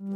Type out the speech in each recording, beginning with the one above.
Okay,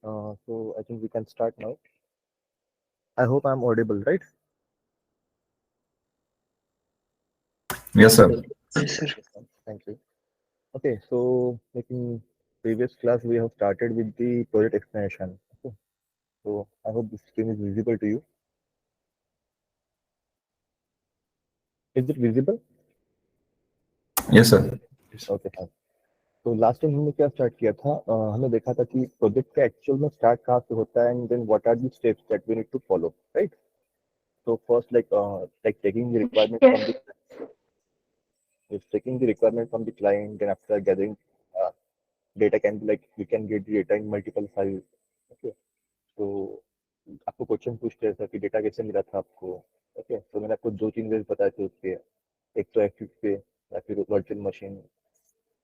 so I think we can start now. I hope I'm audible, right? Yes, sir. Yes, sir. Thank you. Okay, so like in previous class, we have started with the project explanation. Okay, so I hope this screen is visible to you. Is it visible? Yes, sir. Okay fine. तो last time हमने क्या start किया था, हमने देखा था कि project का एक्चुअल में स्टार्ट कहाँ से होता है and then what are the steps that we need to follow, right? So first, like taking the requirement from Yes. taking the requirement from the client, then after gathering uh, data can be like we can get the data in multiple files. Okay, तो आपको question पूछते हैं sir कि data कैसे मिला था आपको? Okay, तो मैंने आपको दो तीन वेज बताए थे उसके, एक तो एक्टिव पे या फिर वर्चुअल मशीन,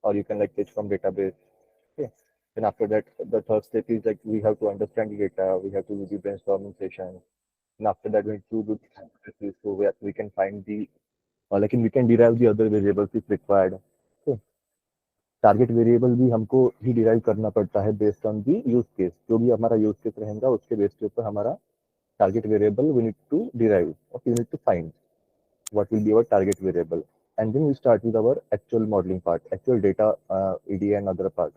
और you can like test from database. Okay. Then after that, the third step is like we have to understand the data, we have to do the brainstorming session. And after that, we need to do the analysis so we can find the, we can derive the other variables if required. Okay. Target variable भी हमको ही derive करना पड़ता है based on the use case. जो भी हमारा use case रहेगा उसके बेस के ऊपर हमारा target variable we need to derive. Okay, we need to find what will be our target variable, and then we start with our actual modeling part, actual data, EDA and other part.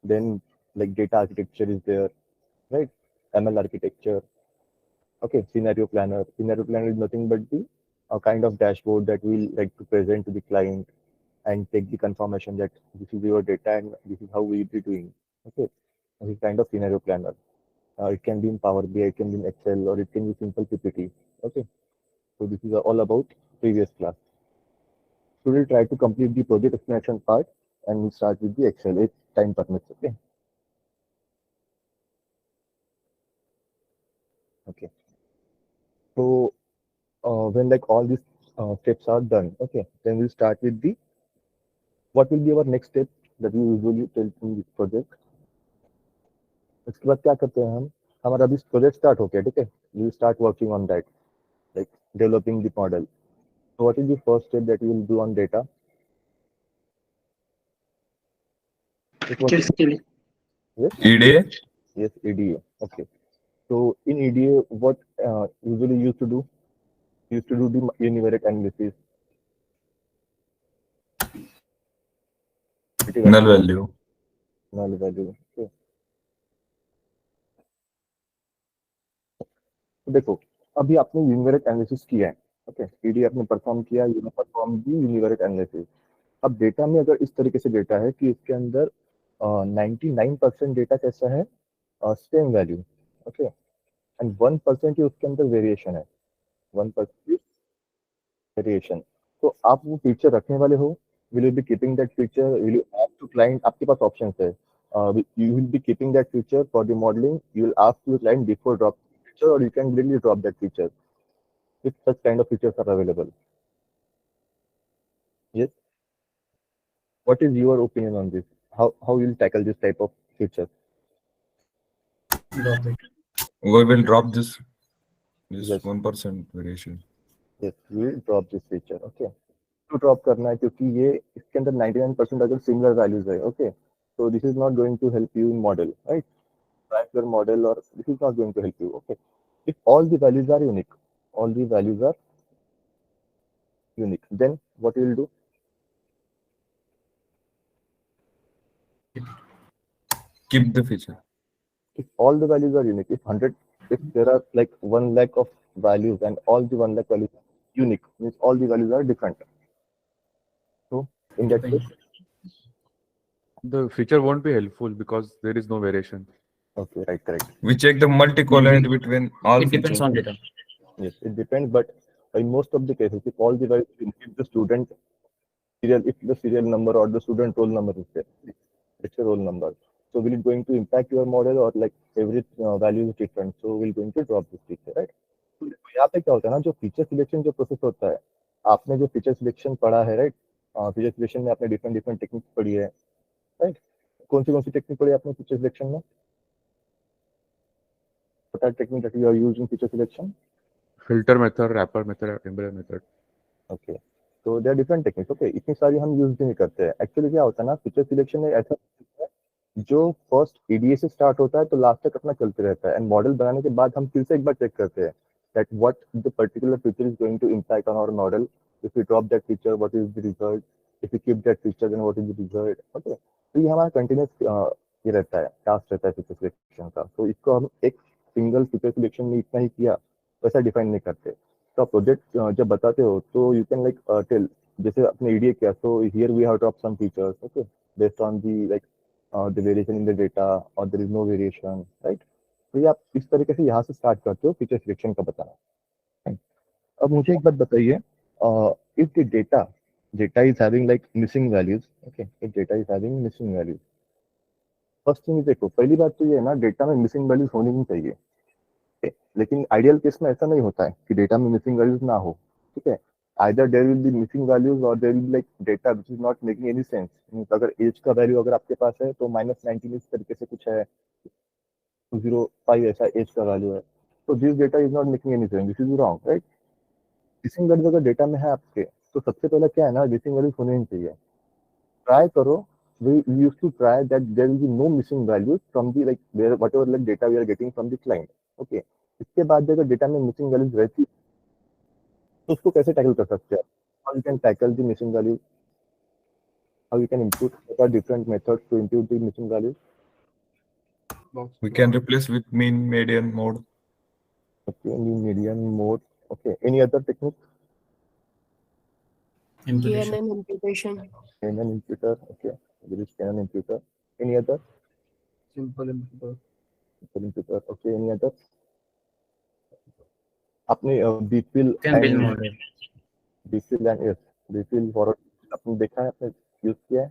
Then like data architecture is there, right? ML architecture. Okay, scenario planner is nothing but the kind of dashboard that we'll like to present to the client and take the confirmation that this is your data and this is how we'll be doing. Okay, this is kind of scenario planner. It can be in Power BI, it can be in Excel, or it can be simple PPT. Okay, so this is all about previous class. So we'll try to complete the project explanation part and we'll start with the Excel if time permits. Okay. Okay. So when like all these steps are done, okay, then we'll start with the what will be our next step that we usually tell in this project. इसके बाद क्या करते हैं हम, हमारा अभी project start हो गया, ठीक है, we will start working on that, like developing the model. So what is the first step that you will do on data? Picture scaling. Yes, EDA. yes, EDA. Okay. So in EDA, what usually you used to do? You used to do the univariate analysis. Null value. Null value. Okay. तो देखो, अभी आपने univariate analysis किया है, okay, ED आपने perform किया, you ने perform the univariate analysis. अब डेटा में अगर इस तरीके से डेटा है कि इसके अंदर 99% डेटा कैसा है, सेम वैल्यू, ओके, एंड 1% ही उसके अंदर वेरिएशन है, 1% वेरिएशन. तो आप वो फीचर रखने वाले हो, will you be keeping that feature, will you ask to client, आपके पास ऑप्शन है, you will be keeping that feature for the modelling, you will ask to client before drop feature, और you can really drop that feature if such kind of features are available. Yes. What is your opinion on this? How you'll tackle this type of feature? Drop it. We will drop this Yes. 1% variation. Yes, we will drop this feature. Okay. तो drop करना है क्योंकि ये इसके अंदर 99% अगर similar values है. Okay, so this is not going to help you in model, right? Track your model, or this is not going to help you. Okay, if all the values are unique, all the values are unique, then what you will do? Keep the feature. If all the values are unique, if there are like 1 lakh of values and all the 1 lakh values are unique, means all the values are different. So in that case, The feature won't be helpful because there is no variation. okay, right, correct. We check the multi-collinearity between all It depends features. on data. Yes, it depends, but in most of the cases, if all the values, if the student serial, if the serial number or the student roll number is there, it's a roll number. So will it going to impact your model, or like every value is different? So we're going to drop this feature, right? तो यहाँ पे क्या होता है ना, जो feature selection जो process होता है, आपने जो फीचर सिलेक्शन पढ़ा है, राइट? फीचर सिलेक्शन में आपने डिफरेंट टेक्निक्स पढ़ी है, राइट? कौन सी टेक्निक पढ़ी आपने फीचर सिलेक्शन में? What are techniques that you are using feature selection? Filter method, wrapper method, embedded method. Okay, so there are different techniques. Okay, इतनी सारी हम यूज भी नहीं करते हैं. एक्चुअली क्या होता है ना, फीचर सिलेक्शन में ऐसा है जो फर्स्ट ईडीए से स्टार्ट होता है तो लास्ट तक अपना चलते रहता है, एंड मॉडल बनाने के बाद हम फिर से एक बार चेक करते हैं that what the particular feature is going to impact on our model. If we drop that feature, what is the result? If we keep that feature, then what is the result? Okay, तो ये हमारा continuous ये रहता है, task रहता है feature selection का. तो इसको हम एक सिंगल फीचर सिलेक्शन में इतना ही किया वैसा डिफाइन नहीं करते. तो आप प्रोजेक्ट जब बताते हो तो यू कैन लाइक टेल, जैसे अपने ईडीए किया, so here we have dropped some features, okay, based on the like the variation in the data, or there is no variation, right? तो ये आप इस तरीके से यहाँ से स्टार्ट करते हो फीचर सिलेक्शन का बताना. अब मुझे एक बात बताइए, if the data is having like missing values, okay, if data is having missing values, first thing देखो, पहली बात तो ये है ना, डेटा में मिसिंग वैल्यूज होनी नहीं चाहिए. okay? लेकिन आइडियल केस में ऐसा नहीं होता है कि डेटा में मिसिंग वैल्यूज ना हो. ठीक है, either there will be missing values or there will be like data which is not making any sense. अगर एज का वैल्यू अगर आपके पास है तो -19 इस तरीके से कुछ है, 205 ऐसा एज का वैल्यू है, तो this data is not making any sense, this is wrong, right? Missing values अगर डेटा में है आपके, तो सबसे पहले क्या है ना, मिसिंग वैल्यूज होने नहीं चाहिए. ट्राई करो, we used to try that there will be no missing values from the like whatever like data we are getting from the client. Okay, इसके बाद अगर डेटा में मिसिंग वैल्यूज रहती तो उसको कैसे टैकल कर सकते हैं? How you can tackle the missing values? How you can input? What are different methods to input the missing values? We can replace with mean median mode. Okay, mean median mode. Okay, any other technique? Imputation. KNN imputation. KNN imputer. Okay, there is KNN imputer. Any other? Simple imputer. Simple imputer. Okay, any other? आपने bfill Can build model. Bfill and yes, bfill forward आपने देखा है, आपने use किया है?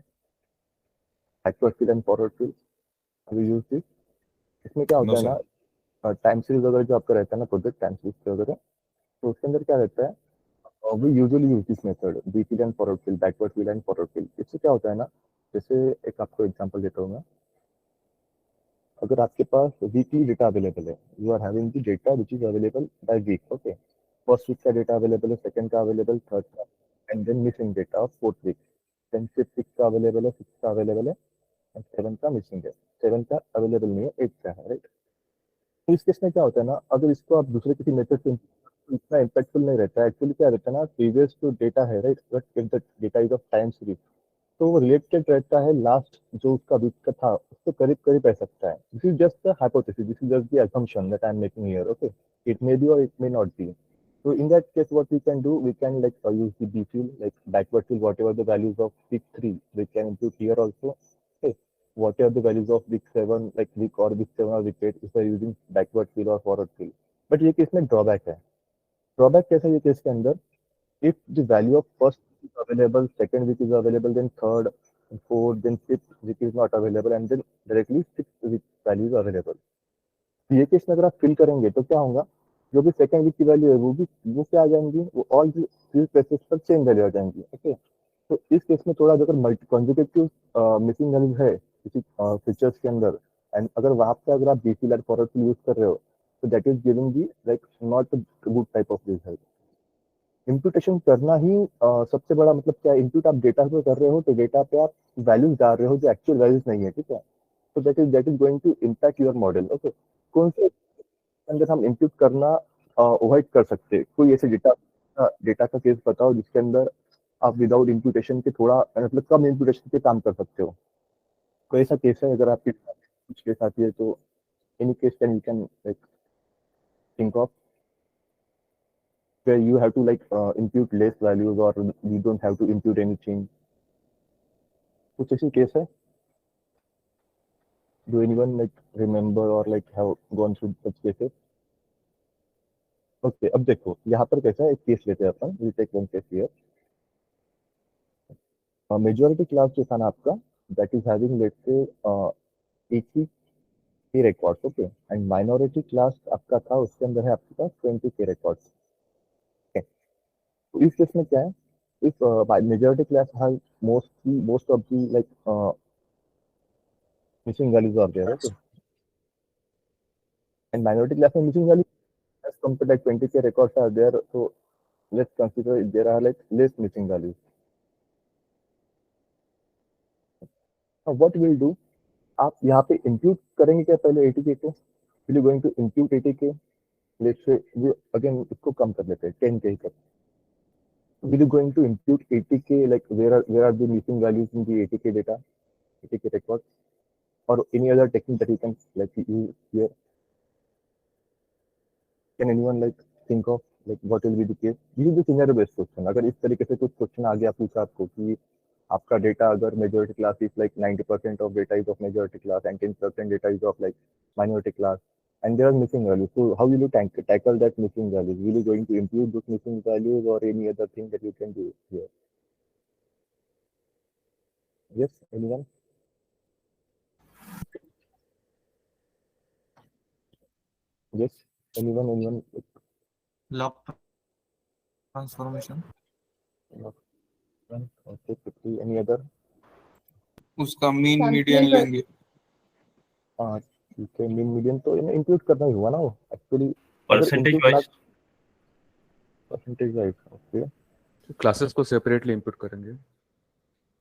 Backward fill and forward fill have you used this? इसमें क्या होता No, है sir. ना, टाइम सीरीज वगैरह जो आपका रहता है ना, प्रोजेक्ट टाइम सीरीज वगैरह, तो उसके अंदर क्या रहता है, we usually use this method, bfill and forward fill, backward fill and forward fill. इससे क्या होता है ना, जैसे एक आपको एग्जांपल देता हूँ मैं. अगर आपके पास वीकली डेटा अवेलेबल है, you are having the data which is available by week. Okay, first week का डेटा अवेलेबल है, सेकंड का अवेलेबल, थर्ड का, and then missing data of fourth week, then fifth week का available है, six का available है, and seven का missing है, सेवन का अवेलेबल नहीं है, एट का है, राइट? तो इस केस में क्या होता है ना, अगर इसको आप दूसरे किसी मेथड से तो इतना इम्पैक्टफुल नहीं रहता है. एक्चुअली क्या रहता है ना, प्रीवियस जो डेटा है, right, but if the data is of time series, तो वो रिलेटेड रहता है लास्ट जो उसका वीक का था उससे करीब करीब रह सकता है. This is just the hypothesis, this is just the assumption that I am making here. Okay, it may be or it may not be. So in that case, what we can do, we can like use the bfill, like backward fill whatever the values of week 3 we can input here also. Okay, whatever the values of week 7, like week or week 7 or week 8, if we are using backward fill or forward fill. But ये case में drawback है. Drawback कैसा है ये case के अंदर, if the value of first week is available, second week is available, then third, fourth, then fifth week is not available, and then directly sixth week value is available. ये case में अगर आप fill करेंगे तो क्या होगा, जो भी सेकंड वीक की वैल्यू है वो क्या आ जाएंगी, वो ऑल थ्री प्लेसेस पर सेम वैल्यू आ जाएंगी. ओके, तो इस केस में थोड़ा अगर मल्टी कॉन्जिक्यूटिव मिसिंग वैल्यू है किसी फीचर्स के अंदर, एंड अगर वहां पे अगर आप बीफिल और फॉरवर्ड फिल यूज कर रहे हो, so that is giving the like not a good type of result. Imputation करना ही सबसे बड़ा मतलब क्या है, इनपुट आप डेटा पे कर रहे हो तो डेटा पे आप वैल्यूज डाल रहे हो जो एक्चुअल वैल्यूज नहीं है, ठीक है, तो that is going to impact your model. Okay, कौन से अंदर हम इम्प्यूट करना अवॉइड कर सकते हैं? कोई ऐसे डेटा का केस बताओ जिसके अंदर आप विदाउट इम्प्यूटेशन के थोड़ा मतलब कम इम्प्यूटेशन पे काम कर सकते हो। कोई ऐसा केस है अगर आपके कुछ केस आती है तो any case can you can like think of where you have to like impute less values or you don't have to impute anything? कुछ ऐसी केस है? Do anyone like remember or like have gone through such cases? Okay, अब देखो यहाँ पर कैसा है, एक केस लेते हैं अपन, we take one case here. Majority class जो था ना आपका, that is having let's say 80K records, okay, and minority class आपका था उसके अंदर है आपके पास 20K records. Okay, तो इस केस में क्या है, if majority class has most of the like missing values are there, okay, and minority class में missing values as compared like 20K records are there, so let's consider there are like less missing values. Now what we'll do, आप यहाँ पे impute करेंगे क्या पहले 80K को? Will you going to impute 80K? Let's say we again इसको कम कर लेते हैं 10K तक. Will you going to impute 80K like where are the missing values in the 80K data, 80K records, or any other technique that you can like use here? Can anyone like think of like what will be the case? This is the scenario based question. अगर इस तरीके से कुछ question आ गया पूछा आपको कि आपका डेटा अगर majority class is like 90% of data is of majority class and 10% data is of like minority class and there are missing values, so how will you tackle that missing values? Will you going to impute those missing values or any other thing that you can do here? Yes, anyone? Yes, anyone? Log transformation. Okay, 50. Any other? उसका mean median लेंगे। हाँ ठीक है, mean median तो include करना ही हुआ ना वो actually percentage wise percentage wise. Okay classes को सेपरेटली इनपुट करेंगे।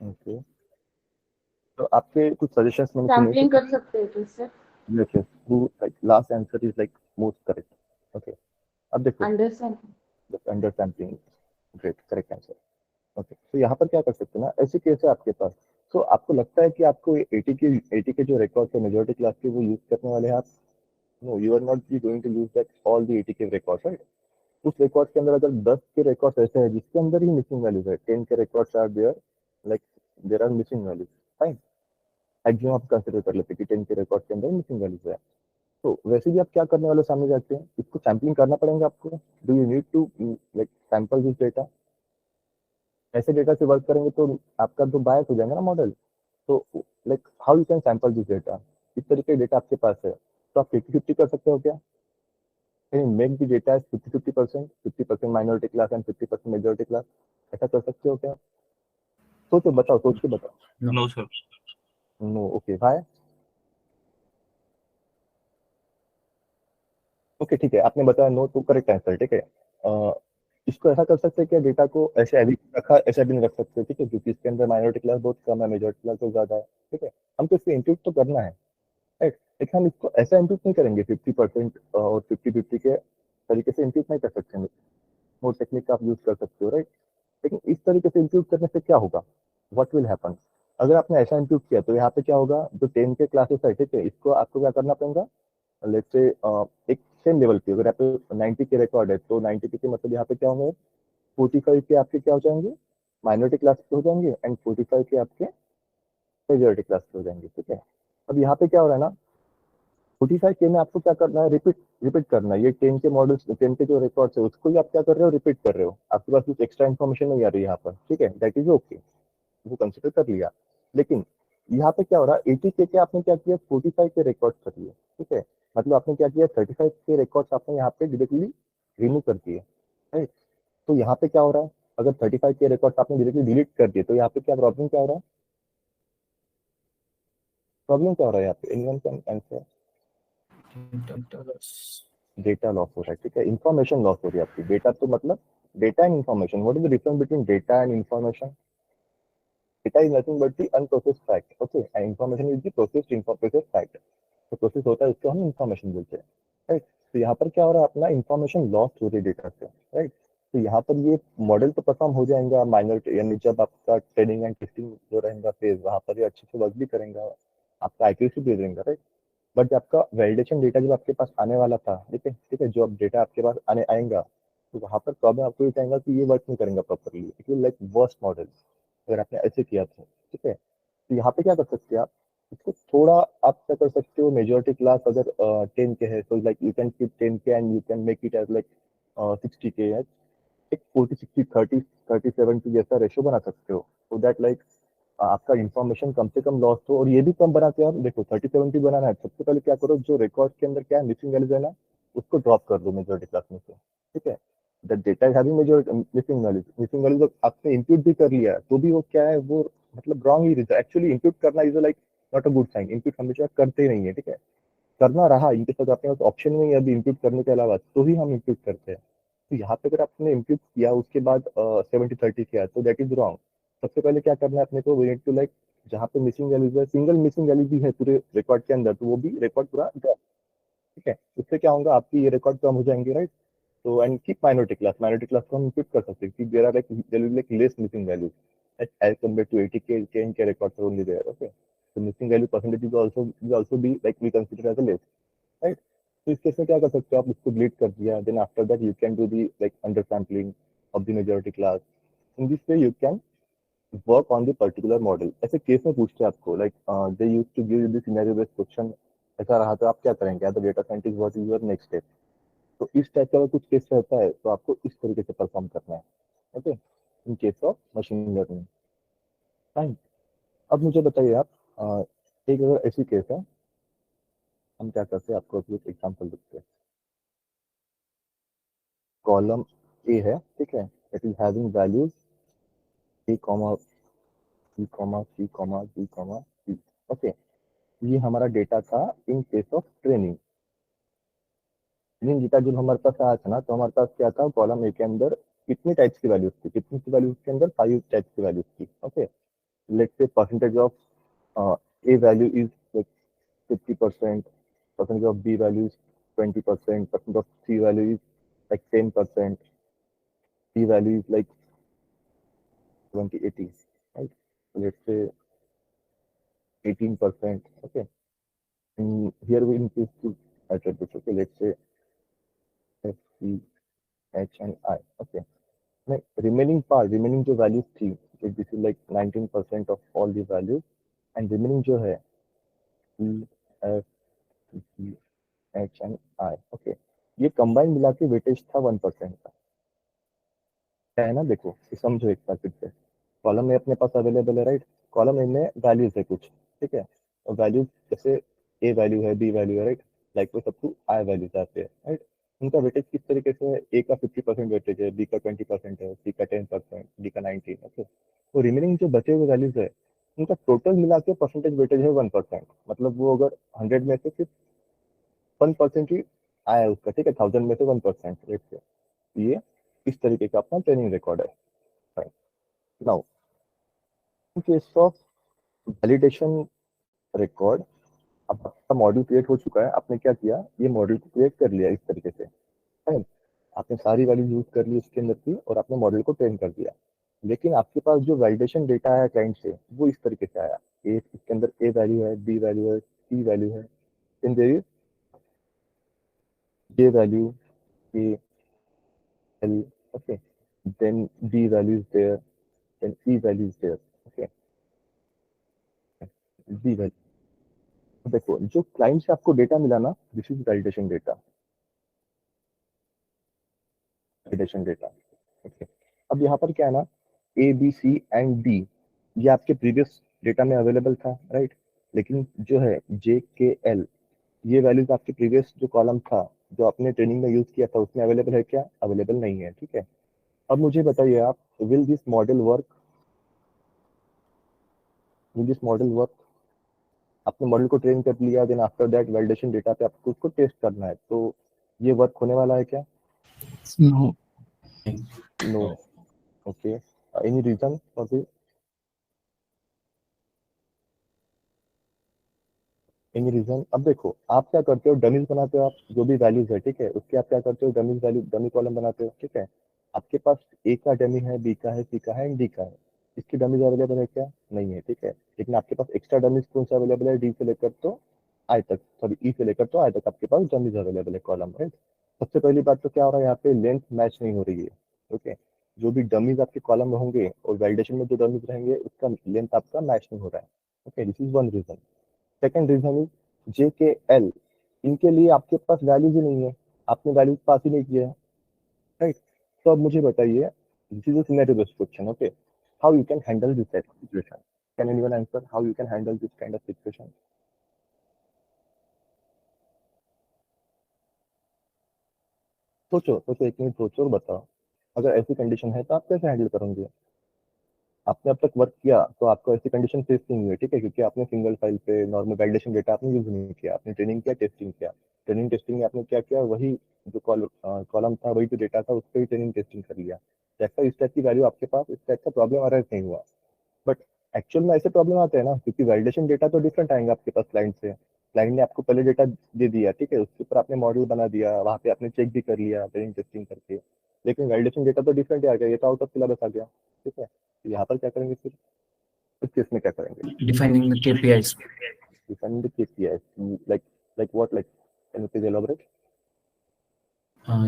ओके, तो आपके कुछ सजेशंस मैंने सैम्पलिंग कर सकते हैं sir. Yes yes, who like last answer is like most correct. Okay, अब देखो under sampling, great, correct answer. Okay, तो यहाँ पर क्या कर सकते हैं ना, ऐसे केस है आपके पास, तो आपको लगता है कि आपको 80 के जो रिकॉर्ड है मेजॉरिटी क्लास के वो यूज करने वाले हैं आप? No, you are not be going to use that all the 80 K records, right? उस रिकॉर्ड के अंदर अगर 10 के रिकॉर्ड्स ऐसे हैं जिसके अंदर ही मिसिंग वैल्यूज है, 10 K records are there like there are missing values, fine, actually आप कंसीडर कर लेते हैं कि 10 के रिकॉर्ड के अंदर मिसिंग वैल्यूज है, तो वैसे भी आप क्या करने वाले सामने जाते हैं, इसको सैम्पलिंग करना पड़ेगा आपको। Do you need to like sample this data? ऐसे डेटा से वर्क करेंगे तो आपका तो बायस हो जाएगा ना मॉडल, तो like how you can sample this data? इस तरीके का डेटा आपके पास है तो आप 50-50 कर सकते हो क्या? Can you make the data as 50-50%, 50% minority class and 50% majority class? ऐसा कर सकते हो क्या? सोचो, बताओ, सोच के बताओ। No sir. नो, ओके, भाई ओके ठीक है, आपने बताया नो तो करेक्ट आंसर, ठीक है। इसको ऐसा कर सकते हैं क्या, डेटा को ऐसे ऐसा भी नहीं रख सकते, ठीक है, क्योंकि इसके अंदर माइनॉरिटी क्लास बहुत कम है, मेजॉरिटी क्लास बहुत ज्यादा है, ठीक है, हमको इसको इंक्लूड तो करना है, राइट, लेकिन हम इसको ऐसा इंक्लूड नहीं करेंगे 50% और 50-50 के तरीके से इंक्लूड नहीं कर सकते, मोर टेक्निक का आप यूज कर सकते हो, राइट, लेकिन इस तरीके से इंक्लूड करने से क्या होगा, व्हाट विल हैपन? अगर आपने ऐसा इंक्लूड किया तो यहाँ पे क्या होगा, जो 10 के क्लासेस है, ठीक है, इसको आपको क्या करना पड़ेगा, लेट्स से एक सेम लेवल की, अगर यहाँ पे 90 के रिकॉर्ड है तो 90 के मतलब यहाँ पे क्या होंगे, 45 के आपके क्या हो जाएंगे, माइनॉरिटी क्लास के हो जाएंगे, एंड 45 के आपके मेजॉरिटी क्लास के हो जाएंगे, ठीक है। अब यहाँ पे क्या हो रहा है ना, 45 के में आपको क्या करना है, रिपीट करना है, ये 10 के मॉडल्स, 10 के जो रिकॉर्ड्स है उसको ही आप क्या कर रहे हो, रिपीट कर रहे हो, आपके पास कुछ एक्स्ट्रा इन्फॉर्मेशन नहीं आ रही है यहाँ पर, ठीक है, दैट इज ओके, वो कंसिडर कर लिया। लेकिन यहाँ पे क्या हो रहा है, 80 के आपने क्या किया, 45 के रिकॉर्ड कर लिए, ठीक है, मतलब आपने क्या किया, 35 के रिकॉर्ड्स आपने यहाँ पे डायरेक्टली रिमूव कर दिए, राइट, तो यहाँ पे क्या हो रहा है, अगर 35 के रिकॉर्ड्स आपने डायरेक्टली डिलीट कर दिए तो यहाँ पे क्या प्रॉब्लम क्या हो रहा है, प्रॉब्लम क्या हो रहा है यहाँ पे, anyone can answer? Data loss हो रहा है, ठीक है, इंफॉर्मेशन लॉस हो रही है आपकी। डेटा तो मतलब data and information, what is the difference between data and information? Data is nothing but the unprocessed fact, okay, and information is the processed fact. तो प्रोसेस होता है उसको हम इंफॉर्मेशन बोलते हैं, राइट। तो यहाँ पर क्या हो रहा है, अपना इंफॉर्मेशन लॉस हो रही है डेटा से, राइट। तो यहाँ पर ये मॉडल तो परफॉर्म हो जाएगा माइनर, यानी जब आपका ट्रेनिंग एंड टेस्टिंग जो रहेगा फेज, वहाँ पर ये अच्छे से वर्क भी करेगा, आपका एक्यूरेसी भी देगा, राइट। बट आपका वैलिडेशन डेटा जब आपके पास आने वाला था, ठीक है, ठीक है, जो अब डेटा आपके पास आने आएगा, तो वहाँ पर प्रॉब्लम आपको ये कहेगा कि ये वर्क नहीं करेगा properly, it will like worst model, अगर आपने ऐसे किया था, ठीक है। तो यहाँ पे क्या कर सकते हैं आप, इसको थोड़ा आप क्या कर सकते हो, मेजोरिटी क्लास अगर 10 के है, तो like you can keep 10 K and you can make it as like 60 K, एक 40-60-30-30-70 जैसा रेशो बना सकते हो, सो दैट लाइक आपका इंफॉर्मेशन कम से कम लॉस हो। और ये भी कम बनाते हैं आप, देखो 30-70 बनाना है, सबसे पहले क्या करो, जो रिकॉर्ड के अंदर क्या है मिसिंग वैल्यूज है ना, उसको ड्रॉप कर दो मेजोरिटी क्लास में से, ठीक है। The data is having majority missing values आपने इंप्यूट भी कर लिया, तो भी वो क्या है, वो मतलब रॉन्ग ही रहता है। एक्चुअली इंप्यूट करना is like not a good sign, impute हमेशा करते ही नहीं है, ठीक है। करना रहा इनके साथ अपने पास ऑप्शन नहीं है अभी इंप्यूट करने के अलावा, तो ही हम इंप्यूट करते हैं। तो यहाँ पे अगर आपने इंप्यूट किया उसके बाद 70-30 किया, तो दैट इज रॉन्ग। सबसे पहले क्या करना है अपने को, वी नीड टू लाइक जहाँ पे मिसिंग वैल्यूज है, सिंगल मिसिंग वैल्यू भी है पूरे रिकॉर्ड के अंदर, तो वो भी रिकॉर्ड पूरा drop, ठीक है। उससे क्या होगा, आपकी ये रिकॉर्ड कम हो जाएंगे, राइट। तो एंड कीप माइनॉरिटी क्लास को हम इंप्यूट कर सकते हैं कि there are like there will like less missing values as compare to 80 K 10 K record पर only there, okay. So missing value percentage will also be like we consider as a less, right? तो इस case में क्या कर सकते हो आप, उसको डिलीट कर दिया, then after that you can do the like under sampling of the majority class. In this way you can work on the particular model. ऐसे केस में पूछते हैं आपको like they use to give you the scenario based question, ऐसा रहा तो आप क्या करेंगे, as a data scientist what is your next step. तो इस टाइप का अगर कुछ केस रहता है तो आपको इस तरीके से परफॉर्म करना है, okay, in case of machine learning, fine. अब मुझे बताइए आप एक अगर ऐसी केस है, हम क्या करते हैं, आपको अभी एक एग्जाम्पल देखते हैं। कॉलम ए है, ठीक है, it is having values A comma B comma C comma D comma C, okay. ये हमारा डेटा था in case of training. Training data जब हमारे पास आया था ना, तो हमारे पास क्या था, कॉलम ए के अंदर कितनी टाइप्स की वैल्यूज थी, कितनी सी वैल्यूज के अंदर 5 टाइप्स की वैल्यूज थी, okay. Let's say percentage of A value is like 50%, percentage of B value is 20%, percent of C value is like 10%, C value is like 20-80, right? So let's say 18%, okay. And here we increase two attributes, okay. Let's say F, C, H, and I, okay. Now, remaining part, remaining जो values थी, okay, this is like 19% of all the values, and remaining जो है E, F, C, H, and I, okay. ये combined मिला के weightage था 1% का, क्या है ना, देखो ये समझो एक बार फिर से। कॉलम ए अपने पास अवेलेबल है, राइट। कॉलम ए में वैल्यूज है कुछ, ठीक है, और वैल्यूज जैसे ए वैल्यू है, बी वैल्यू है, राइट, लाइक वो सब टू आई वैल्यूज आते हैं, राइट। उनका वेटेज किस तरीके से है, ए का 50% वेटेज है, बी का 20% है, सी का 10%, डी का 19, ओके। तो रिमेनिंग जो बचे हुए वैल्यूज है, उनका टोटल मिला के परसेंटेज वेटेज है 1%, मतलब वो अगर 100 में से सिर्फ 1% ही आया है उसका, ठीक है, 1000 में से 1%, रेट से। ये इस तरीके का अपना ट्रेनिंग रिकॉर्ड है। Now in case of validation record, अब आपका मॉडल क्रिएट हो चुका है, आपने क्या किया, ये मॉडल को क्रिएट कर लिया इस तरीके से, है। आपने सारी वैल्यू यूज कर ली उसके अंदर की, और आपने मॉडल को ट्रेन कर दिया। लेकिन आपके पास जो वैलिडेशन डेटा आया क्लाइंट से, वो इस तरीके से आया, ए इसके अंदर ए वैल्यू है, बी वैल्यू है, सी वैल्यू है, in there is J value, A, L, okay, then D value is there, then E value is there, okay, D value. देखो जो क्लाइंट से आपको डेटा मिला ना, this is validation data, validation data, okay. अब यहाँ पर क्या है ना, A B C and D ये आपके प्रीवियस डेटा में अवेलेबल था, राइट। लेकिन जो है जे के एल, ये वैल्यूज आपके प्रीवियस जो कॉलम था, जो आपने ट्रेनिंग में यूज किया था, उसमें अवेलेबल है क्या, अवेलेबल नहीं है, ठीक है। अब मुझे बताइए आप, will this model work, will this model work. आपने मॉडल को ट्रेन कर लिया, then after that validation data पे आपको उसको टेस्ट करना है, तो ये वर्क होने वाला है क्या? No. No. Okay, any reason for this? Any reason? अब देखो आप क्या करते हो, डमीज बनाते हो, आप जो भी वैल्यूज है ठीक है उसके आप क्या करते हो, डमीज वैल्यू डमी कॉलम बनाते हो ठीक है। आपके पास ए का डमी है, बी का है, सी का है एंड डी का है। इसकी डमीज अवेलेबल है क्या? नहीं है ठीक है। लेकिन आपके पास एक्स्ट्रा डमीज कौन सा अवेलेबल है? डी से लेकर तो आई तक, सॉरी ई से लेकर तो आई तक आपके पास डमीज अवेलेबल है कॉलम, राइट। सबसे पहली बात तो क्या हो रहा है यहाँ पे, लेंथ मैच नहीं हो रही है। ओके, जो भी डमीज आपके कॉलम में होंगे और वैलिडेशन में जो डमीज रहेंगे उसका लेंथ आपका मैच नहीं हो रहा है। Okay, this is one reason. Second reason is J K L, इनके लिए आपके पास वैल्यूज ही नहीं है, आपने वैल्यूज पास ही नहीं किया है, राइट। तो अब मुझे बताइए, this is a scenario based question, okay, how you can handle this situation? Can anyone answer how you can handle this kind of situation? सोचो सोचो, एक मिनट सोचो और बताओ, अगर ऐसी कंडीशन है तो आप कैसे हैंडल करोगे? आपने अब तक वर्क किया तो आपको ऐसी कंडीशन फेस नहीं हुई है ठीक है, क्योंकि आपने सिंगल फाइल पे नॉर्मल वैलिडेशन डेटा आपने यूज नहीं किया, आपने ट्रेनिंग किया, टेस्टिंग किया। ट्रेनिंग टेस्टिंग में आपने क्या किया, वही जो कॉलम था, वही जो डेटा था, उस पर ही ट्रेनिंग टेस्टिंग कर लिया। जैसा इस टाइप की वैल्यू आपके पास, इस टाइप का प्रॉब्लम अराइज नहीं हुआ। बट एक्चुअल में ऐसे प्रॉब्लम आते हैं ना, क्योंकि वैलिडेशन डेटा तो डिफरेंट आएंगे आपके पास क्लाइंट से। क्लाइंट ने आपको पहले डेटा दे दिया ठीक है, उसके ऊपर आपने मॉडल बना दिया, वहाँ पे आपने चेक भी कर लिया ट्रेनिंग टेस्टिंग करके। लेकिन वैलिडेशन डेटा तो डिफरेंट आ गया, ये तो आउट ऑफ सिलेबस आ गया ठीक है। तो यहाँ पर क्या करेंगे फिर, इस केस में क्या करेंगे? Defining the KPIs. Defining the KPIs, like what, like can you please elaborate?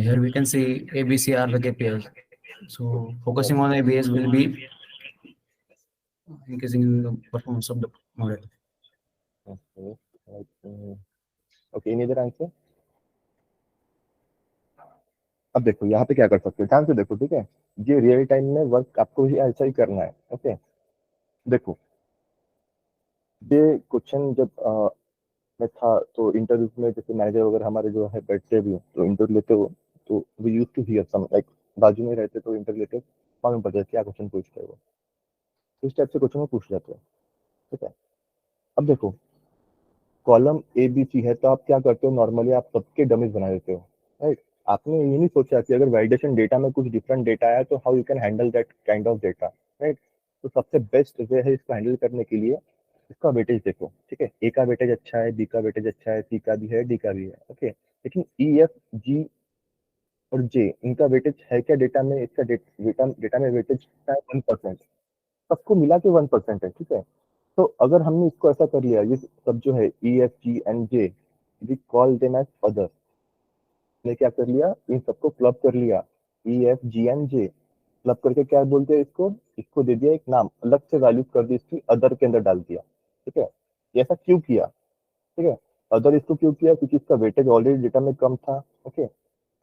Here we can see ABC are the KPIs. So focusing on ABS will be increasing the performance of the model. Okay, okay, any other answer? अब देखो यहाँ पे क्या कर सकते हो, ध्यान से देखो ठीक है, ये रियल टाइम में वर्क आपको ही ऐसा ही करना है। ओके, देखो ये क्वेश्चन जब मैं था तो इंटरव्यू में जैसे मैनेजर वगैरह हमारे जो है बैठते भी तो इंटरव्यू लेते हो, तो we use to hear some like, बाजू में रहते तो इंटरव्यू लेते मालूम पड़ता है क्या क्वेश्चन पूछते हैं वो, इस टाइप से क्वेश्चन पूछ जाते हैं ठीक है। अब देखो कॉलम ए बी सी है तो आप क्या करते हो, नॉर्मली आप सबके डमीज बना देते हो, राइट। आपने ये नहीं सोचा कि अगर वैलिडेशन डेटा में कुछ डिफरेंट डेटा आया तो how you can handle that kind of data, right. तो सबसे बेस्ट वे है इसको हैंडल करने के लिए, इसका वेटेज देखो ठीक है, ए का वेटेज अच्छा है, बी का वेटेज अच्छा है, सी का भी है, डी का भी है, ओके। लेकिन ई एफ जी और जे इनका वेटेज है क्या डेटा में, इसका डेटा में वेटेज है 1%, सबको मिला के 1% है ठीक है। तो अगर हमने इसको ऐसा कर लिया, ये सब जो है E F G and J, we call them as other, ने क्या कर लिया, इन सबको क्लब कर लिया, E F G and J club करके क्या बोलते हैं इसको, इसको दे दिया एक नाम, अलग से वैल्यू कर दी इसकी, अदर के अंदर डाल दिया ठीक है। ये ऐसा क्यों किया ठीक है, अदर इसको क्यों किया, क्योंकि इसका वेटेज ऑलरेडी डेटा में कम था। ओके,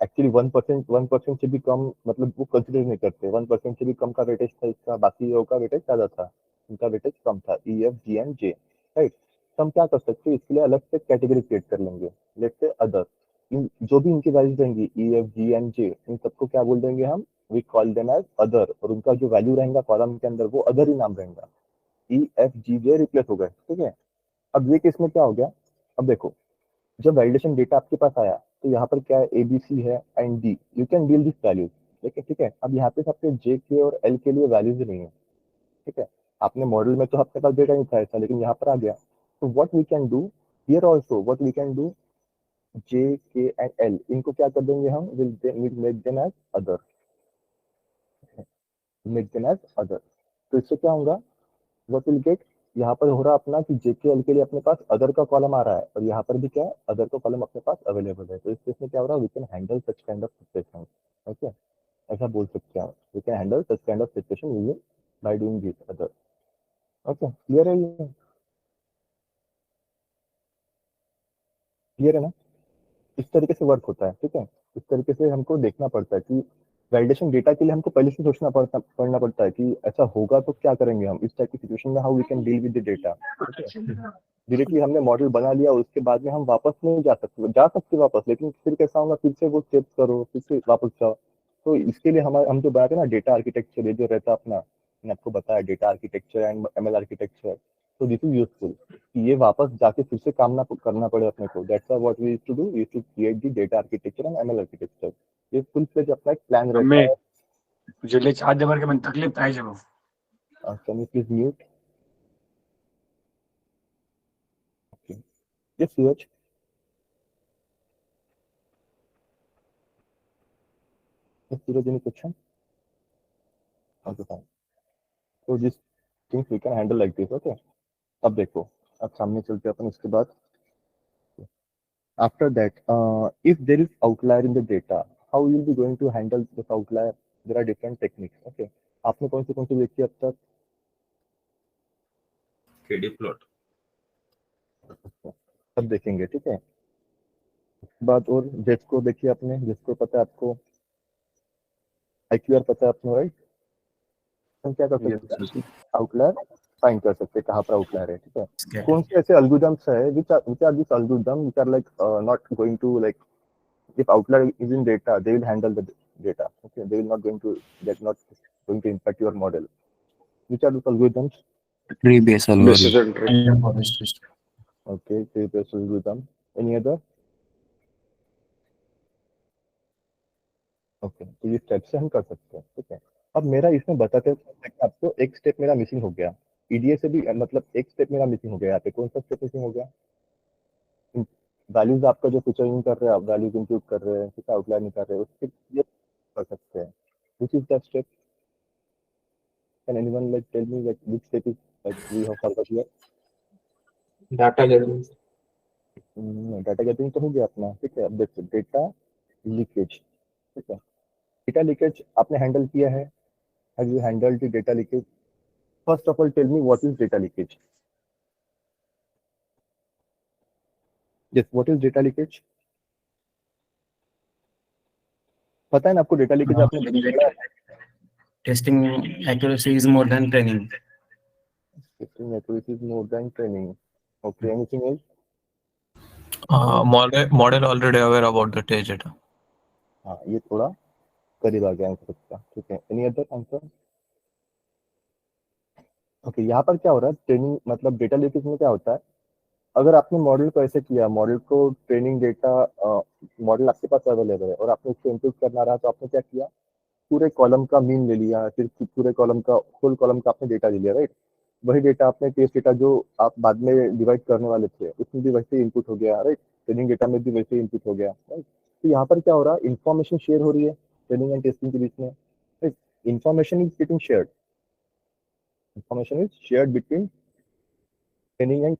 एक्चुअली 1% से भी कम, मतलब वो कंसिडर नहीं करते, 1% से भी कम का वेटेज था इसका, बाकी लोगों का वेटेज ज्यादा था, इनका वेटेज कम था, ई F G and J, right. तो हम क्या कर सकते हैं, इसके लिए अलग से कैटेगरी क्रिएट कर लेंगे, लेट्स से अदर। इन जो भी इनकी वैल्यूज रहेंगी ई एफ जी एंड जे, इन सबको क्या बोल देंगे हम, we call them as other, और उनका जो वैल्यू रहेगा कॉलम के अंदर वो अदर ही नाम रहेगा, ई एफ जी जे रिप्लेस हो गए ठीक है। अब ये केस में क्या हो गया, अब देखो जब वैलिडेशन डेटा आपके पास आया तो यहाँ पर क्या है, ए बी सी है and D, you can deal this values ठीक है। अब यहाँ पे सबके जे के और एल के लिए वैल्यूज नहीं है ठीक है, आपने मॉडल में तो आपके पास डेटा नहीं था ऐसा, लेकिन यहाँ पर आ गया। तो what we can do here also, what we can do, J K and L इनको क्या कर देंगे हम, will make them as other, make them as other. तो इससे क्या होगा, व्हाट विल गेट, यहाँ पर हो रहा अपना कि जेकेएल के लिए अपने पास अदर का कॉलम आ रहा है, और यहाँ पर भी क्या है, अदर का कॉलम अपने पास अवेलेबल है। तो इस केस में क्या हो रहा है, we can handle such kind of situation, okay, ऐसा बोल सकते हैं, we can handle such kind of situation using by doing this other. Okay, clear है ये, क्लियर है ना? इस तरीके से वर्क होता है ठीक है। इस तरीके से हमको देखना पड़ता है कि वैलिडेशन डेटा के लिए हमको पहले से सोचना पड़ना पड़ता है कि ऐसा होगा तो क्या करेंगे हम इस टाइप की सिचुएशन में, how we can deal with the data. Directly हमने मॉडल बना लिया, उसके बाद में हम वापस नहीं जा सकते वापस, लेकिन फिर कैसा होगा, फिर से वो स्टेप्स करो, फिर से वापस जाओ। तो इसके लिए हम जो बनाते हैं ना डेटा आर्किटेक्चर, ये जो रहता है अपना, मैंने आपको बताया data architecture and ML architecture, तो दिस इज यूजफुल। ये वापस जाके फिर से काम ना करना पड़े अपने को. That's what we used to do. We used to create the data architecture and ML architecture. ये फुल फ्लेज अपना एक प्लान रहता मैं है. जिले आज जबर के मन तकलीफ થાય છે બહુ. Can you please mute? Okay. Yes, Suraj. Yes, Suraj, any question? Okay, fine. So these things we can handle like this, okay? अब देखो, अब सामने चलते अपन इसके बाद. After that, if there is outlier in the data, how you will be going to handle this outlier? There are different techniques, okay? आपने कौन से देखी अब तक? KD plot. अब देखेंगे, ठीक है? बात और जिसको देखिए आपने, जिसको पता है आपको IQR पता है आपको, राइट? हम क्या कर सकते हैं? आउटलायर फाइंड कर सकते हैं कहाँ पर आउटलायर है, ठीक है? कौन से ऐसे एल्गोरिथम्स है which are these algorithms which are like not going to like, if outlier is in data they will handle the data, okay? They will not going to impact your model. Which are those algorithms? Tree based algorithm. Decision tree. Random forest system. Okay, tree based algorithm. Any other? Okay, तो ये step से हम कर सकते हैं, ठीक है? अब मेरा इसमें बताते हैं आपको एक स्टेप मेरा मिसिंग हो गया. ईडीए से भी मतलब एक स्टेप मेरा मिसिंग हो गया. यहाँ पे कौन सा स्टेप मिसिंग हो गया? वैल्यूज आपका जो फीचरिंग कर रहे हैं, आप वैल्यूज इंक्लूड कर रहे हैं, ठीक है? आउटलाइन नहीं कर रहे हैं, उसके ये कर सकते हैं. Which is that step? Can anyone like tell me like which step is like we have forgot here? Data gathering. Data gathering तो हो गया अपना, ठीक है? अब देखो डेटा लीकेज, ठीक है? डेटा लीकेज आपने हैंडल किया है. Have you handled the data leakage? First of all tell me what is data leakage. Yes, what is data leakage? पता है ना आपको डेटा लीकेज? आपने पढ़ा है? Testing accuracy is more than training. Testing accuracy is more than training. Okay, anything else? Model already aware about the test data. हाँ, ये थोड़ा करीब आ गया आंसर का, ठीक है? Any other answer? ओके, यहाँ पर क्या हो रहा है? ट्रेनिंग मतलब डेटा लीकेज में क्या होता है? अगर आपने मॉडल को ऐसे किया, मॉडल को ट्रेनिंग डेटा, मॉडल आपके पास अवेलेबल है और आपने उसको इनपुट करना रहा, तो आपने क्या किया? पूरे कॉलम का मीन ले लिया, फिर पूरे कॉलम का, होल कॉलम का आपने डेटा ले लिया, राइट? वही डेटा आपने टेस्ट डेटा जो आप बाद में डिवाइड करने वाले थे उसमें भी वैसे इनपुट हो गया, राइट? ट्रेनिंग डेटा में भी वैसे इनपुट हो गया, राइट? तो यहाँ पर क्या हो रहा है? इन्फॉर्मेशन शेयर हो रही है ट्रेनिंग एंड टेस्टिंग के बीच में, right? Information is getting shared. Information is shared between training and,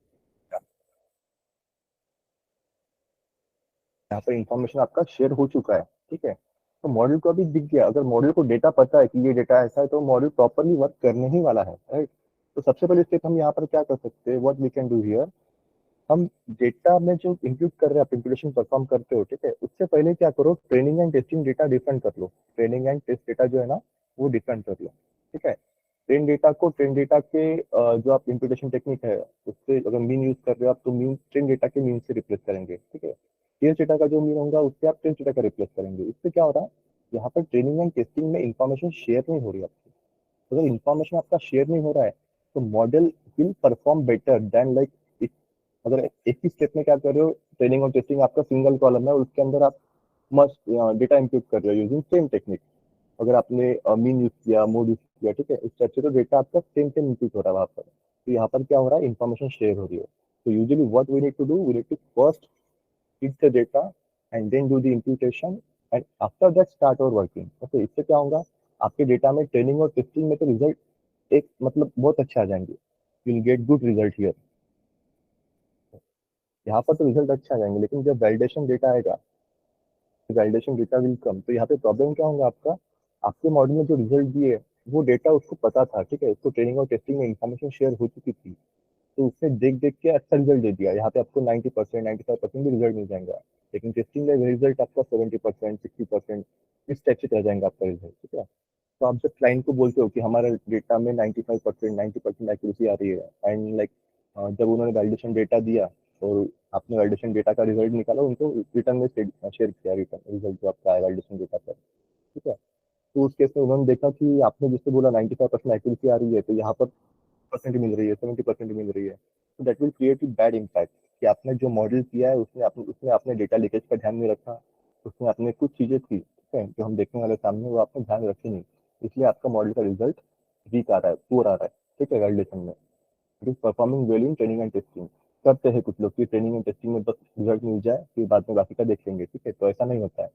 यहाँ पर इंफॉर्मेशन आपका शेयर हो चुका है, ठीक है? तो मॉडल को अभी दिख गया. अगर मॉडल को डेटा पता है कि ये डेटा ऐसा है, तो मॉडल प्रॉपरली वर्क करने ही वाला है, राइट? तो सबसे पहले स्टेप हम यहाँ पर क्या कर सकते हैं? What we can do here, हम डेटा में जो इंक्लूड कर रहे हैं, आप इंप्लीमेंटेशन परफॉर्म करते हो, ठीक है? उससे पहले क्या करो? Training and testing data different कर लो. ट्रेनिंग एंड टेस्ट डेटा जो है ना, वो डिफरेंट कर लो, ठीक है? ट्रेन डेटा को, ट्रेन डेटा के जो आप इंप्लीमेंटेशन टेक्निक है उससे अगर मीन यूज कर रहे हो आप, तो मीन ट्रेन डेटा के मीन से रिप्लेस करेंगे, ठीक है? टेस्ट डेटा का जो मीन होगा उससे आप टेस्ट डेटा का रिप्लेस करेंगे. इससे क्या हो रहा है? यहाँ पर ट्रेनिंग एंड टेस्टिंग में इंफॉर्मेशन शेयर नहीं हो रही आपकी. अगर इंफॉर्मेशन आपका शेयर नहीं हो रहा है तो model will perform better than like, अगर एक ही स्टेप में क्या कर रहे हो? ट्रेनिंग और टेस्टिंग आपका सिंगल कॉलम है और उसके अंदर आप मस्ट डेटा इंप्यूट कर रहे हो यूजिंग सेम टेक्निक. अगर आपने मीन यूज किया, मोड यूज किया, ठीक है? उस टाइप से तो डेटा आपका सेम इंप्यूट हो रहा है वहाँ पर. तो यहाँ पर क्या हो रहा है? इंफॉर्मेशन शेयर हो रही है. तो usually what we need to do, we need to first feed the data and then do the imputation and after that start our working. Okay, इससे क्या होगा? आपके डेटा में ट्रेनिंग और टेस्टिंग में तो रिजल्ट एक मतलब बहुत अच्छा आ जाएंगे. You will get good result here. यहाँ पर तो रिजल्ट अच्छा आ जाएंगे, लेकिन जब वैलिडेशन डेटा आएगा, वैलिडेशन डेटा विल कम. तो यहाँ पे प्रॉब्लम क्या होगा आपका? आपके मॉडल में जो रिजल्ट दिए वो डेटा उसको पता था, ठीक है? उसको ट्रेनिंग और टेस्टिंग में इंफॉर्मेशन शेयर हो चुकी थी, तो उसने देख के अच्छा रिजल्ट दे दिया. यहाँ पे आपको 90%, 95% भी रिजल्ट मिल जाएगा, लेकिन टेस्टिंग में रिजल्ट आपका 70%, 60% इस टाइप से रह जाएगा आपका रिजल्ट, ठीक है? तो आप जब क्लाइंट को बोलते हो कि हमारे डेटा में 95%, 90% एक्यूरेसी आ रही है, एंड लाइक जब उन्होंने वैलिडेशन डेटा दिया और आपने वैलिडेशन डेटा का रिजल्ट निकाला, उनको रिटर्न में शेयर किया रिटर्न रिजल्ट जो आपका है वैलिडेशन डेटा पर, ठीक है? तो उस केस में उन्होंने देखा कि आपने जिससे बोला 95% एक्यूरेसी आ रही है, तो यहाँ पर परसेंट मिल रही है, 70% मिल रही है. तो that will create bad impact कि आपने जो मॉडल किया है उसने अपने डेटा लीकेज का ध्यान नहीं रखा, उसने अपने कुछ चीजें थी, ठीक है, जो हम देखने वाले सामने, वो आपने ध्यान रखी नहीं, इसलिए आपका मॉडल का रिजल्ट वीक आ रहा है, पुअर आ रहा है, ठीक है, वैलिडेशन में। It is performing well in training and testing. करते हैं कुछ लोग कि ट्रेनिंग एंड टेस्टिंग में बस रिजल्ट मिल जाए फिर बाद में बाकी का देख लेंगे, ठीक है, तो ऐसा नहीं होता है।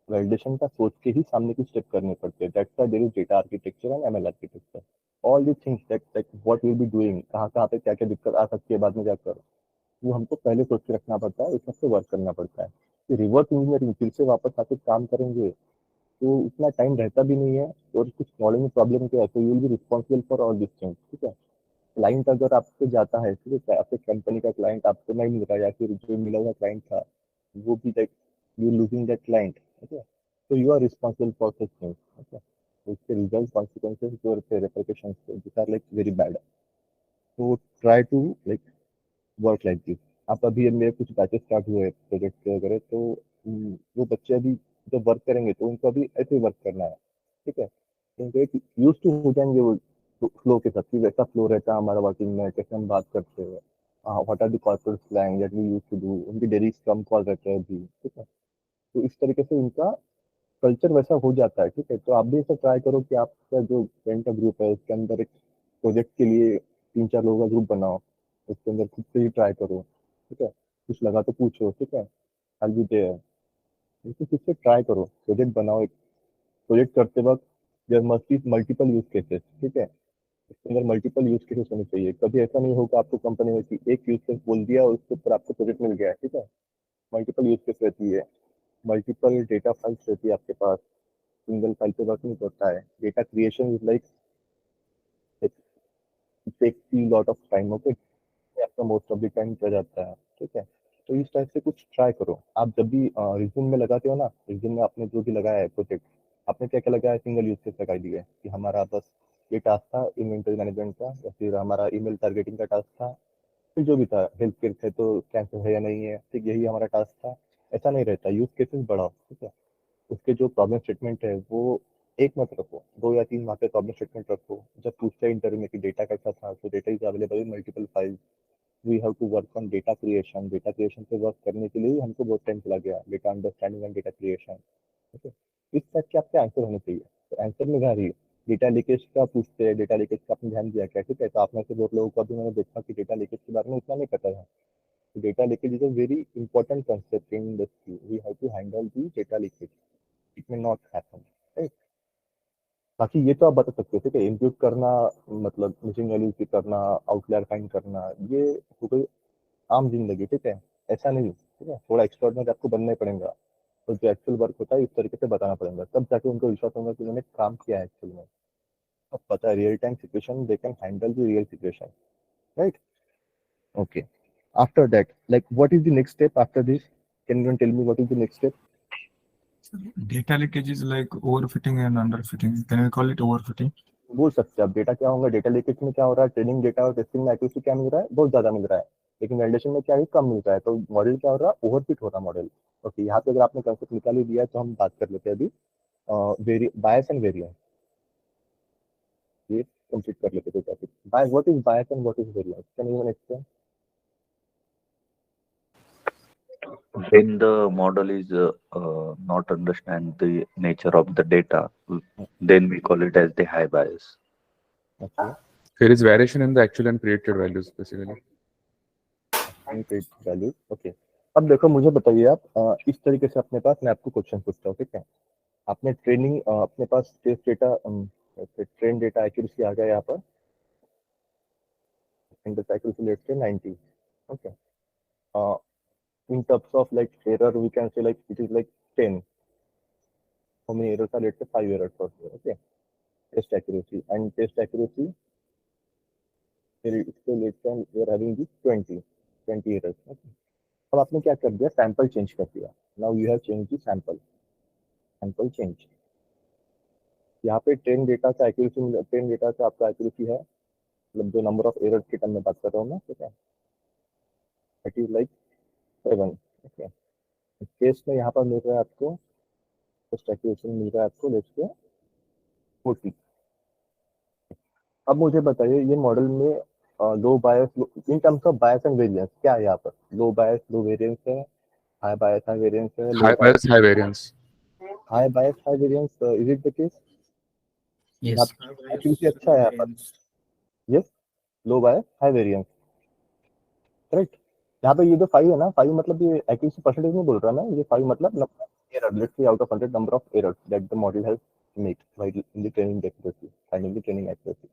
वैलिडेशन का सोच के ही सामने की स्टेप करने पड़ते हैं। That's why there is data architecture and ML architecture. All the things that like what will be doing, कहाँ पे क्या क्या दिक्कत आ सकती है बाद में जाकर, वो हमको पहले सोच के रखना पड़ता है, उसमें से वर्क करना पड़ता है। रिवर्स इंजीनियरिंग फिर से वापस आके काम करेंगे तो उतना टाइम रहता भी नहीं है, और कुछ मॉडल में प्रॉब्लम क्या है तो you will be responsible for all this things, ठीक है। क्लाइंट अगर आपसे जाता है, ठीक है, आपके कंपनी का क्लाइंट आपको नहीं मिल रहा, या फिर जो मिला हुआ क्लाइंट था वो भी like you losing that client, okay, तो you are responsible for such things, okay. उसके रिजल्ट कॉन्सिक्वेंसेस जो repercussions this are like very bad. तो try to like work like this. आप अभी मेरे कुछ बैचेस स्टार्ट हुए प्रोजेक्ट के वगैरह, तो वो बच्चे अभी जब वर्क करेंगे तो उनको अभी ऐसे ही वर्क करना है, ठीक है, उनको एक यूज टू हो जाएंगे वो फ्लो के साथ, कि वैसा फ्लो रहता है हमारा वर्किंग में, कैसे हम बात करते हैं, what are the corporate slang that we use to do, उनकी डेली स्क्रम कॉल रहते हैं अभी, ठीक है। तो इस तरीके से उनका कल्चर वैसा हो जाता है, ठीक है। तो आप भी ऐसा ट्राई करो कि आपका जो फ्रेंड का ग्रुप है उसके अंदर एक प्रोजेक्ट के लिए 3-4 लोगों का ग्रुप बनाओ, उसके अंदर खुद से ही ट्राई करो, ठीक है, कुछ लगा तो पूछो, ठीक है, आई बी देयर, खुद से ट्राई करो, प्रोजेक्ट बनाओ। एक प्रोजेक्ट करते वक्त there must be multiple use cases, ठीक है, इसके अंदर मल्टीपल यूज केसेस होने चाहिए। कभी ऐसा नहीं होगा आपको कंपनी में कि एक यूज केस बोल दिया और उसके ऊपर आपको प्रोजेक्ट मिल गया है, ठीक है। मल्टीपल यूज केस रहती है, मल्टीपल डेटा फाइल्स रहती है आपके पास, सिंगल फाइल पे वर्क नहीं करता है। Data creation is like takes you lot of time, okay, आपका मोस्ट ऑफ द टाइम चला जाता है, ठीक है। तो इस टाइप से कुछ ट्राई करो। आप जब भी रिज्यूम में लगाते हो ना, रिज्यूम में आपने जो भी लगाया है प्रोजेक्ट, आपने क्या क्या लगाया है, सिंगल यूज केस लगा दिया है कि हमारा बस ये टास्क था इन्वेंटरी मैनेजमेंट का, या फिर हमारा ईमेल टारगेटिंग का टास्क था, फिर जो भी था हेल्थ केयर थे तो कैंसर है या नहीं है, ठीक, यही हमारा टास्क था। ऐसा नहीं रहता, यूज केसेस बढ़ाओ, ठीक है। उसके जो प्रॉब्लम स्टेटमेंट है वो एक मत रखो, 2 या 3 वहाँ पे प्रॉब्लम स्टेटमेंट रखो। जब पूछते हैं इंटरव्यू में कि डेटा कैसा था, तो data is available in multiple files, we have to work on data creation. Data creation पे वर्क करने के लिए ही हमको बहुत टाइम चला गया, data understanding and data creation, okay. इस टाइप के आपके आंसर होने चाहिए। तो आंसर में क्या रही, डेटा लीकेज का पूछते हैं, डेटा लीकेज का आपने ध्यान दिया क्या, ठीक है। तो आप में से बहुत लोगों को अभी मैंने देखा कि डेटा लीकेज के बारे में इतना नहीं पता था। Data leakage is a very important concept in industry, we have to handle the data leakage, it may not happen, right. बाकी ये तो आप बता सकते हो, ठीक है, इम्प्यूट करना, मतलब मिसिंग वैल्यूज करना, आउटलायर फाइंड करना, ये हो गई आम जिंदगी, ठीक है, ऐसा नहीं, ठीक है, थोड़ा एक्स्ट्राऑर्डिनरी आपको बनना ही पड़ेगा। तो जो एक्चुअल वर्क होता है इस तरीके से बताना पड़ेगा, तब जाके उनको विश्वास होगा कि उन्होंने काम किया है एक्चुअल में। अब पता है real time situation, they can handle the real situation, right. Okay, after that like what is the next step after this, can you tell me what is the next step? Data leakage is like overfitting and underfitting. Can we call it overfitting? बोल सकते हैं। अब data क्या होगा, data leakage में क्या हो रहा है, ट्रेनिंग डेटा और टेस्टिंग में एक्यूरेसी क्या मिल रहा है, बहुत ज्यादा मिल रहा है, लेकिन वैलिडेशन में क्या है, कम मिल रहा है। तो मॉडल क्या हो रहा है, ओवरफिट हो रहा है मॉडल। ओके, यहाँ पे अगर आपने कंसेप्ट निकाल ही दिया है तो हम बात कर लेते हैं अभी बायस एंड वेरिएंस, ये कंप्लीट कर लेते हैं topic. What is bias and what is variance, can you explain? When the model is not understand the nature of the data, then we call it as the high bias. Okay. There is variation in the actual and predicted values basically. Value, okay. अब देखो मुझे बताइए आप इस तरीके से अपने पास, मैं आपको क्वेश्चन पूछता हूँ, ठीक है। आपने ट्रेनिंग अपने पास test data, train data accuracy आ गया यहाँ पर, इंडेक्स एक्यूरेसी लेट्स से 90, ओके। in terms of like error we can say like it is like 10. How many errors are, let's say 5 errors or so, okay. Test accuracy, and test accuracy here it's still, let's say we are having this 20 errors, okay. अब आपने क्या कर दिया, sample change कर दिया, now you have change the sample change. यहाँ पे train data का एक्यूरेसी, ट्रेन डेटा का आपका एक्यूरेसी है, मतलब जो नंबर ऑफ एरर्स के टर्म में बात कर रहा हूँ मैं, ठीक है, it is like 7, okay. Case में यहाँ पर मिल रहा है आपको, टेस्ट एक्यूरेसी मिल रहा है आपको लेट्स से 40। अब मुझे बताइए ये मॉडल में low bias in terms of bias and variance क्या है यहाँ पर? लो बायस लो वेरिएंस है, हाई बायस हाई वेरिएंस है, low High bias, high variance. High bias high variance, is it the case? Yes. Accuracy अच्छा है यहाँ पर, yes, low bias high variance, correct. यहाँ पे ये जो 5 है ना, 5 मतलब ये एक्यूरेसी परसेंटेज नहीं बोल रहा मैं, ये 5 मतलब error, let's say out of 100 number of errors that the model has made while in the training accuracy, finding the training accuracy.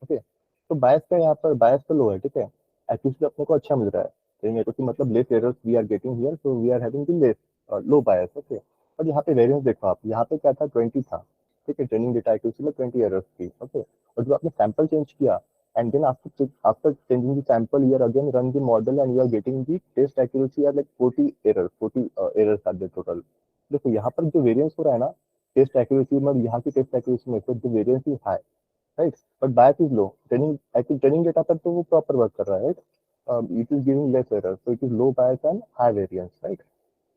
Okay, तो बायस का यहाँ पर बायस तो लो है, ठीक है, एक्यूरेसी अपने को अच्छा मिल रहा है, ट्रेनिंग एक्यूरेसी मतलब less errors we are getting here, so we are having the less low bias. Okay, और यहाँ पे वेरिएंस देखो आप, यहाँ पे क्या था 20 था, ठीक है, ट्रेनिंग डेटा एक्यूरेसी में 20 एरर्स थी। ओके, और जब आपने सैंपल चेंज किया and then after changing the sample you are again run the model and you are getting the test accuracy are like 40 errors, 40 errors are there total। देखो यहाँ पर जो वेरिएंस हो रहा है ना टेस्ट एक्यूरेसी में, यहाँ की टेस्ट एक्यूरेसी में, तो जो variance is high, right, but bias is low. Training data पर तो वो प्रॉपर वर्क कर रहा है, right, it is giving less error, so it is low bias and high variance, right.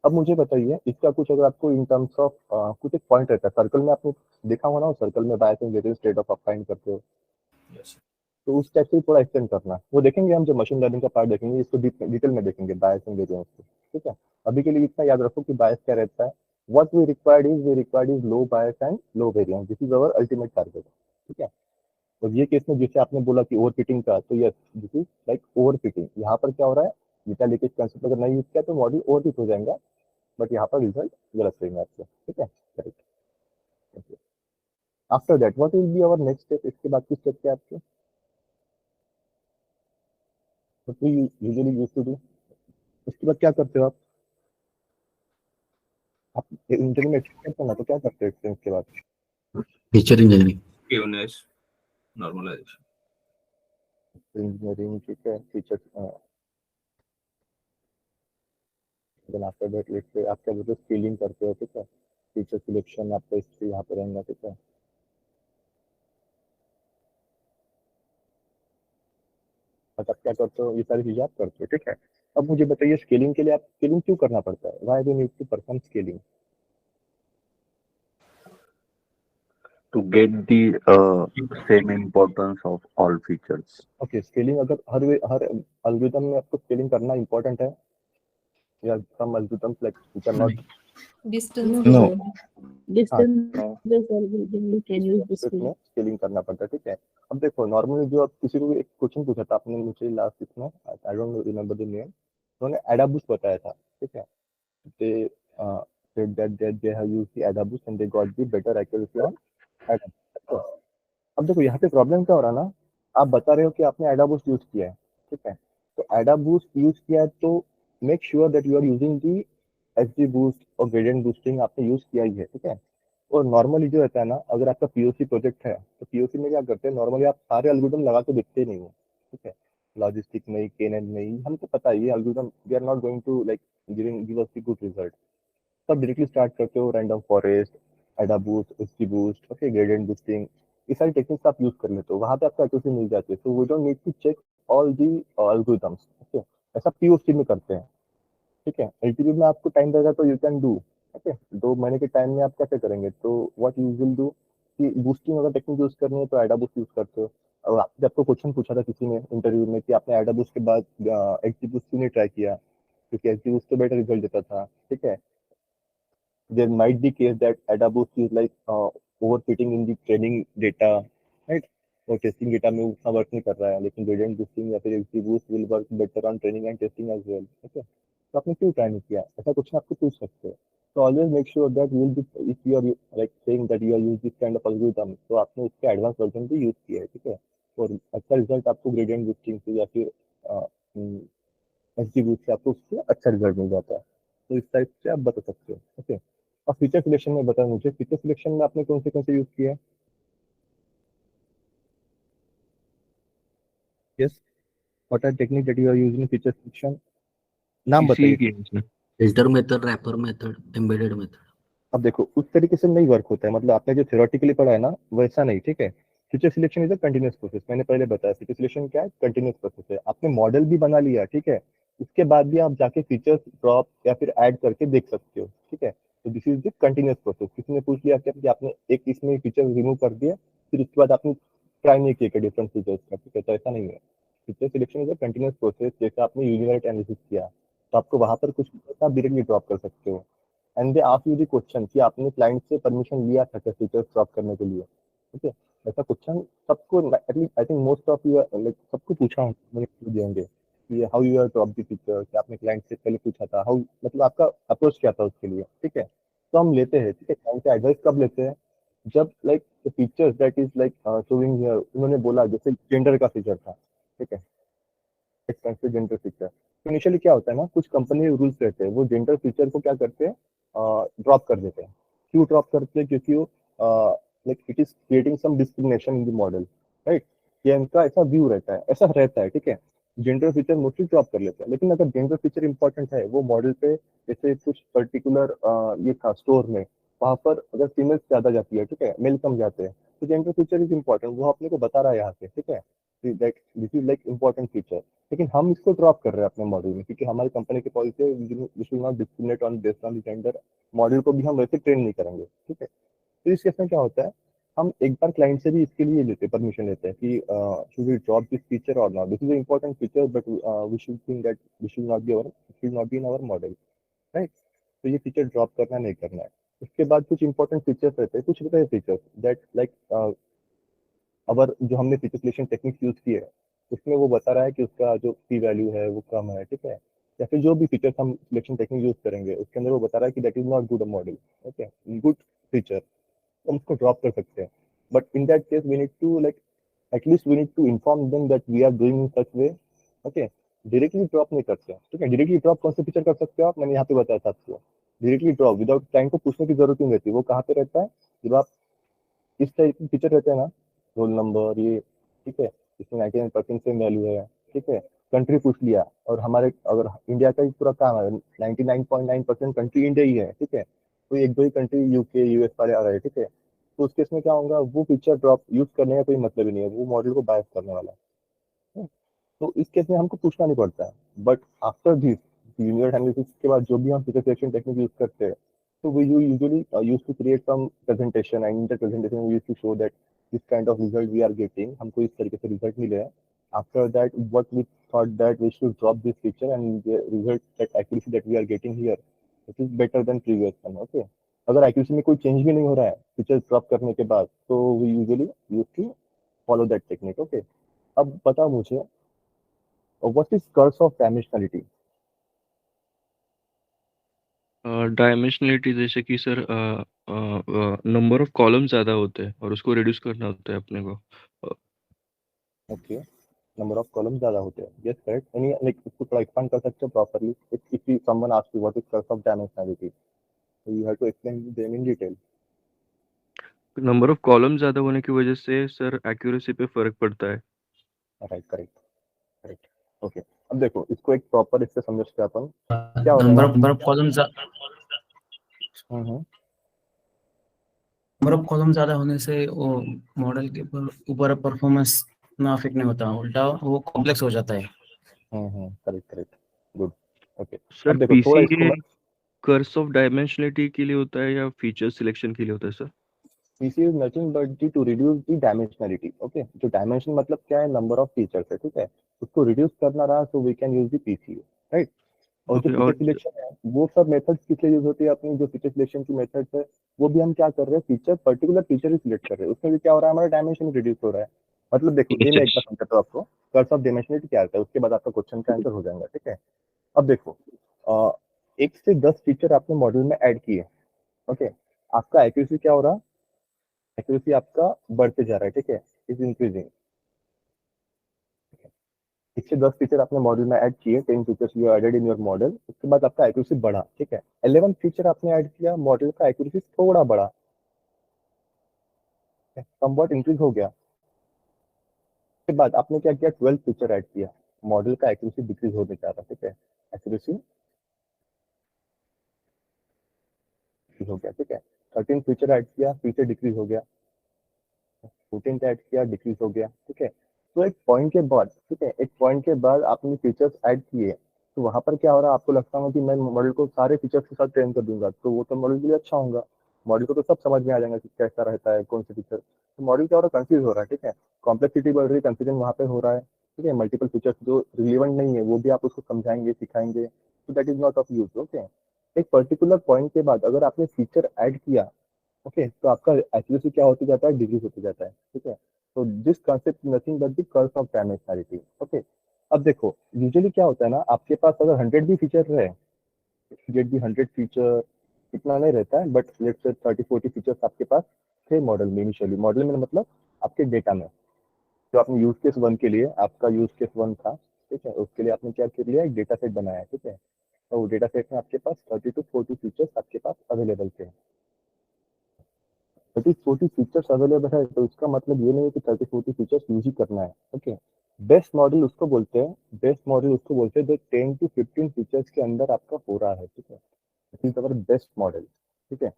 अब मुझे बताइए इसका कुछ अगर आपको इन टर्म्स ऑफ कुछ एक पॉइंट रहता है सर्कल में, आपने देखा होगा ना सर्कल में बायस एंड वेरिएंस ट्रेड ऑफ आप फाइंड करते हो, तो उस टाइप से थोड़ा एक्सटेंड करना, वो देखेंगे हम जब मशीन लर्निंग का पार्ट देखेंगे, इसको डिटेल में देखेंगे बायस एंड वेरिएंस को, ठीक है। अभी के लिए इतना याद रखो कि बायस क्या रहता है, what we required is low bias and low variance, this is our ultimate target, ठीक है। और ये केस में जैसे आपने बोला कि ओवर फिटिंग का, तो yes this is like over fitting. यहाँ पर क्या हो रहा है, डेटा लीकेज कंसेप्ट अगर नहीं यूज किया तो मॉडल ओवर फिट हो जाएगा, बट यहाँ पर रिजल्ट गलत रहेगा आपको, ठीक है, correct. After that what will be our next step, इसके बाद की स्टेप क्या है आपके? What we usually used to do, उसके बाद क्या करते हो आप इंटरव्यू में एक्सपीरियंस करना, तो क्या करते हो एक्सपीरियंस के बाद? Feature engineering. Q&As, normalization. Engineering, ठीक है, features, then after that let's say आप क्या बोलते हो स्केलिंग करते हो, ठीक है, फीचर सिलेक्शन आपका इससे यहाँ पे रहेगा, ठीक है। अब आप क्या करते हो, ये सारी चीजें आप करते हो, ठीक है। अब मुझे बताइए स्केलिंग के लिए आप स्केलिंग क्यों करना पड़ता है, why we need to perform scaling? To get the same importance of all features. Okay, scaling अगर हर एल्गोरिथम में आपको स्केलिंग करना इंपॉर्टेंट है, या some algorithms like which are not, Distance No. distance based algorithm we can use this इसमें way. Scaling करना पड़ता है, ठीक है। अब देखो नॉर्मली जो आप किसी को एक क्वेश्चन पूछा था आपने मुझे लास्ट इसमें, I don't remember the name, उन्होंने एडाबूस बताया था, ठीक है, they said that they have used the AdaBoost and they got the better accuracy on AdaBoost। अब देखो यहाँ पे प्रॉब्लम क्या हो रहा है ना, आप बता रहे हो कि आपने AdaBoost यूज किया है, ठीक है, तो AdaBoost यूज किया है तो make sure that you are using the XGBoost और ग्रेडियंट बूस्टिंग आपने यूज किया ही है, ठीक है। और नॉर्मली जो रहता है ना, अगर आपका पीओसी प्रोजेक्ट है तो पीओसी में क्या करते हैं, नॉर्मली आप सारे एल्गोरिथम लगा के देखते नहीं हो, ठीक है, लॉजिस्टिक में केएनएन में ही हमको पता है ये algorithm we are not going to like give us the good result, तब डायरेक्टली स्टार्ट करते हो random forest, AdaBoost, XGBoost, okay, gradient boosting, ये सारी टेक्निक्स आप यूज कर लेते हो, वहां पे आपको एक्यूरेसी मिल जाती है, so we don't need to check all the algorithms, okay, ऐसा पीओसी में करते हैं, ठीक है। एलटीबी में आपको टाइम लगेगा तो यू कैन डू, ओके, 2 महीने के टाइम में आप कैसे करेंगे, तो व्हाट यू विल डू कि बूस्टिंग अगर टेक्निक यूज करनी है तो एडाबूस्ट यूज करते हो। और आपको क्वेश्चन पूछा था किसी ने इंटरव्यू में कि आपने एडाबूस्ट के बाद XGBoost क्यों नहीं ट्राई किया, क्योंकि XGBoost तो बेटर रिजल्ट देता था, ठीक है। there might be case that AdaBoost is like overfitting in the training data, right? और टेस्टिंग डेटा में उतना वर्क नहीं कर रहा है, लेकिन ग्रेडियंट बूस्टिंग या फिर XGBoost will work better on training and testing as well, okay? तो आपने क्यों ट्राई नहीं किया, ऐसा क्वेश्चन आपको पूछ सकते हो। तो always make sure that you will be, if you are like saying that you are use this kind of algorithm, तो आपने उसके एडवांस वर्जन भी यूज किया है, ठीक है, और अच्छा रिजल्ट आपको ग्रेडियंट बूस्टिंग से या फिर XGBoost से आपको उससे अच्छा रिजल्ट मिल जाता है, तो इस टाइप से आप बता सकते हो, ओके। और फीचर सिलेक्शन में बताया मुझे, फीचर सिलेक्शन में आपने कौन से यूज किया है? Yes, what are technique that you are using feature selection, नाम बताइए। Filter method, wrapper method, embedded method. अब देखो उस तरीके से नहीं वर्क होता है, मतलब आपने जो थ्योरेटिकली पढ़ा है ना वैसा नहीं, ठीक है। Feature selection is a continuous process, मैंने पहले बताया फीचर सिलेक्शन क्या है, कंटिन्यूअस प्रोसेस है। आपने मॉडल भी बना लिया, ठीक है, उसके बाद भी आप जाके फीचर्स ड्रॉप या फिर ऐड करके देख सकते हो, ठीक है। तो this is the continuous process. किसी ने पूछ लिया कि आपने एक इसमें फीचर रिमूव कर दिया, फिर उसके बाद आपने ट्राई नहीं किया डिफरेंट फीचर्स का, ठीक है, तो ऐसा नहीं है। Feature selection is a continuous process. जैसे आपने यूनिवेरिएट एनालिसिस किया तो आपको वहां पर कुछ आप डायरेक्टली ड्रॉप कर सकते हो। And they ask you the question कि आपने क्लाइंट से परमिशन लिया था क्या फीचर्स ड्रॉप करने के लिए, ठीक है। ऐसा क्वेश्चन सबको at least I think most of you like सबको पूछा देंगे कि how you are drop the feature, कि आपने क्लाइंट से पहले पूछा था हाउ, मतलब आपका अप्रोच क्या था उसके लिए, ठीक है। तो हम लेते हैं, ठीक है, क्लाइंट से एडवाइस कब लेते हैं, जब like the features that is like showing here, उन्होंने बोला जैसे जेंडर का फीचर था, ठीक है, एक्सपेंसिव जेंडर फीचर। तो इनिशियली क्या होता है ना, कुछ कंपनी रूल्स रहते हैं, वो जेंडर फीचर को क्या करते हैं, ड्रॉप कर देते हैं। क्यों ड्रॉप करते हैं, क्योंकि वो like it is creating some discrimination in the model, right. ये इनका ऐसा व्यू रहता है, ऐसा रहता है, ठीक है। जेंडर फीचर मोस्टली ड्रॉप कर लेते हैं, लेकिन अगर जेंडर फीचर इंपॉर्टेंट है वो मॉडल पे, जैसे कुछ पर्टिकुलर ये था स्टोर में, वहां पर अगर फीमेल्स ज्यादा जाती है, ठीक है, मेल कम जाते हैं, तो जेंडर फीचर इज इंपॉर्टेंट, वो अपने को बता रहा है यहाँ पे, ठीक है, that this is like important feature. लेकिन हम इसको ड्रॉप कर रहे हैं अपने मॉडल में, क्योंकि हमारी कंपनी की पॉलिसी है we should not discriminate on based on gender. Model को भी हम वैसे ट्रेन नहीं करेंगे, ठीक है। तो इस केस में क्या होता है, हम एक बार क्लाइंट से भी इसके लिए लेते हैं, परमिशन लेते हैं कि should we drop this feature or not, this is important feature but we should think that we should not be should not be in our model, right. तो ये फीचर ड्रॉप करना नहीं करना है। उसके बाद कुछ इंपॉर्टेंट फीचर्स रहते हैं, कुछ रहते हैं फीचर्स दैट लाइक अवर जो हमने फीचर सिलेक्शन टेक्निक यूज की है उसमें वो बता रहा है कि उसका जो पी वैल्यू है वो कम है, ठीक है, या फिर जो भी फीचर्स हम सिलेक्शन टेक्निक यूज करेंगे उसके अंदर वो बता रहा है कि that is not good model, okay, good feature, हम उसको ड्रॉप कर सकते हैं। But in that case we need to like at least we need to inform them that we are doing in such way, okay. Directly drop नहीं करते, ठीक है। Directly drop कौन से फीचर कर सकते हो आप, मैंने यहाँ पे बताया था आपको। डायरेक्टली ड्रॉप विदाउट क्लाइंट को पूछने की जरूरत नहीं रहती। वो कहाँ पे रहता है, जब आप इस टाइप के फीचर रहते हैं ना, रोल नंबर ये, ठीक है, इसमें 99% से वैल्यू है, ठीक है, कंट्री पूछ लिया, और हमारे अगर इंडिया का ही पूरा काम है, 99.9% कंट्री इंडिया ही है, ठीक है, तो एक दो ही कंट्री यूके यूएस वाले आ रहे हैं, ठीक है, तो उस केस में क्या होगा, वो फीचर ड्रॉप यूज करने का कोई मतलब ही नहीं है, वो मॉडल को बायस करने वाला है। तो इस केस में हमको पूछना नहीं पड़ता है। But after this univariate analysis के बाद जो भी हम फीचर सिलेक्शन टेक्निक यूज करते हैं, so we usually used to create some presentation, and in the presentation we used to show that this kind of result we are getting, हमको इस तरीके से रिजल्ट मिले हैं। After that, what we thought that we should drop this feature, and the result that accuracy that we are getting here, it is better than previous one, okay। अगर accuracy में कोई change भी नहीं हो रहा है फीचर ड्रॉप करने के बाद, तो we usually used to follow that technique, okay। अब बताओ मुझे what is curse of dimensionality? Dimensionality जैसे कि सर नंबर ऑफ कॉलम ज्यादा होते हैं और उसको रिड्यूस करना होता है अपने को। ओके, नंबर ऑफ कॉलम ज्यादा होते हैं, यस करेक्ट। एनी लाइक इसको थोड़ा एक्सपांड कर सकते हो properly, if someone asks you what is curve of dimensionality, so you have to explain them in detail। Number of column ज्यादा होने की वजह से सर एक्यूरेसी पे फर्क पड़ता है। Right, correct correct, okay. अब देखो इसको एक प्रॉपर इससे समझते हैं अपन, क्या होता है number of columns hmm number of column ज्यादा होने से वो मॉडल के ऊपर परफॉर्मेंस में अफेक्ट नहीं होता, उल्टा वो कॉम्प्लेक्स हो जाता है। Correct correct, good, okay. Sir अब देखो थोड़ा पीसी इसको मैं कर्स ऑफ डायमेंशनलिटी के लिए होता है या फीचर सिलेक्शन के लिए होता है sir? PC is nothing but to reduce the dimensionality, okay. जो डायमेंशन मतलब क्या है, नंबर ऑफ फीचर्स है, ठीक है, उसको रिड्यूस करना रहा, so we can use the PC, right. और जो ओके, फीचर और सिलेक्शन है वो सब मेथड्स किस लिए यूज होती है अपनी, जो फीचर सिलेक्शन की मेथड्स है वो भी हम क्या कर रहे हैं, फीचर पर्टिकुलर फीचर ही सिलेक्ट कर रहे हैं, उसमें भी क्या हो रहा है, हमारा डायमेंशन रिड्यूस हो रहा है। मतलब देखो ये मैं एक बार समझाता हूँ आपको, कर्व ऑफ डायमेंशनलिटी क्या आता है, उसके बाद आपका क्वेश्चन का आंसर हो जाएगा, ठीक है। अब देखो 1 से 10 फीचर आपने मॉड्यूल में ऐड किए, ओके, आपका एक्यूरेसी क्या हो रहा है, एक्यूरेसी आपका बढ़ते जा रहा है, ठीक है, इज इंक्रीजिंग। 1 से 10 फीचर आपने मॉडल में ऐड किए, 10 features you added in your model, उसके बाद आपका एक्यूरेसी बढ़ा, ठीक है। 11 फीचर आपने ऐड किया, मॉडल का एक्यूरेसी थोड़ा बढ़ा, समवॉट इंक्रीज हो गया। उसके बाद आपने क्या किया, 12 फीचर ऐड किया, मॉडल का एक्यूरेसी डिक्रीज होने जा रहा, ठीक है, एक्यूरेसी हो गया, ठीक है। 13 फीचर ऐड किया, फीचर डिक्रीज हो गया, 14 ऐड किया, डिक्रीज हो गया, ठीक है। तो एक पॉइंट के बाद, ठीक है, एक पॉइंट के बाद आपने फीचर्स ऐड किए, तो वहां पर क्या हो रहा है, आपको लगता है कि मैं मॉडल को सारे फीचर्स के साथ ट्रेन कर दूंगा, तो वो तो मॉडल के लिए अच्छा होगा, मॉडल को तो सब समझ में आ जाएगा कि कैसा रहता है कौन से फीचर। तो मॉडल क्या हो रहा है, कंफ्यूज हो रहा है, ठीक है, कॉम्प्लेक्सिटी बढ़ रही है, कंफ्यूजन वहां पे हो रहा है, ठीक है, मल्टीपल फीचर्स जो रिलेवेंट नहीं है वो भी आप उसको समझाएंगे, सिखाएंगे, तो that is not of use. Okay, एक पर्टिकुलर पॉइंट के बाद अगर आपने फीचर ऐड किया, ओके, तो आपका एक्यूरेसी क्या होते जाता है, डिक्रीज होते जाता है। ठीक है, तो this concept nothing but the curve of dimensionality. Okay, अब देखो यूजुअली क्या होता है ना, आपके पास अगर 100 भी फीचर रहे, गेट भी 100 फीचर इतना नहीं रहता है, बट लेट्स से 30-40 फीचर्स आपके पास थे मॉडल में इनिशियली। मॉडल में मतलब आपके डेटा में, जो आपने यूज केस 1 के लिए, आपका यूज केस 1 था, ठीक है, उसके लिए आपने क्या कर लिया, एक डेटा सेट बनाया। ठीक है, तो वो डेटा सेट में आपके पास 30-40 फीचर्स आपके पास अवेलेबल थे। 30-40 फीचर्स अवेलेबल है तो इसका मतलब ये नहीं है कि 30-40 फीचर्स यूज ही करना है। ओके, बेस्ट मॉडल उसको बोलते हैं, बेस्ट मॉडल उसको बोलते हैं जो 10 to 15 फीचर्स के अंदर आपका हो रहा है। ठीक है, this is our best model. ठीक है,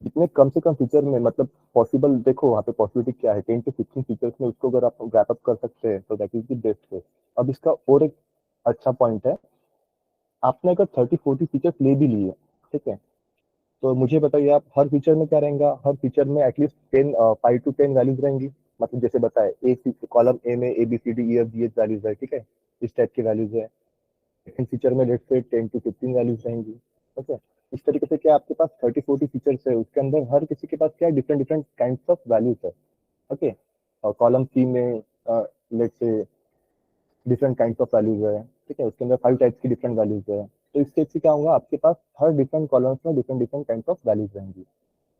जितने कम से कम फीचर में मतलब पॉसिबल, देखो वहाँ पे पॉसिबिलिटी क्या है, 10 to 15 फीचर्स में उसको अगर आप रैप अप कर सकते हैं तो that is the best way. अब इसका और एक अच्छा पॉइंट है, आपने अगर 30-40 फीचर्स ले भी लिए, ठीक है, तो मुझे बताइए आप हर फीचर में क्या रहेगा, हर फीचर में एटलीस्ट 5 to 10 वैल्यूज रहेंगी। मतलब जैसे बताए, एक कॉलम ए में ABCDEFGH वैल्यूज है, ठीक है, इस टाइप की वैल्यूज है। सेकंड फीचर में लेट्स से 10 to 15 वैल्यूज रहेंगी। ओके, इस तरीके से क्या आपके पास 30-40 फीचर्स है, उसके अंदर हर किसी के पास क्या different different kinds of values है। ओके, और कॉलम सी में let's say different kinds of values है, ठीक है, उसके अंदर 5 टाइप्स की डिफरेंट वैल्यूज है। तो इस टाइप से क्या होगा, आपके पास हर डिफरेंट कॉलम्स में different different kinds of values रहेंगी।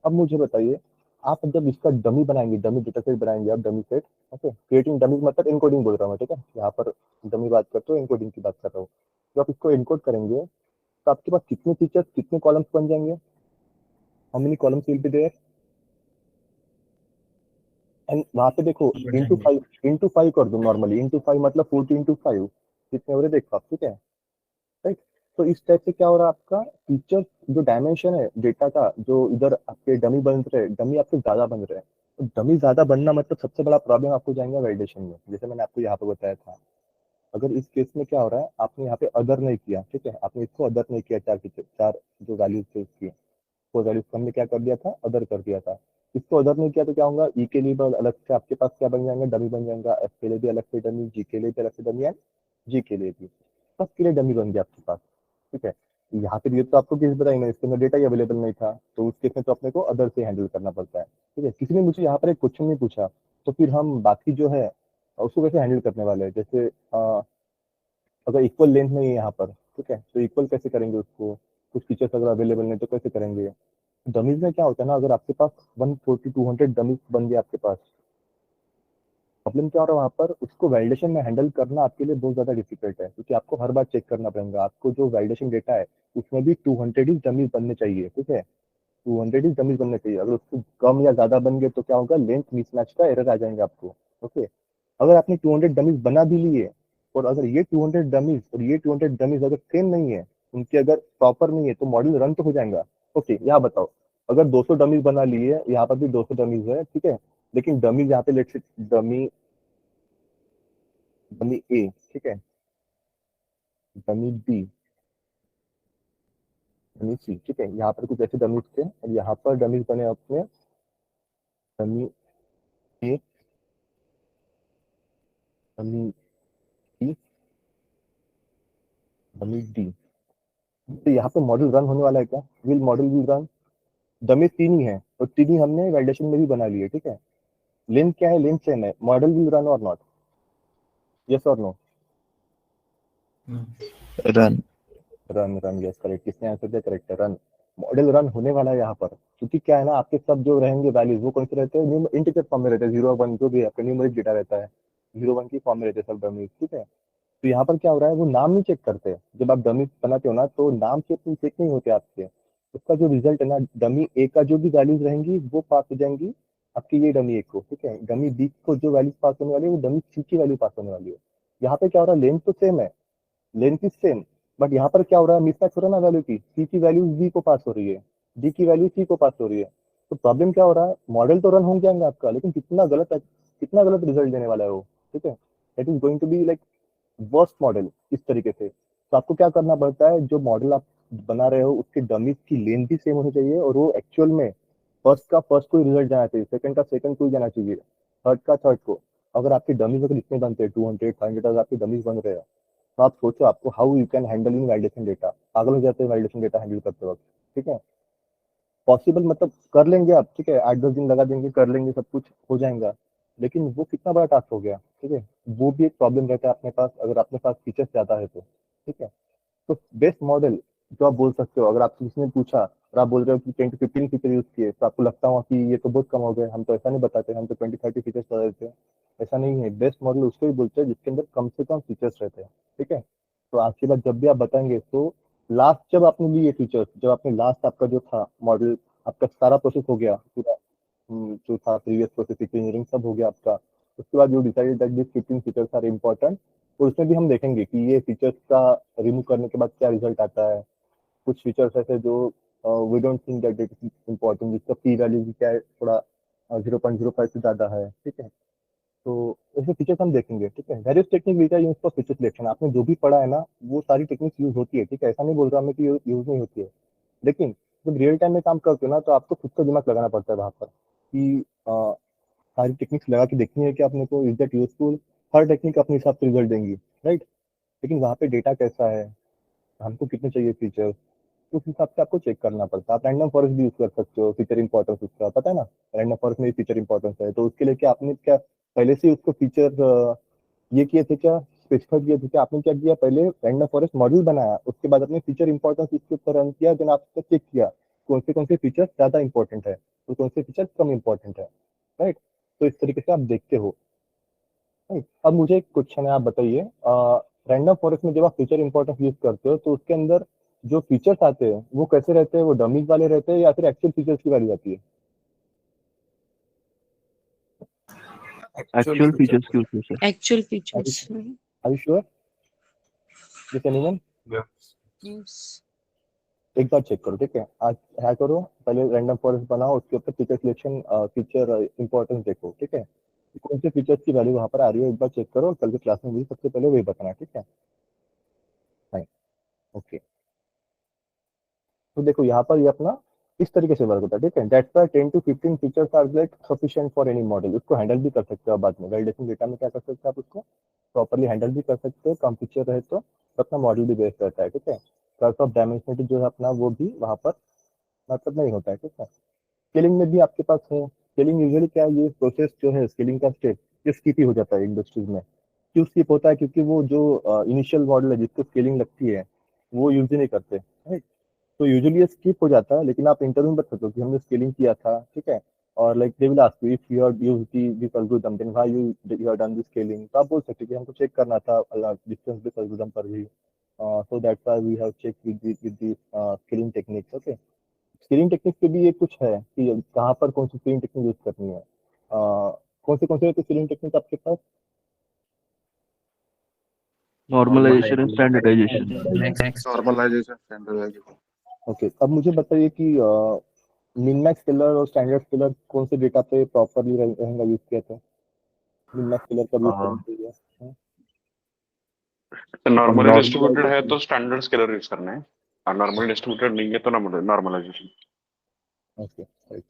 अब मुझे बताइए, आप जब इसका डमी बनाएंगे, डमी डेटा सेट बनाएंगे, आप dummy set, okay, creating dummy मतलब इनकोडिंग बोल रहा हूँ, ठीक है, यहाँ पर डमी बात करते हो, इनकोडिंग की बात कर रहा हूँ। जब आप इसको इनकोड करेंगे तो आपके पास कितने फीचर्स, कितने कॉलम्स बन जाएंगे, how many columns will be there, and वहां पे देखो इंटू 5 कर दो, नॉर्मली इंटू 5 मतलब 40 into 5 कितने हो रहे देखो आप। ठीक है, राइट, तो इस टाइप से क्या हो रहा है, आपका फीचर जो डायमेंशन है डेटा का, जो इधर आपके डमी बन रहे हैं, डमी आपके ज्यादा बन रहे हैं। तो डमी ज्यादा बनना मतलब सबसे बड़ा प्रॉब्लम आपको जाएगा वैलिडेशन में, जैसे मैंने आपको यहाँ पे बताया था। अगर इस केस में क्या हो रहा है, आपने यहाँ पे अदर नहीं किया, ठीक है, आपने इसको अदर नहीं किया, चार फीचर, चार जो वैल्यूज थे उसकी, वो वैल्यूज हमने क्या कर दिया था, अदर कर दिया था। इसको अदर नहीं किया तो क्या होगा, ई के लिए भी अलग से आपके पास क्या बन जाएंगे, डमी बन जाएगा, एफ के लिए भी अलग से डमी, जी के लिए भी अलग से डमी, एंड जी के लिए भी, सबके लिए डमी बन गया आपके पास। ठीक है, यहाँ पे ये तो आपको केस बताएंगे, इसके अंदर डेटा ही अवेलेबल नहीं था, तो उस केस में तो अपने को अदर से हैंडल करना पड़ता है। ठीक है, किसी ने मुझे यहाँ पर एक क्वेश्चन नहीं पूछा, तो फिर हम बाकी जो है उसको कैसे हैंडल करने वाले हैं। जैसे अगर इक्वल लेंथ नहीं है यहाँ पर, ठीक है, तो इक्वल कैसे करेंगे उसको, कुछ फीचर्स अगर अवेलेबल नहीं तो कैसे करेंगे। डमीज में क्या होता है ना, अगर आपके पास 140-200 डमीज बन गए आपके पास, प्रॉब्लम क्या हो रहा है वहाँ पर, उसको वैलिडेशन में हैंडल करना आपके लिए बहुत ज्यादा डिफिकल्ट है, क्योंकि आपको हर बार चेक करना पड़ेगा। आपको जो वैलिडेशन डेटा है उसमें भी 200 ही डमीज बनने चाहिए। ठीक है, 200 ही डमीज बनने चाहिए, अगर उसको कम या ज्यादा बन गए तो क्या होगा, लेंथ मिसमैच का एरर आ जाएंगे आपको। ओके, अगर आपने 200 डमीज बना भी लिए, और अगर ये 200 डमीज और ये 200 डमीज अगर सेम नहीं है, उनके अगर प्रॉपर नहीं है, तो मॉडल रन तो हो जाएगा। ओके, यहाँ बताओ, अगर 200 डमीज बना लिए, यहाँ पर भी 200 डमीज है, ठीक है, लेकिन डमीज यहाँ पे लेट्स से डमी ए, ठीक है, डमी बी, डमी सी, ठीक है, यहाँ पर कुछ ऐसे डमीज थे, और यहाँ पर डमीज बने अपने डमी ए, डमी सी, डमी डी। तो यहाँ पे मॉडल रन होने वाला है क्या, will model will run. Dummy 3 ही है और 3 ही हमने वैलिडेशन में भी बना लिए। ठीक है, लेंथ क्या है, लेंथ सेम है, model will run or not, yes or no. Run, run run, yes correct, किसने आंसर दिया, करेक्ट है, रन, मॉडल रन होने वाला है यहाँ पर। क्योंकि क्या है ना, आपके सब जो रहेंगे वैल्यूज वो कौन से रहते हैं, इंटीजर फॉर्म में रहते हैं, 0 1 जो भी आपका न्यूमेरिक डेटा रहता है, 0 1 की फॉर्म में रहते हैं सब डमीज। ठीक है, तो यहाँ पर क्या हो रहा है, वो नाम नहीं चेक करते, जब आप डमी बनाते हो ना तो नाम चेक नहीं होते आपके, उसका जो रिजल्ट है ना, डमी ए का जो भी वैल्यूज रहेंगी वो पास हो जाएंगी आपकी ये डमी ए को। ठीक है, डमी बी को जो वैल्यूज पास होने वाली है वो डमी सी की वैल्यू पास होने वाली है। यहाँ पे क्या हो रहा है, लेंथ तो सेम है, लेंथ इज सेम, बट यहाँ पर क्या हो रहा है, मिसमैच हो रहा है ना, वैल्यू की, सी की वैल्यू बी को पास हो रही है, डी की वैल्यू सी को पास हो रही है। तो प्रॉब्लम क्या हो रहा है, मॉडल तो रन हो जाएंगे आपका, लेकिन कितना गलत रिजल्ट देने वाला है वो। ठीक है, it is going to be like worst model इस तरीके से। तो आपको क्या करना पड़ता है, जो मॉडल आप बना रहे हो उसके डमीज की लेंथ भी सेम होनी चाहिए, और वो एक्चुअल में फर्स्ट का फर्स्ट को रिजल्ट जाना चाहिए, सेकंड का सेकंड को ही जाना चाहिए, थर्ड का थर्ड को। अगर आपके डमीज अगर इतने बनते हैं 200 500 अगर आपके डमीज बन रहे हैं तो आप सोचो आपको how you can handle in validation data, पागल हो जाते हैं वैलिडेशन डेटा हैंडल करते वक्त, ठीक है। पॉसिबल मतलब कर लेंगे आप, ठीक है, 8-10 दिन लगा देंगे, कर लेंगे, सब कुछ हो जाएगा, लेकिन वो कितना बड़ा टास्क हो गया, ठीक है। वो भी एक प्रॉब्लम रहता है अपने पास, अगर अपने पास फीचर्स ज़्यादा है तो, ठीक है। तो बेस्ट मॉडल जो आप बोल सकते हो, अगर आपसे किसी ने पूछा और आप बोल रहे हो कि 10 to 15 फीचर यूज किए तो आपको लगता होगा कि ये तो बहुत कम हो गए, हम तो ऐसा नहीं बताते, हम तो 20-30 फीचर्स बता देते हैं। ऐसा नहीं है, बेस्ट मॉडल उसको ही बोलते हैं जिसके अंदर कम से कम फीचर्स रहते हैं, ठीक है। तो आज के बाद जब भी आप बताएंगे तो लास्ट जब आपने लिए फीचर्स, जब आपने लास्ट आपका जो था मॉडल, आपका सारा प्रोसेस हो गया पूरा, जो था प्रीवियस प्रोसेस इंजीनियरिंग सब हो गया आपका, उसके बाद you decided that this 15 features are important. तो उसमें भी हम देखेंगे कि ये फीचर्स का रिमूव करने के बाद क्या रिजल्ट आता है। कुछ फीचर्स ऐसे जो we don't think that it is important, जिसका पी वैल्यू भी क्या है थोड़ा 0.05 से ज़्यादा है, ठीक है। तो ऐसे फीचर्स हम देखेंगे, ठीक है। Various technique we can use for feature selection, आपने जो भी पढ़ा है ना वो सारी टेक्निक यूज होती है, ठीक है। ऐसा नहीं बोल रहा मैं कि यूज नहीं होती है, लेकिन जब रियल टाइम में काम करते हो ना तो आपको खुद का दिमाग लगाना पड़ता है वहाँ पर कि सारी टेक्निक्स लगा के देखनी है कि आपने को is that useful. Her technique अपने हिसाब से रिजल्ट देंगी, राइट। लेकिन वहाँ पे डेटा कैसा है, हमको कितने चाहिए फीचर्स, उस हिसाब से आपको चेक करना पड़ता है। आप रैंडम फॉरेस्ट भी यूज कर सकते हो, फीचर इंपॉर्टेंस उसका पता है ना, रैंडम फॉरेस्ट में भी फीचर इंपॉर्टेंस है, तो उसके लिए क्या आपने क्या पहले से उसको फीचर ये किए थे क्या, स्पेसिफाई किए थे क्या, आपने क्या किया पहले रैंडम फॉरेस्ट मॉड्यूल बनाया, उसके बाद अपने फीचर इंपॉर्टेंस इसके ऊपर रन किया, देन आपने चेक किया कौन से फीचर ज्यादा इंपॉर्टेंट है और कौन से फीचर कम इंपॉर्टेंट है, राइट। तो इस तरीके से आप देखते हो, राइट। अब मुझे एक क्वेश्चन है, आप बताइए रैंडम फॉरेस्ट में जब आप फीचर इंपॉर्टेंस यूज करते हो तो उसके अंदर जो फीचर्स आते हैं वो कैसे रहते हैं, वो डमीज वाले रहते हैं या फिर एक्चुअल फीचर्स की वैल्यू आती है? एक्चुअल फीचर्स क्यों sir? Actual features. Are you sure? This anyone? Yes. एक बार चेक करो, ठीक है। आज क्या करो, पहले रैंडम फॉरेस्ट बनाओ, उसके ऊपर फीचर सिलेक्शन फीचर इंपॉर्टेंस देखो, ठीक है। कौन से फीचर्स की वैल्यू वहाँ पर आ रही है एक बार चेक करो, कल के क्लास में भी सबसे पहले वही बताना, ठीक है। Fine, okay. तो देखो यहाँ पर ये अपना इस तरीके से वर्क होता है, ठीक है। That's why 10 to 15 features are like sufficient for any model. उसको हैंडल भी कर सकते हो आप बाद में, वैलिडेशन डेटा में क्या कर सकते हो आप उसको प्रॉपर्ली हैंडल भी कर सकते हो, कम फीचर रहे तो अपना मॉडल भी बेस्ड रहता है, ठीक है। कर्व ऑफ डायमेंशनलिटी जो है अपना वो भी वहाँ पर मतलब नहीं होता है, ठीक है। स्केलिंग में भी आपके पास है, स्केलिंग यूजुअली क्या है, ये प्रोसेस जो है स्केलिंग का स्टेप ये स्किप ही हो जाता है इंडस्ट्रीज में। क्यों स्किप होता है? क्योंकि वो जो इनिशियल मॉडल है जिसको स्केलिंग लगती है वो यूज ही नहीं करते, राइट। तो यूजुअली ये स्किप हो जाता है, लेकिन आप इंटरव्यू में बता सकते हो कि हमने स्केलिंग किया था, ठीक है। और like they will ask you if you are use this algorithm then why you have done this scaling. तो आप बोल सकते हैं कि हमको चेक करना था डिस्टेंस बेस्ड एल्गोरिथम पर भी, so that's why we have check with the scaling techniques, okay. Scaling technique पे भी ये कुछ है कि कहाँ पर कौन सी स्केलिंग टेक्निक यूज करनी है, कौन से स्केलिंग टेक्निक आपके पास? Normalization and standardization. Normalization, standardization. Okay, अब मुझे बताइए कि मिन मैक्स स्केलर और स्टैंडर्ड स्केलर कौन से डेटा पे प्रॉपरली रहेगा यूज किया था? मिन मैक्स स्केलर का यूज करना चाहिए? नॉर्मली डिस्ट्रीब्यूटेड है तो स्टैंडर्ड स्केलर यूज करना है, और नॉर्मली डिस्ट्रीब्यूटेड नहीं है तो नॉर्मलाइजेशन। Okay, right,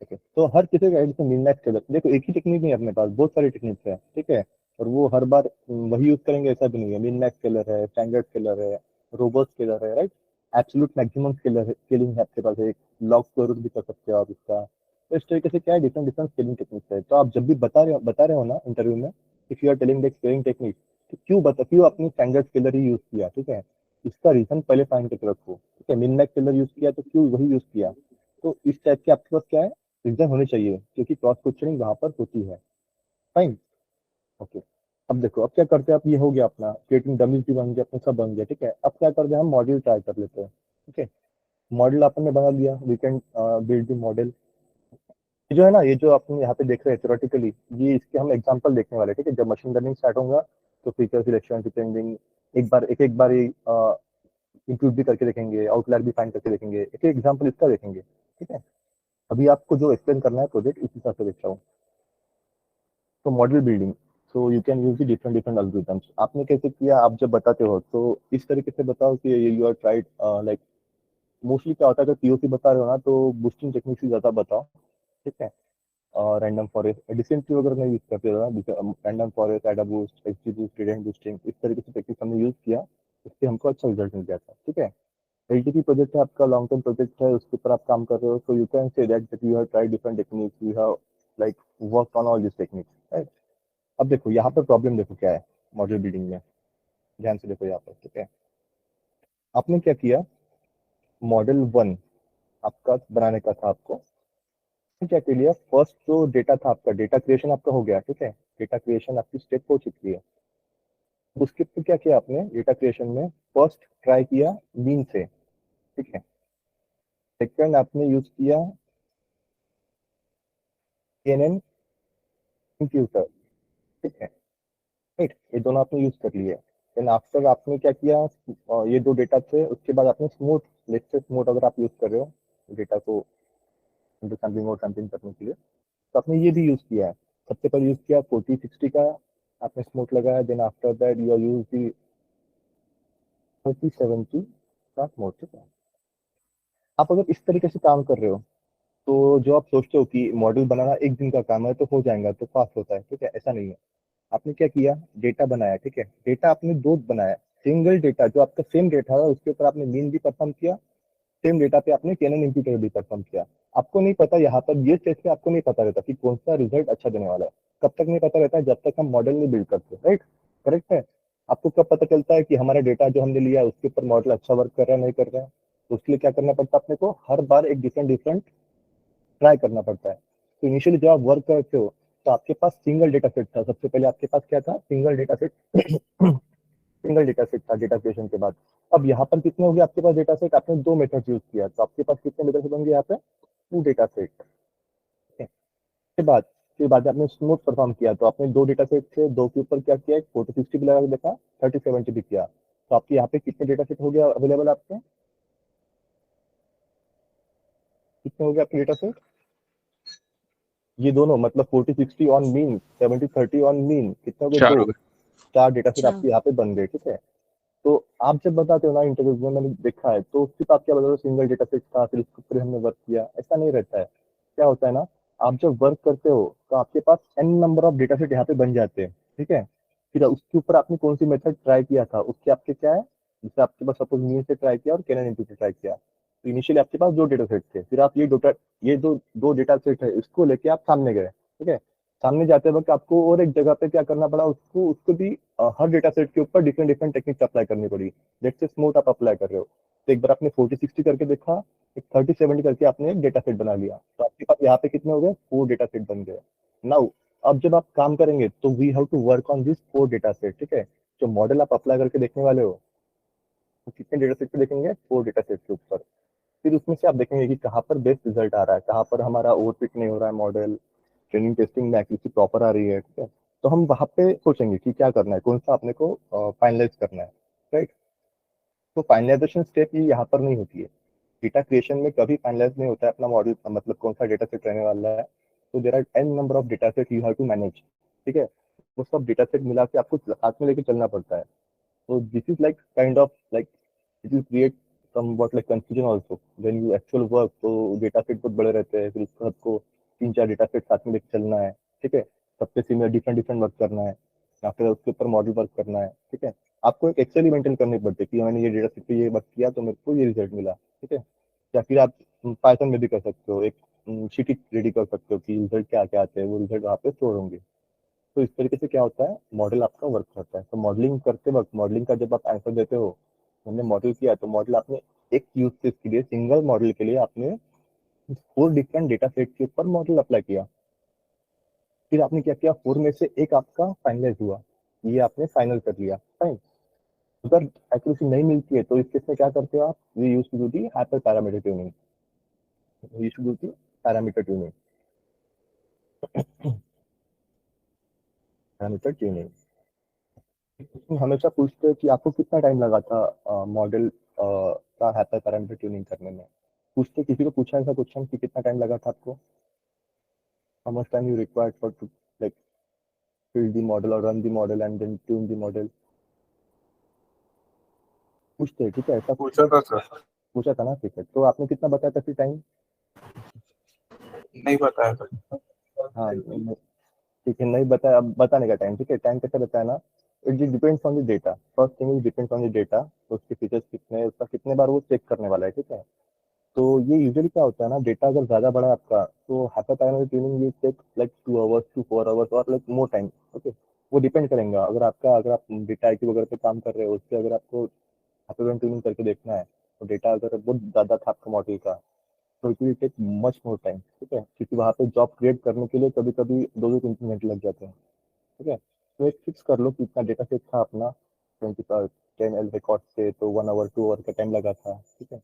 okay. तो हर किसी का एडिशन मिन मैक्स स्केलर, देखो एक ही टेक्निक नहीं है अपने पास, बहुत सारी टेक्निक्स है, ठीक है। और वो हर बार वही यूज करेंगे ऐसा भी नहीं है। मिन मैक्स स्केलर है, स्टैंडर्ड स्केलर है, रोबोट स्केलर है, राइट। एब्सोल्यूट मैक्सिमम स्केलर है, स्केलिंग है आपके पास, एक लॉग स्क्वायर रूट भी कर सकते हो आप इसका। तो इस तरीके से क्या है, डिफरेंट डिफरेंट स्केलिंग टेक्निक्स है। तो आप जब भी बता रहे हो ना इंटरव्यू में, if you are telling the scaling technique, तो क्यों अपनी स्टैंडर्ड स्केलर ही यूज किया, ठीक है। इसका रीजन पहले फाइंड करके रखो, ठीक है। मिन मैक्स स्केलर यूज किया तो क्यों वही यूज किया, तो इस टाइप के आपके पास क्या है रीजन होने चाहिए, क्योंकि क्रॉस क्वेश्चनिंग वहां पर होती है। Fine, okay. अब देखो, अब क्या करते हैं, अब ये हो गया अपना क्रिएटिंग डमीज भी बन गया, अपने सब बन गया, ठीक है। अब क्या करते हैं, हम मॉडल ट्राई कर लेते हैं, ठीक है। मॉडल आपने बना लिया, we can build the model. ये जो है ना, ये जो आपने यहाँ पे देख रहे हैं थ्योरेटिकली, ये इसके हम एग्जांपल देखने वाले, ठीक है। जब मशीन लर्निंग स्टार्ट होगा तो फीचर सिलेक्शन, डिपेंडिंग एक बार इंक्लूड भी करके देखेंगे, आउटलायर भी फाइंड करके देखेंगे, एक एग्जाम्पल इसका देखेंगे, ठीक है। अभी आपको जो एक्सप्लेन करना है प्रोजेक्ट इस हिसाब से देख रहा हूँ। तो model building, so you can use the different different algorithms. आपने कैसे किया, आप जब बताते हो तो इस तरीके से बताओ कि you are tried, like mostly क्या होता है, अगर पीओसी बता रहे हो ना तो बूस्टिंग टेक्निक से ज़्यादा बताओ, ठीक है। रैंडम फॉरेस्ट डिसेंट्री वगैरह नहीं यूज करते थे, रैंडम फॉरेस्ट, एडा boost, XD boost, gradient boosting, इस तरीके से टेक्निक हमने यूज किया, इससे हमको अच्छा रिजल्ट मिल गया था। ठीक है, एलटीपी प्रोजेक्ट है आपका, लॉन्ग टर्म प्रोजेक्ट है, उसके ऊपर आप काम कर रहे हो, so you can say that you have tried different techniques, you have like work on all this techniques, right. अब देखो यहाँ पर प्रॉब्लम देखो क्या है मॉडल बिल्डिंग में, ध्यान से देखो यहाँ पर। ठीक है, आपने क्या किया, मॉडल 1 आपका बनाने का था आपको, क्या के लिए फर्स्ट जो डेटा था आपका, डेटा क्रिएशन आपका हो गया। ठीक है, डेटा क्रिएशन आपकी स्टेप हो चुकी है। उसके फिर क्या किया आपने, डेटा क्रिएशन में फर्स्ट ट्राई किया मीन से। ठीक है, सेकंड आपने यूज किया CNN कंप्यूटर। ठीक है, राइट, ये दोनों आपने यूज कर लिए। देन आफ्टर आपने क्या किया, ये दो डेटा थे, उसके बाद आपने स्मूथ, लेट्स से स्मूथ अगर आप यूज कर रहे हो डेटा को सैम्पलिंग और सैम्पलिंग करने के लिए, तो आपने ये भी यूज किया है। सबसे पहले यूज किया 40-60 का आपने स्मूथ लगाया, then after that you are use the 30-70 का स्मूथ। ठीक है, आप अगर इस तरीके से काम कर रहे हो तो जो आप सोचते हो कि मॉडल बनाना एक दिन का काम है तो हो जाएगा, तो फास्ट होता है, ठीक है, ऐसा नहीं है। आपने क्या किया, डेटा बनाया। ठीक है, डेटा आपने दो बनाया, सिंगल डेटा जो आपका सेम डेटा है उसके ऊपर आपने मीन भी परफॉर्म किया, सेम डेटा पे आपने कैनन इंप्यूटर भी परफॉर्म किया। आपको नहीं पता, यहाँ पर ये स्टेज पे आपको नहीं पता रहता कि कौन सा रिजल्ट अच्छा देने वाला है। कब तक नहीं पता रहता है, जब तक हम मॉडल नहीं बिल्ड करते, राइट, करेक्ट है। आपको कब पता चलता है कि हमारा डेटा जो हमने लिया है उसके ऊपर मॉडल अच्छा वर्क कर रहा है नहीं कर रहा है, तो उसके लिए क्या करना पड़ता है अपने को, हर बार एक डिफरेंट ट्राई करना पड़ता है। तो इनिशियली जब आप वर्क करते हो तो आपके पास सिंगल डेटा सेट था, सबसे पहले आपके पास क्या था, single data set single data set था डेटा क्रिएशन के बाद। अब यहाँ पर कितने हो गए आपके पास डेटा सेट, आपने दो मेथड यूज किया, तो आपके पास कितने डेटा सेट होंगे यहाँ पे, 2 डेटा सेट। के बाद आपने स्मूथ परफॉर्म किया, तो आपने 2 डेटा सेट थे, 2 के ऊपर क्या किया, 40-60 भी लगा के देखा, 30-70 भी किया, तो आपके यहाँ पे कितने डेटा सेट हो गया अवेलेबल आपके, कितने हो गए आपके डेटा सेट, ये दोनों मतलब 40-60 ऑन मीन, 70-30 ऑन मीन, कितने हो गए, 2, 4 डेटा सेट आपके यहाँ पे बन गए। ठीक है, तो आप जब बताते हो ना इंटरव्यू में, मैंने देखा है, तो सिर्फ आप क्या बताते हो, सिंगल डेटा सेट था, फिर उसके ऊपर हमने वर्क किया, ऐसा नहीं रहता है। क्या होता है ना, आप जब वर्क करते हो तो आपके पास n number of data set यहाँ पे बन जाते हैं। ठीक है, फिर उसके ऊपर आपने कौन सी मेथड ट्राई किया था, उसके आपके क्या है, जैसे आपके पास सपोज मीन से ट्राई किया और कैनन इनपुट से ट्राई किया, तो इनिशियली आपके पास 2 डेटा सेट थे, फिर आप ये दो डेटा सेट है, इसको लेके आप सामने गए। ठीक है, सामने जाते वक्त आपको और एक जगह पे क्या करना पड़ा, उसको भी हर डेटा सेट के ऊपर डिफरेंट टेक्निक्स अप्लाई करनी पड़ी। जैसे स्मूथ आप अप्लाई कर रहे हो, तो एक बार आपने 40-60 करके देखा, एक 30-70 करके आपने एक डेटा सेट बना लिया, तो आपके पास यहाँ पे कितने हो गए, 4 डेटा सेट बन गए। नाउ अब जब आप काम करेंगे तो we have to work on this 4 data set. ठीक है, जो मॉडल आप अप्लाई करके देखने वाले हो तो कितने डेटा सेट पे देखेंगे, 4 डेटा सेट के ऊपर। फिर उसमें से आप देखेंगे कि कहाँ पर बेस्ट रिजल्ट आ रहा है, कहाँ पर हमारा ओवरफिट नहीं हो रहा है मॉडल, ट्रेनिंग टेस्टिंग में एक्यूरेसी प्रॉपर आ रही है। ठीक है, तो हम वहाँ पे सोचेंगे कि क्या करना है, कौन सा अपने को फाइनलाइज करना है, राइट। तो फाइनलाइजेशन स्टेप ये यहाँ पर नहीं होती है, डेटा क्रिएशन में कभी फाइनलाइज नहीं होता है अपना मॉडल, मतलब कौन सा डेटा सेट रहने वाला है। तो there are n number of data set you have to manage. ठीक है, वो सब डेटा सेट मिला के आपको साथ में लेके चलना पड़ता है। तो this is like kind of like it will create somewhat like confusion also when you actual work। तो डेटा सेट बहुत बड़े रहते हैं, फिर उसको सबको 3-4 डेटा सेट साथ में लेके चलना है। ठीक है, सबसे सिमिलर डिफरेंट वर्क करना है, या फिर उसके ऊपर मॉडल वर्क करना है। ठीक है, आपको एक एक्सेल ही मेंटेन करनी पड़ती है कि मैंने ये डेटा सेट पे ये वर्क किया तो मेरे को ये रिजल्ट मिला। ठीक है, या फिर आप पाइथन में भी कर सकते हो, एक शीट रेडी कर सकते हो कि रिजल्ट क्या क्या आते हैं, वो रिजल्ट वहाँ पे स्टोर होंगे। तो इस तरीके से क्या होता है, मॉडल आपका वर्क करता है। तो मॉडलिंग करते वक्त, मॉडलिंग का जब आप आंसर देते हो, हमने मॉडल किया तो मॉडल आपने एक यूज केस के लिए, सिंगल मॉडल के लिए आपने 4 डिफरेंट डेटा सेट के ऊपर मॉडल अप्लाई किया, फिर आपने क्या किया, 4 में से एक आपका फाइनलाइज हुआ, ये आपने फाइनल कर लिया। फाइन, अगर एक्यूरेसी नहीं मिलती है तो इस केस में क्या करते हो आप, we use to do the hyper parameter tuning, we use to do the parameter tuning, parameter tuning. हमेशा पूछते हैं कि आपको कितना टाइम लगा था मॉडल का हाइपर पैरामीटर ट्यूनिंग करने में, पूछते, किसी को पूछा ऐसा क्वेश्चन कि कितना टाइम लगा था आपको, how much time you required for to like build the model or run the model and then tune the model, पूछते हैं। ठीक है, ऐसा पूछा था सर, पूछा था ना, ठीक है, तो आपने कितना बताया था फिर टाइम, नहीं बताया था। हाँ ठीक है, नहीं बताया, अब बताने का टाइम, ठीक है, टाइम कैसे बताया ना, it depends on the data, first thing is depends on the data, तो उसके फीचर्स कितने हैं, उसका कितने बार वो चेक करने वाला है, ठीक है। तो ये यूजुअली क्या होता है ना, डेटा अगर ज़्यादा बड़ा है आपका, तो हाइपर ट्यूनिंग ये take like 2 hours to 4 hours और लाइक मोर टाइम, ओके। वो डिपेंड करेगा, अगर आप डेटा आईक्यू वगैरह पे काम कर रहे हो, उससे अगर आपको हाइपर ट्यूनिंग करके देखना है, तो डेटा अगर बहुत ज़्यादा था आपका मॉडल का, तो it will take much more time, ठीक है, क्योंकि वहाँ पे जॉब क्रिएट करने के लिए कभी कभी 2-3 घंटे लग जाते हैं, ठीक है। तो एक फिक्स कर लो कि इतना डेटा सेट था अपना 10 रिकॉर्ड से, तो 1 आवर 2 आवर का टाइम लगा था, ठीक है।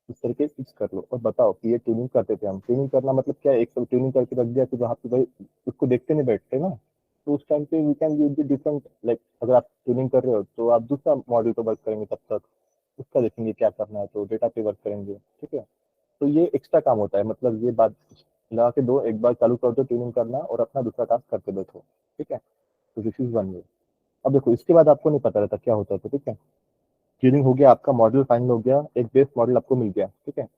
इस तरीके फिक्स कर लो और बताओ कि ये ट्यूनिंग करते थे हम, ट्यूनिंग करना मतलब क्या है, एक सब ट्यूनिंग करके रख दिया, तो वहाँ पे भाई उसको देखते नहीं बैठते ना, तो उस टाइम पे we can use the different, like अगर आप ट्यूनिंग कर रहे हो तो आप दूसरा मॉडल पे वर्क करेंगे, तब तक उसका देखेंगे क्या करना है, तो डेटा पे वर्क करेंगे, ठीक है। तो ये एक्स्ट्रा काम होता है, मतलब ये बात लगा के दो, एक बार चालू कर दो ट्यूनिंग करना और अपना दूसरा टास्क करके बैठो, ठीक है। तो दिस इज वन वे। अब देखो इसके बाद आपको नहीं पता रहता क्या होता है, तो ठीक है, ट्यूनिंग हो गया, आपका मॉडल फाइनल हो गया, एक बेस मॉडल आपको मिल गया, ठीक है।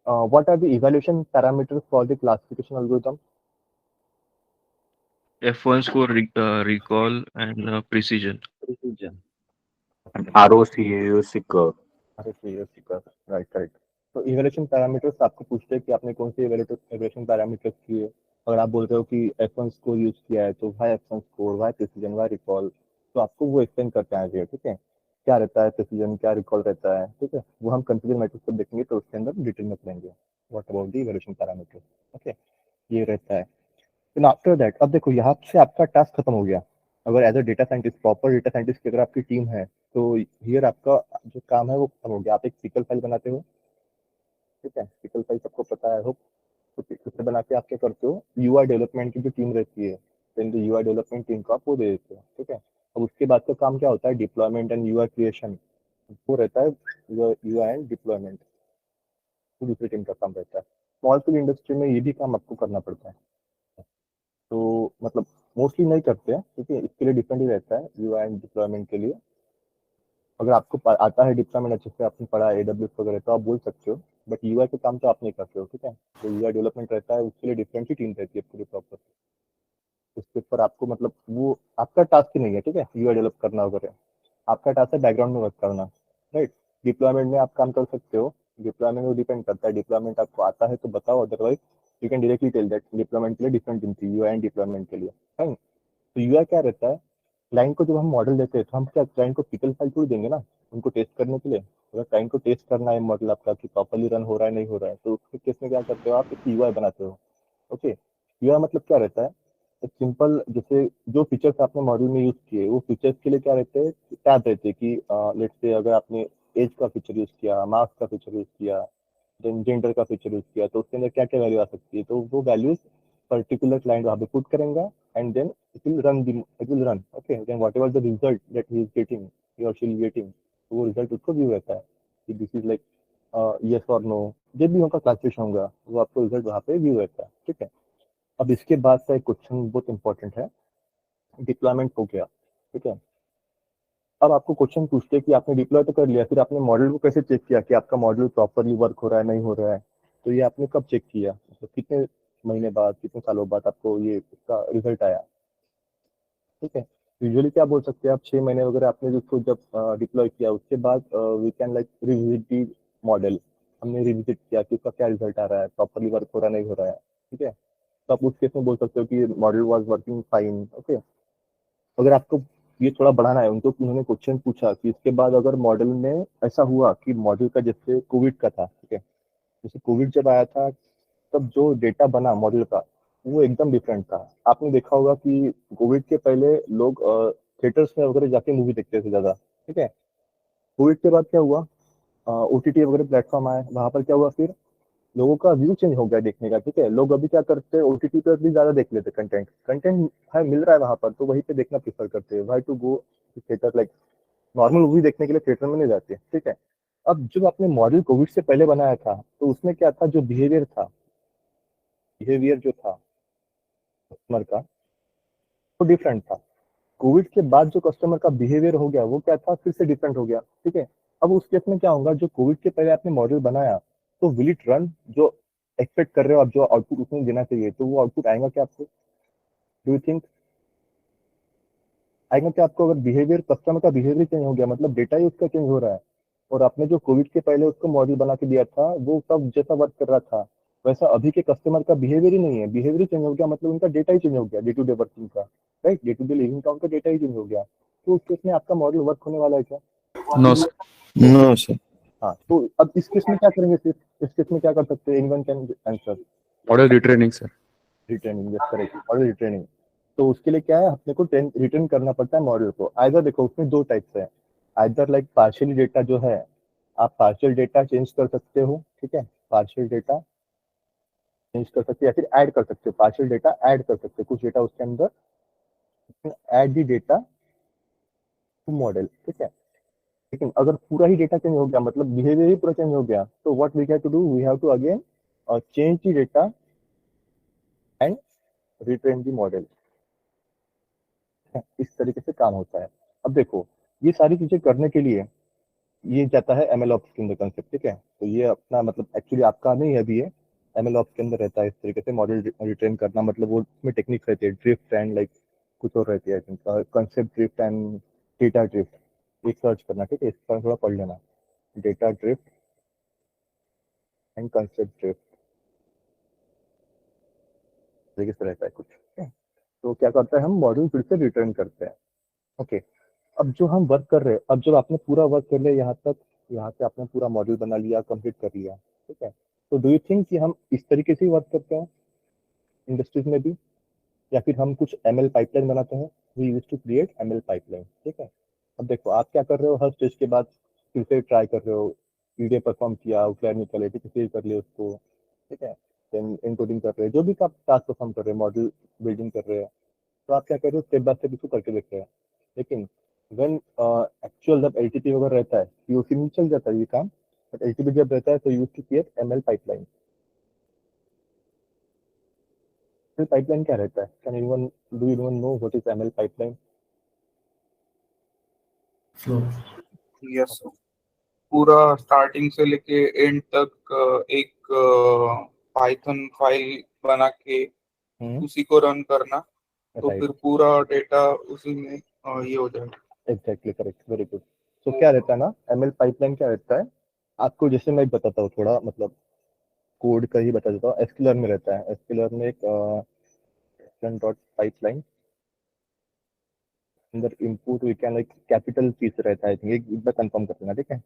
What are the evaluation parameters for the classification algorithm? F1 score, recall, and precision. Precision. ROC, AOC curve. अरे ठीक है, राइट राइट। तो इवैल्यूएशन पैरामीटर्स आपको पूछते हैं कि आपने कौन से इवैल्यूएशन पैरामीटर्स किए, अगर आप बोल रहे हो कि F1 स्कोर यूज किया है, तो why F1 score, why precision, why recall, तो आपको वो एक्सप्लेन करके आएंगे, ठीक है, क्या रहता है प्रिसीजन, क्या रिकॉल रहता है, ठीक है, वो हम कंफ्यूजन मैट्रिक्स पर देखेंगे, तो उसके अंदर डिटेल में पढ़ेंगे what about the evaluation parameters, okay, ये रहता है। देन आफ्टर दैट, अब देखो यहाँ से आपका टास्क खत्म हो गया, अगर as a data scientist, proper data scientist की अगर आपकी टीम है, तो हियर आपका जो काम है वो खत्म हो गया, आप एक सिकल फाइल बनाते हो, ठीक है, सिकल फाइल सबको पता है, होप, तो उससे बना के आप क्या करते हो, यूआई डेवलपमेंट की जो टीम रहती है, then the UI development team को आप वो दे देते हो, ठीक है। अब उसके बाद का काम क्या होता है, डिप्लॉयमेंट एंड यूआई क्रिएशन, वो रहता है यूआई एंड डिप्लॉयमेंट, वो दूसरी टीम का काम रहता है। स्मॉल स्केल इंडस्ट्री में ये भी काम आपको करना पड़ता है, तो मतलब मोस्टली नहीं करते हैं, ठीक है, इसके लिए डिफरेंट ही रहता है यूआई एंड डिप्लॉयमेंट के लिए। अगर आपको आता है डिप्लॉयमेंट अच्छे से, आपने पढ़ा है AWS वगैरह, तो आप बोल सकते हो, बट यूआई के काम तो आप नहीं करते हो, ठीक है। तो यूआई डेवलपमेंट रहता है, उसके लिए डिफरेंट ही टीम रहती है पूरी प्रॉपर, उसके ऊपर आपको मतलब वो आपका टास्क ही नहीं है, ठीक है, यूआई डेवलप करना वगैरह, आपका टास्क है बैकग्राउंड में वर्क करना, राइट। डिप्लॉयमेंट में आप काम कर सकते हो, डिप्लॉयमेंट वो डिपेंड करता है, डिप्लॉयमेंट आपको आता है तो बताओ, otherwise you can directly tell that deployment के लिए डिफरेंट टीम थी, यूआई एंड डिप्लॉयमेंट के लिए, फाइन। तो यूआई क्या रहता है, क्लाइंट को जब हम मॉडल देते हैं, तो हम क्या क्लाइंट को पिकल फाइल थोड़ी देंगे ना उनको टेस्ट करने के लिए, अगर क्लाइंट को टेस्ट करना है मॉडल आपका कि प्रॉपर्ली रन हो रहा है नहीं हो रहा है, तो उसके केस में क्या करते हो, आप एक यूआई बनाते हो, ओके। यूआई मतलब क्या रहता है, एक सिंपल, जैसे जो फीचर्स आपने मॉडल में यूज किए, वो फीचर्स के लिए क्या रहते हैं, टैब रहते हैं कि लेट्स से अगर आपने एज का फीचर यूज किया, मार्क्स का फीचर यूज किया, देन जेंडर का फीचर यूज किया, तो उसके अंदर क्या क्या वैल्यू आ सकती है, तो वो वैल्यूज पर्टिकुलर क्लाइंट वहाँ पे पुट करेंगे, and then it will run, okay, then whatever the result that he is getting, he or she is getting, तो वो रिजल्ट उसको व्यू रहता है कि this is like yes or no, जब भी उनका क्लासिफिकेशन होगा वो आपको रिजल्ट वहाँ पे व्यू रहता है, ठीक है। अब इसके बाद का एक क्वेश्चन बहुत इंपॉर्टेंट है, डिप्लॉयमेंट हो गया, ठीक है। अब आपको क्वेश्चन पूछते हैं कि आपने डिप्लॉय तो कर लिया, फिर आपने मॉडल को कैसे चेक किया कि आपका मॉडल प्रॉपरली वर्क हो रहा है नहीं हो रहा है, तो ये आपने कब चेक किया, तो कितने महीने बाद, कितने सालों बाद आपको ये इसका रिजल्ट आया, ठीक है। यूजुअली क्या बोल सकते हैं आप, 6 महीने वगैरह आपने उसको जब डिप्लॉय किया, उसके बाद we can like revisit the model, हमने रिविजिट किया कि उसका क्या रिजल्ट आ रहा है, प्रॉपरली वर्क हो रहा नहीं हो रहा है, ठीक है। तो आप उस केस में बोल सकते हो कि model was working fine, okay. अगर आपको ये थोड़ा बढ़ाना है, उनको उन्होंने क्वेश्चन पूछा कि इसके बाद अगर मॉडल में ऐसा हुआ कि मॉडल का जैसे कोविड का था, ठीक है, जैसे कोविड जब आया था, तब जो डेटा बना मॉडल का वो एकदम डिफरेंट था। आपने देखा होगा कि कोविड के पहले लोग थिएटर्स में वगैरह जाके मूवी देखते थे ज़्यादा, ठीक है। कोविड के बाद क्या हुआ, OTT वगैरह प्लेटफॉर्म आए, वहाँ पर क्या हुआ, फिर लोगों का व्यू चेंज हो गया देखने का, ठीक है। लोग अभी क्या करते हैं, OTT पर भी ज़्यादा देख लेते, कंटेंट कंटेंट है मिल रहा है वहाँ पर, तो वहीं पे देखना प्रेफर करते हैं, why to go theatre, like normal movie देखने के लिए थिएटर में नहीं जाते, ठीक है। अब जब आपने मॉडल कोविड से पहले बनाया था, तो उसमें क्या था, जो बिहेवियर जो था कस्टमर का, वो डिफरेंट था। कोविड के बाद जो कस्टमर का बिहेवियर हो गया, वो क्या था, फिर से डिफरेंट हो गया, ठीक है। अब उस केस में क्या होगा, जो कोविड के पहले आपने मॉडल बनाया, तो विल इट रन जो एक्सपेक्ट कर रहे हो आप, जो आउटपुट उसमें देना चाहिए, तो वो आउटपुट आएगा क्या आपको, डू यू थिंक आएगा कि आपको अगर बिहेवियर कस्टमर का बिहेवियर चेंज हो गया मतलब डेटा ही उसका चेंज हो रहा है और आपने जो कोविड के पहले उसको मॉडल बना के दिया था वो सब जैसा वर्क कर रहा था वैसा अभी के कस्टमर का बिहेवियर ही नहीं है, बिहेवियर ही चेंज हो गया मतलब उनका डेटा ही चेंज हो गया डे टू डे वर्किंग का, right, day to day living का उनका डेटा ही चेंज हो गया। तो उस केस में आपका मॉडल वर्क होने वाला है क्या? No, sir. No, sir. हाँ, तो अब इस केस में क्या करेंगे? सिर्फ इस केस में क्या कर सकते हैं? Anyone can answer. Model retraining, sir. Retraining, yes correct, model retraining. तो उसके लिए क्या है, अपने को रिटर्न करना पड़ता है मॉडल को। आइदर देखो उसमें दो टाइप्स है, आइदर लाइक पार्शियल डेटा जो है आप पार्शियल डेटा चेंज कर सकते हो, ठीक है, पार्शियल डेटा चेंज कर सकते हो या फिर ऐड कर सकते हो, पार्शियल डेटा ऐड कर सकते हो कुछ डेटा उसके अंदर, add the data to model, ठीक है। लेकिन अगर पूरा ही डेटा चेंज हो गया मतलब बिहेवियर ही पूरा चेंज हो गया तो what we have to do, we have to again change the data and retrain the model. इस तरीके से काम होता है। अब देखो ये सारी चीजें करने के लिए ये जाता है एमएल ऑप्स के अंदर कंसेप्ट, ठीक है। तो ये अपना मतलब एक्चुअली आपका नहीं है अभी, ये एमएल ऑप्स के अंदर रहता है इस तरीके से मॉडल रिट्रेन करना, मतलब वो उसमें टेक्निक्स रहती है, ड्रिफ्ट एंड लाइक कुछ और रहती है concept drift and data drift, एक सर्च करना, ठीक है, इसका थोड़ा पढ़ लेना, data drift and concept drift तरीके से रहता है कुछ, ठीक है। तो क्या करता है, हम मॉडल फिर से रिटर्न करते हैं, ओके। अब जो हम वर्क कर रहे हैं, अब जब आपने पूरा वर्क कर लिया यहाँ तक, यहाँ से आपने पूरा मॉडल बना लिया, कंप्लीट कर लिया, ठीक है। तो डू यू थिंक कि हम इस तरीके से ही वर्क करते हैं इंडस्ट्रीज में भी, या फिर हम कुछ एमएल पाइपलाइन बनाते हैं? We use to create ML pipeline, ठीक है। अब देखो आप क्या कर रहे हो, हर स्टेज के बाद फिर से ट्राई कर रहे हो, ईडीए परफॉर्म किया, आउटलायर निकले, ठीक है, सेव कर लिया उसको, ठीक है, देन एनकोडिंग कर रहे हैं, जो भी आप टास्क परफॉर्म कर रहे हैं, मॉडल बिल्डिंग कर रहे हैं, तो आप क्या कर रहे हो, स्टेप बाय स्टेप इसको करके देख रहे हैं। लेकिन व्हेन एक्चुअल जब एलटीपी वगैरह रहता है पीओसी में चल जाता है ये काम, बट एलटीपी जब रहता है तो use to create ML pipeline. Pipeline क्या रहता है? Can anyone, do you know what is ML pipeline? Flow. Yes, पूरा स्टार्टिंग से लेके एंड तक एक पाइथन फाइल बना के उसी को रन करना, तो राइट, फिर पूरा डेटा उसी में ये हो जाएगा। Exactly correct, very good. तो क्या रहता है ना, एमएल पाइपलाइन क्या रहता है, आपको जैसे मैं बताता हूँ थोड़ा, मतलब कोड का ही बता देता हूँ। एसक्यूएल में रहता है, एसक्यूएल में एक डॉट पाइपलाइन अंदर input we can like capital piece रहता है, एक बार कंफर्म कर लेना, ठीक है,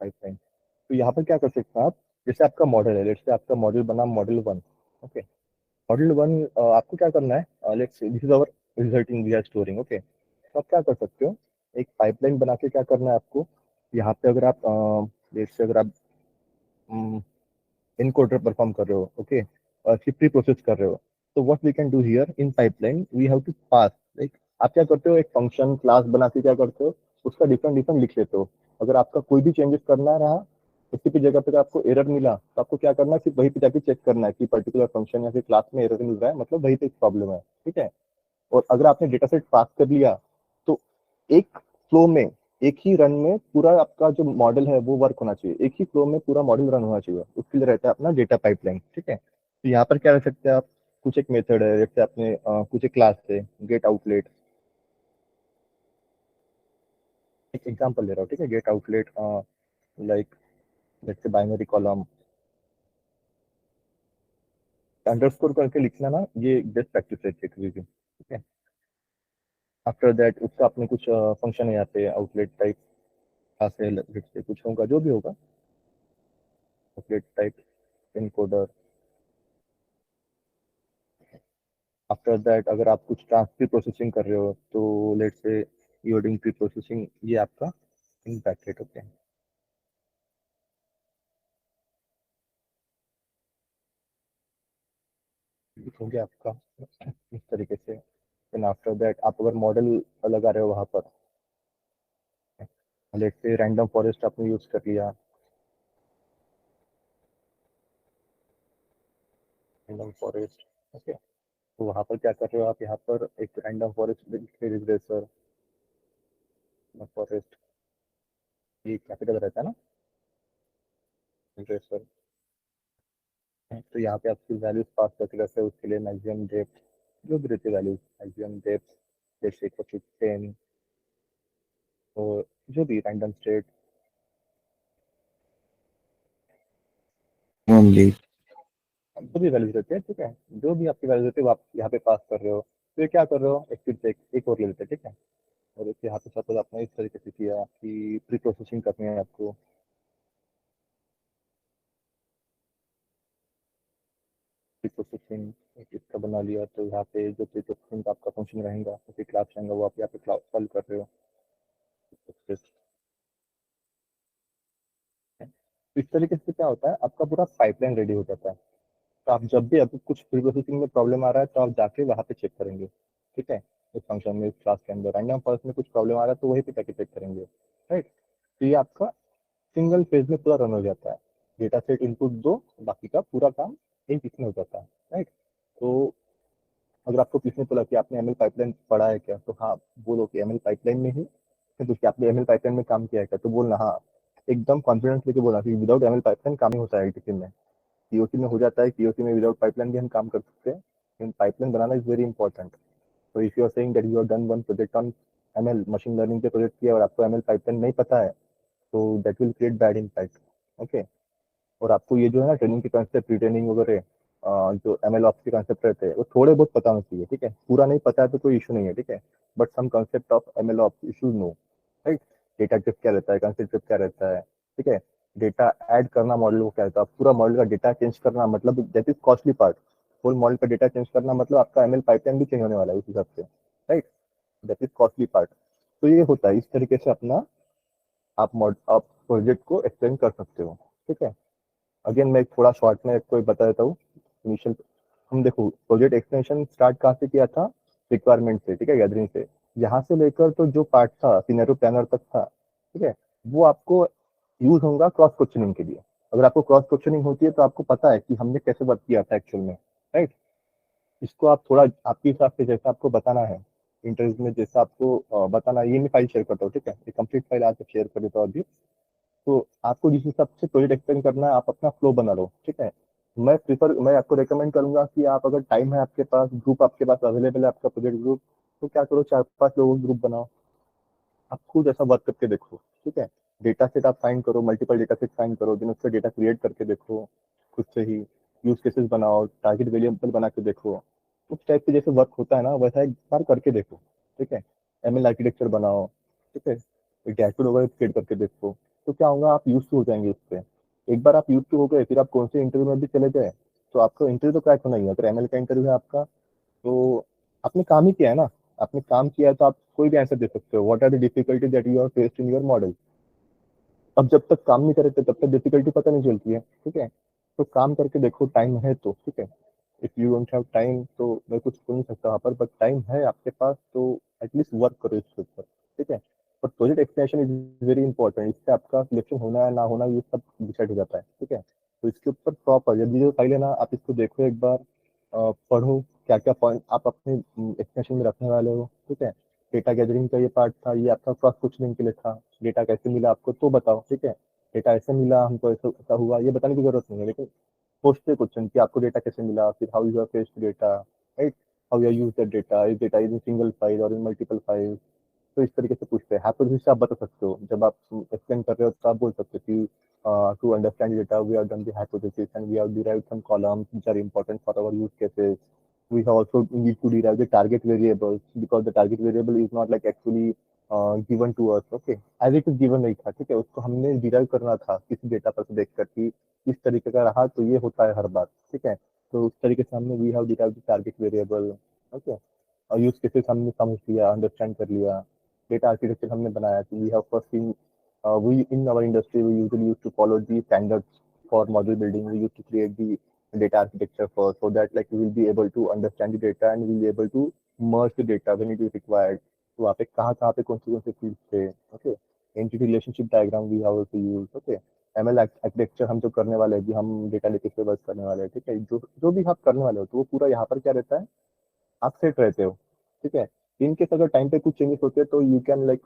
पाइपलाइन। तो यहाँ पर क्या कर सकते हैं आप, जैसे आपका मॉडल है, लेट्स से आपका मॉडल बना मॉडल 1, ओके। मॉडल 1 आपको क्या करना है, let's say this is our resulting we are storing, okay. तो आप क्या कर सकते हो, एक पाइपलाइन बना के क्या करना है आपको, यहाँ पे अगर आप लेट्स से अगर आप इनकोडर परफॉर्म कर रहे हो, ओके, और फिर प्री प्रोसेस कर रहे हो, तो what we can do here in pipeline, we have to pass, like आप क्या करते हो, एक फंक्शन क्लास बना के क्या करते हो, उसका डिफरेंट डिफरेंट लिख लेते हो। अगर आपका कोई भी चेंजेस करना रहा किसी भी जगह पे आपको एरर मिला तो आपको क्या करना है, सिर्फ वहीं पे जाके चेक करना है कि पर्टिकुलर फंक्शन या फिर क्लास में एरर मिल रहा है, मतलब वहीं पे प्रॉब्लम है, ठीक है। और अगर आपने डेटा सेट पास कर लिया तो एक फ्लो में, एक ही रन में पूरा आपका जो मॉडल है वो वर्क होना चाहिए, एक ही फ्लो में पूरा मॉडल रन होना चाहिए, उसके लिए रहता है अपना डेटा पाइपलाइन, ठीक है। तो यहाँ पर क्या रख सकते हैं आप, कुछ एक मेथड है, जैसे आपने कुछ एक क्लास है गेट आउटलेट, एक एग्जांपल ले रहा हूँ, ठीक है, get outlet like let's say binary column underscore करके लिखना ना, ये बेस्ट प्रैक्टिस है, चेक लीजिए, ठीक है। आफ्टर दैट उसका अपने कुछ फंक्शन है यहाँ पे, आउटलेट टाइप क्लास है, लेट्स से कुछ होगा, जो भी होगा, outlet type encoder. After that अगर आप कुछ टास्क की प्रोसेसिंग कर रहे हो तो let's say you are doing pre processing, ये आपका इन पैकेट, ओके। हो गया आपका इस तरीके से। देन आफ्टर दैट आप अगर मॉडल लगा रहे हो वहाँ पर, लेट्स से रैंडम फॉरेस्ट आपने यूज कर लिया, रैंडम फॉरेस्ट, ओके। तो वहाँ पर क्या कर रहे हो आप, यहाँ पर एक रैंडम फॉरेस्ट रिग्रेसर फॉरेस्ट, ये कैपिटल रहता है ना, रिग्रेसर। तो यहाँ पे आपकी वैल्यूज पास करके रखते हैं, उसके लिए मैक्सिमम डेप्थ जो भी रहते वैल्यूज आईजीएम डेप्थ जैसे इक्वल टू 10 और जो भी रैंडम स्टेट only. जो भी वैल्यूज रहते हैं, ठीक है, जो भी आपकी वैल्यूज रहते हैं वो आप यहाँ पे पास कर रहे हो। तो ये क्या कर रहे हो, एक फिर से एक और ले लेते हैं, ठीक है। और इस यहाँ पे सपोज आपने इस तरीके से किया कि प्री प्रोसेसिंग करनी है आपको, प्री प्रोसेसिंग इसका बना लिया। तो यहाँ पे जो प्री प्रोसेसिंग का आपका फंक्शन रहेगा, उसी क्लास रहेगा, वो आप यहाँ पे क्लास कॉल कर रहे हो। इस तरीके से क्या होता है, आपका पूरा पाइपलाइन रेडी हो जाता है। तो आप जब भी आपको कुछ प्री प्रोसेसिंग में प्रॉब्लम आ रहा है तो आप जाके वहाँ पे चेक करेंगे, ठीक है। इस फंक्शन में, इस क्लास के अंदर रैंडम फॉरेस्ट में कुछ प्रॉब्लम आ रहा है तो वहीं पे जाके चेक करेंगे, राइट। तो ये आपका सिंगल फेज में पूरा रन हो जाता है। डेटा सेट इनपुट दो, बाकी का पूरा काम एक इसमें हो जाता है, राइट। तो अगर आपको किसी ने बोला कि आपने एमएल पाइपलाइन पढ़ा है क्या, तो हाँ बोलो कि एमएल पाइपलाइन में ही, तो क्या आपने एमएल पाइपलाइन में काम किया है क्या, तो बोलना हाँ, एकदम कॉन्फिडेंस लेके बोला कि विदाउट एमएल पाइपलाइन काम नहीं होता है किसी में। पीओसी में हो जाता है, पीओसी में विदाउट पाइपलाइन भी हम काम कर सकते हैं, लेकिन पाइपलाइन बनाना इज वेरी इंपॉर्टेंट। तो if you are saying that you have done one project on ML, machine learning पे प्रोजेक्ट किया और आपको एमएल पाइपलाइन नहीं पता है, तो that will create bad impact, okay. और आपको ये जो है ना ट्रेनिंग के कंसेप्ट, रिट्रेनिंग वगैरह, जो एमएल ऑप्स के कंसेप्ट रहते हैं वो थोड़े बहुत पता होना चाहिए, ठीक है। पूरा नहीं पता है तो कोई इशू नहीं है, ठीक है, but some concept of ML ops you should know, right. Data type क्या रहता है, कंसेप्ट टाइप क्या रहता है, ठीक है। डेटा ऐड करना मॉडल को क्या रहता है, पूरा मॉडल का डेटा चेंज करना, मतलब that is costly part. Whole model का डेटा चेंज करना मतलब आपका एमएल पाइपलाइन भी चेंज होने वाला है उस हिसाब से, right. That is costly part. तो ये होता है, इस तरीके से अपना आप प्रोजेक्ट को एक्सटेंड कर सकते हो, ठीक है। अगेन मैं थोड़ा शॉर्ट में कोई बता देता हूँ। इनिशियल हम देखो प्रोजेक्ट एक्सटेंशन स्टार्ट कहाँ से किया था, रिक्वायरमेंट से, ठीक है, गैदरिंग से। यहाँ से लेकर तो जो पार्ट था सिनेरियो प्लानर तक था, ठीक है, वो आपको यूज होगा क्रॉस क्वेश्चनिंग के लिए। अगर आपको क्रॉस क्वेश्चनिंग होती है तो आपको पता है कि हमने कैसे वर्क किया था एक्चुअल में, राइट। इसको आप थोड़ा आपके हिसाब से जैसा आपको बताना है इंटरव्यू में, जैसा आपको बताना है। ये मैं फाइल शेयर करता हूँ, ठीक है, ये कंप्लीट फाइल आज शेयर कर देता हूँ अभी। तो आपको जिस हिसाब से प्रोजेक्ट एक्सप्लेन करना है आप अपना फ्लो बना लो, ठीक है। मैं आपको रेकमेंड करूंगा कि आप अगर टाइम है आपके पास, ग्रुप आपके पास अवेलेबल है, आपका प्रोजेक्ट ग्रुप, तो क्या करो 4-5 लोगों का ग्रुप बनाओ, आप खुद ऐसा वर्क करके देखो, ठीक है। डेटा सेट आप फाइंड करो, मल्टीपल डेटा सेट फाइंड करो, दिन उससे डेटा क्रिएट करके देखो खुद से ही, यूज केसेस बनाओ, टारगेट वेरिएबल बना के देखो। उस टाइप से जैसे वर्क होता है ना वैसा एक बार करके देखो, ठीक है। एमएल आर्किटेक्चर बनाओ, ठीक है, एक डैशबोर्ड वगैरह क्रिएट करके देखो। तो क्या होगा, आप यूज टू हो जाएंगे उससे। एक बार आप यूज टू हो गए, फिर आप कौन से इंटरव्यू में भी चले गए तो आपको इंटरव्यू तो क्रैक होना ही है। अगर एमएल का इंटरव्यू है आपका, तो आपने काम ही किया है ना, आपने काम किया है तो आप कोई भी आंसर दे सकते हो। What are the difficulty that you are faced in your model. अब जब तक काम नहीं करे तब तक डिफिकल्टी पता नहीं चलती है, ठीक है। तो काम करके देखो, टाइम है तो, ठीक है। If you don't have time तो मैं कुछ बोल नहीं सकता वहाँ पर, बट टाइम है आपके पास तो एटलीस्ट वर्क करो इसके ऊपर, ठीक है। पर project extension is very important, इससे आपका सिलेक्शन होना है ना होना ये सब डिसाइड हो जाता है, ठीक है। तो इसके ऊपर प्रॉपर जब जो फाइल है ना, आप इसको देखो एक बार, पढ़ो क्या क्या पॉइंट आप अपने एक्सटेंशन में रखने वाले हो, ठीक है। डेटा गैदरिंग का ये पार्ट था, ये आपका क्रॉस क्वेश्चनिंग के लिए था। डेटा कैसे मिला आपको तो बताओ, ठीक है। डेटा ऐसे मिला हमको, ऐसा हुआ, ये बताने की जरूरत नहीं है, लेकिन पूछते क्वेश्चन कि आपको डेटा कैसे मिला, फिर how you have faced data, right, how you use that data, is data is in single file और इन मल्टीपल फाइल। तो इस तरीके से पूछते हैं। हाइपोथेसिस से आप बता सकते हो, जब आप एक्सप्लेन कर रहे हो तो आप बोल सकते हो कि to understand data we have done the hypothesis and we have derived some columns which are important for our use cases. We have also need to derive the target variables because the target variable is not like actually given to us, okay, as it is given नहीं था, ठीक है। उसको हमने derive करना था किसी data पर से देखकर कि इस तरीके का रहा तो ये होता है हर बार, ठीक है। तो उस तरीके से हमने we have derived the target variable, okay. और यूज केसेस हमने समझ लिया, अंडरस्टैंड कर लिया। डेटा आर्किटेक्चर हमने बनाया कि we have first thing, we in our industry we usually used to follow the standards for model building. We used to create the data architecture first, so that like we will be able to understand the data and we will be able to merge the data when it is required. तो वहाँ पे कहाँ पे कौन से field थे, okay. Entity relationship diagram we have to use, okay. ML architecture हम जो करने वाले हैं कि हम डेटा लेके से वर्क करने वाले हैं, ठीक है। जो भी आप करने वाले हो तो वो पूरा यहाँ पर क्या रहता है, आप सेट रहते हो, ठीक है। इनकेस अगर टाइम पे कुछ चेंजेस होते हैं तो you can like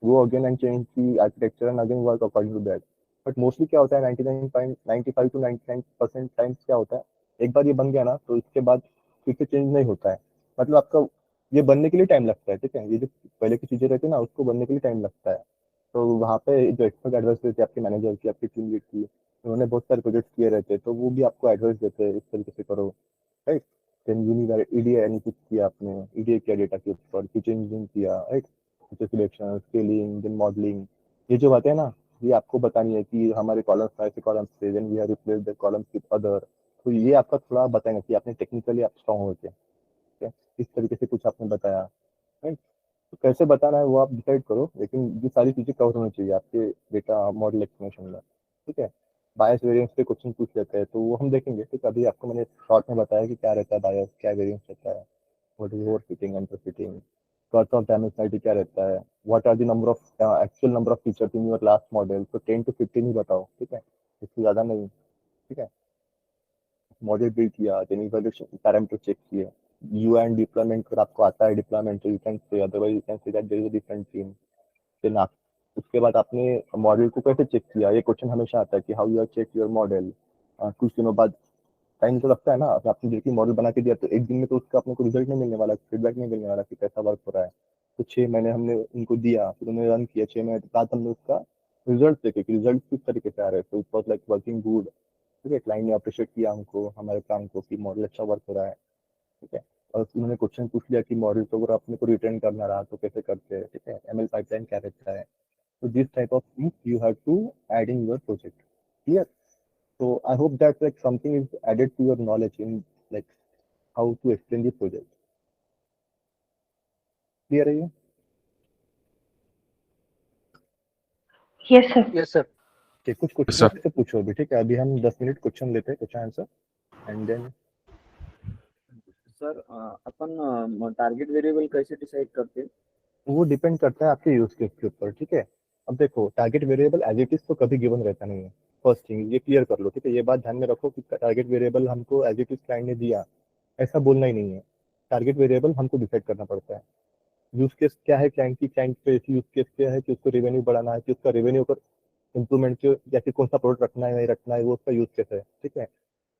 go again and change the architecture and again work according to that. But mostly क्या होता है 99.95 to 99% टाइम्स क्या होता है, एक बार ये बन गया ना तो इसके बाद फिर से चेंज नहीं होता है। मतलब आपका ये बनने के लिए टाइम लगता है, ठीक है, ये जो पहले की चीजें रहती है ना उसको बनने के लिए टाइम लगता है। तो वहाँ पे जो एक्सपर्ट एडवाइस देते हैं आपके मैनेजर की, आपकी टीम लीड की, उन्होंने बहुत सारे प्रोजेक्ट किए रहते हैं, तो वो भी आपको एडवाइस देते हैं इस तरीके से करो, right. Then univariate EDA analysis किया आपने, ईडीए किया डेटा के ऊपर, फीचर इंजीनियरिंग किया, right, feature selection, scaling, then modelling, ये जो बातें हैं ना ये आपको बतानी है कि हमारे कॉलम्स ऐसे कॉलम्स थे, then we are replace the columns with other. तो ये आपका थोड़ा बताएंगे कि आपने टेक्निकली आप स्ट्रॉन्ग होते हैं, ठीक है, इस तरीके से कुछ आपने बताया, राइट। तो कैसे बताना है वो आप डिसाइड करो, लेकिन ये सारी चीजें कवर होनी चाहिए आपके डेटा मॉडल एक्सप्लेनेशन में, ठीक है। बायस वेरिएंस पे क्वेश्चन पूछ लेते हैं तो वो हम देखेंगे, ठीक है। अभी आपको मैंने शॉर्ट में बताया कि क्या रहता है बायस, क्या वेरिएंस रहता है, what is overfitting, underfitting, कट ऑफ डायमेंशनलिटी क्या रहता है, what are the number of actual number of features in your last model, तो 10 to 15 ही बताओ, ठीक है, इससे ज्यादा नहीं, ठीक है। मॉडल बिल्ड किया, देन इवैल्यूएशन पैरामीटर चेक किए, यूआई एंड डिप्लॉयमेंट अगर आपको आता है डिप्लॉयमेंट तो you can say, otherwise you can say that there is a different team. Then आप उसके बाद आपने मॉडल को कैसे चेक किया, ये क्वेश्चन हमेशा आता है कि how you are check your model. कुछ दिनों बाद टाइम तो लगता है ना, अब आपने देखिए मॉडल बना के दिया तो एक दिन में तो उसका अपने को रिजल्ट नहीं मिलने वाला, फीडबैक नहीं मिलने वाला कि कैसा वर्क हो रहा है। तो 6 महीने हमने उनको दिया, फिर उन्होंने रन किया, 6 महीने बाद हमने उसका रिजल्ट देखे कि रिजल्ट किस तरीके से आ रहे हैं, तो it was like working good, ठीक है। क्लाइंट ने अप्रिशिएट किया हमको, हमारे काम को, कि मॉडल अच्छा वर्क हो रहा है, ठीक है। और उन्होंने क्वेश्चन पूछ लिया कि मॉडल तो अगर अपने को रिटर्न करना रहा तो कैसे करते हैं, ठीक है, एमएल पाइपलाइन क्या रहता है। So this type of things you have to add in your project. Clear? So I hope that like something is added to your knowledge in like how to explain the project. Clear है ये? Yes, sir. Yes, sir. ठीक, कुछ question sir. से पूछो अभी, ठीक है। अभी हम 10 मिनट क्वेश्चन लेते हैं, question answer, and then sir अपन टारगेट वेरिएबल कैसे डिसाइड करते हैं? वो डिपेंड करता है आपके यूज केस के ऊपर, ठीक है। अब देखो target variable as it is तो कभी गिवन रहता नहीं है, फर्स्ट थिंग ये क्लियर कर लो, ठीक है। ये बात ध्यान में रखो कि टारगेट वेरिएबल हमको एज इट इज क्लाइंट ने दिया, ऐसा बोलना ही नहीं है। टारगेट वेरिएबल हमको डिसाइड करना पड़ता है। यूज केस क्या है क्लाइंट की, क्लाइंट पे यूज केस क्या है कि उसको रेवेन्यू बढ़ाना है, कि उसका रेवेन्यू पर इंप्रूवमेंट के, या फिर कौन सा प्रोडक्ट रखना है नहीं रखना है, वो उसका यूज केस है, ठीक है।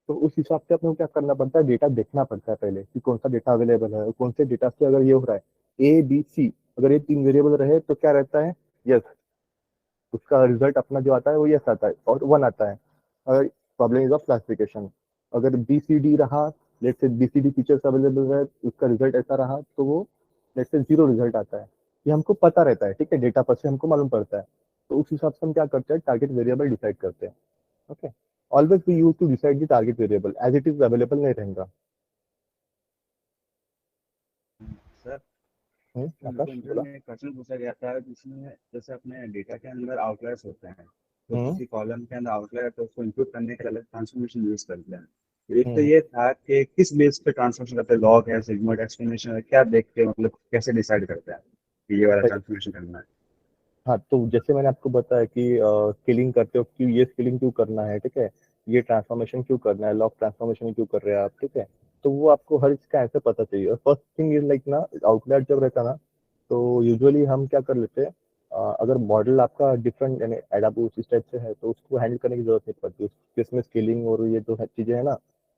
तो उस हिसाब से अपने को क्या करना पड़ता है, डेटा देखना पड़ता है पहले कि कौन सा डेटा अवेलेबल है, कौन से डेटा से अगर ये हो रहा है ए बी सी, अगर ये 3 वेरिएबल रहे तो क्या रहता है, यस, उसका रिजल्ट अपना जो आता है वो यस आता है और 1 आता है। अगर प्रॉब्लम इज ऑफ क्लासिफिकेशन, अगर बी सी डी रहा, let's say B C D features available है, उसका रिजल्ट ऐसा रहा तो वो लेट्स से 0 रिजल्ट आता है। ये हमको पता रहता है, ठीक है, डेटा पर से हमको मालूम पड़ता है। तो उस हिसाब से हम क्या करते हैं, टारगेट वेरिएबल डिसाइड करते हैं, okay. Always we use to decide the target variable, as it is available नहीं रहेगा। सर आकाश बोला। क्वेश्चन पूछा गया था जिसमें जैसे अपने डेटा के अंदर आउटलायर्स होते हैं, तो किसी कॉलम के अंदर आउटलायर तो उसको इंक्लूड करने के लिए अलग ट्रांसफॉर्मेशन यूज करते हैं। एक तो ये था कि किस बेस पे ट्रांसफॉर्मेशन करते हैं, लॉग है, सिग्मा एक्सप्लेनेशन है, क्या देख के मतलब कैसे डिसाइड करते हैं कि ये वाला ट्रांसफॉर्मेशन करना है? हाँ, तो जैसे मैंने आपको बताया कि स्केलिंग करते हो कि ये स्केलिंग क्यों करना है, ठीक है, ये ट्रांसफॉर्मेशन क्यों करना है, लॉग ट्रांसफॉर्मेशन क्यों कर रहे हैं आप, ठीक है। तो वो आपको हर इसका आंसर पता चाहिए। और फर्स्ट थिंग इज लाइक ना, आउटलायर जब रहता ना तो यूजुअली हम क्या कर लेते हैं, अगर मॉडल आपका डिफरेंट यानी एडाबूस इस टाइप से है तो उसको हैंडल करने की जरूरत नहीं पड़ती, उसमें स्केलिंग और ये जो चीज़ें है ना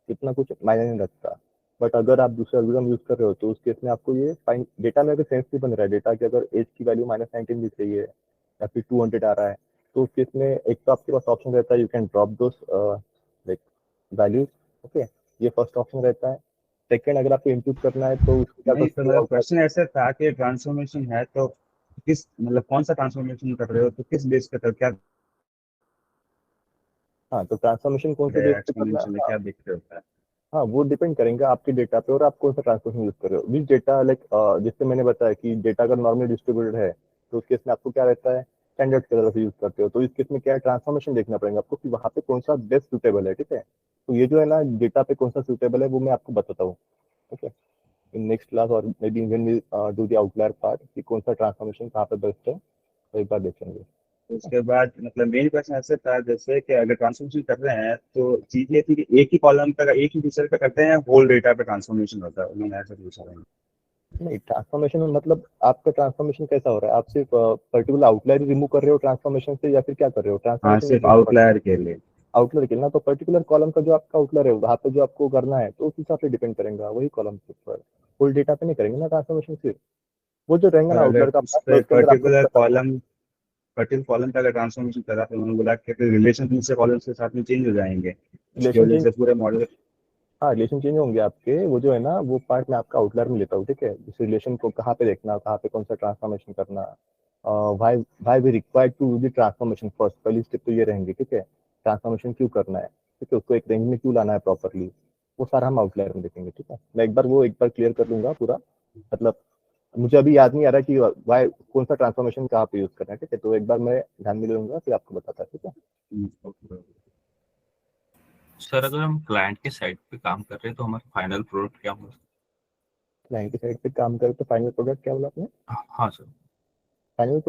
इतना कुछ मायने नहीं रखता। बट अगर आप दूसरा एल्गोरिथम यूज कर रहे हो तो उस केस में आपको ये फाइन डेटा में अगर सेंस नहीं बन रहा है, डेटा की अगर एज की वैल्यू -19 दिख रही है या फिर 200 आ रहा है, तो उस केस में एक तो आपके पास ऑप्शन रहता है, you can drop those like values, okay, ये फर्स्ट ऑप्शन रहता है। सेकंड, अगर आपको इम्प्रूव करना है तो उसको क्या करते हो, क्वेश्चन ऐसे था कि ट्रांसफॉर्मेशन है तो किस मतलब कौन सा ट्रांसफॉर्मेशन कर रहे हो, तो किस बेस पे कर क्या हाँ, तो ट्रांसफॉर्मेशन कौन से बेस पे करना एक्सप्लेनेशन है, क्या दिखते होता है? हाँ वो डिपेंड करेंगे आपके डेटा पे और आप कौन सा ट्रांसफॉर्मेशन यूज कर रहे हो। विच डेटा लाइक जैसे मैंने बताया कि डेटा अगर नॉर्मली डिस्ट्रीब्यूटेड है तो उस केस में आपको क्या रहता है, स्टैंडर्ड की तरफ यूज करते हो, तो इस केस में क्या है, ट्रांसफॉर्मेशन देखना पड़ेगा आपको कि वहाँ पे कौन सा बेस्ट सुटेबल है, ठीक है। तो ये जो है ना डेटा पे कौन सा सुटेबल है वो मैं आपको बताता हूँ, ओके, इन नेक्स्ट क्लास, और maybe when we do the outlier part कि कौन सा ट्रांसफॉर्मेशन कहाँ पे बेस्ट है, तो एक बार देखेंगे। उसके बाद मतलब मेन क्वेश्चन ऐसे था जैसे कि अगर ट्रांसफॉर्मेशन कर रहे हैं तो चीज ये थी कि एक ही कॉलम पे एक ही फीचर पे करते हैं, होल डेटा पे ट्रांसफॉर्मेशन होता है, उन्होंने ऐसा पूछा है। नहीं, ट्रांसफॉर्मेशन मतलब आपका ट्रांसफॉर्मेशन कैसा हो रहा है, आप सिर्फ पर्टिकुलर आउटलायर रिमूव कर रहे हो ट्रांसफॉर्मेशन से या फिर क्या कर रहे हो हाँ, ट्रांसफॉर्मेशन? सिर्फ आउटलायर के लिए। आउटलायर के लिए ना, तो पर्टिकुलर कॉलम का जो आपका आउटलायर है वहाँ पे जो आपको करना है तो उस हिसाब से डिपेंड करेगा वही कॉलम के ऊपर। फुल डेटा पे नहीं करेंगे ना ट्रांसफॉर्मेशन फिर। वो जो रहेंगे ना और आउटलायर अगर का उस अपना, पे उसके अंदर आपको पर्टिकुलर कॉलम पे अगर ट्रांसफॉर्मेशन करा तो उन्होंने बोला कि रिलेशन दूसरे कॉलम्स के साथ में चेंज हो जाएंगे, इसकी रिलेशन वजह चेंज, से पूरे मॉडल। हाँ रिलेशन चेंज होंगे आपके। वो जो है ना वो पार्ट मैं आपका आउटलायर में लेता हूँ, ठीक है। इस रिलेशन को कहाँ पे देखना, कहाँ पे कौन सा ट्रांसफॉर्मेशन करना, why why we required to do the transformation first, पहली स्टेप तो ये रहेंगे, ठीक है। ट्रांसफॉर्मेशन क्यों करना है, ठीक है, उसको एक रेंज में क्यों लाना है प्रॉपरली, वो सारा हम आउटलायर में देखेंगे, ठीक है। मैं एक बार क्लियर कर लूंगा पूरा, मतलब मुझे अभी याद नहीं आ रहा कि वाई कौन सा ट्रांसफॉर्मेशन कहाँ पे यूज करना है, ठीक है। तो एक बार मैं ध्यान में लूंगा फिर आपको बताता, ठीक है। सर अगर हम क्लाइंट के साइड पे काम कर रहे हैं तो हमारा फाइनल प्रोडक्ट क्या होगा? क्लाइंट की साइड पे काम करें तो फाइनल प्रोडक्ट क्या बोला आपने? हाँ सर। फाइनल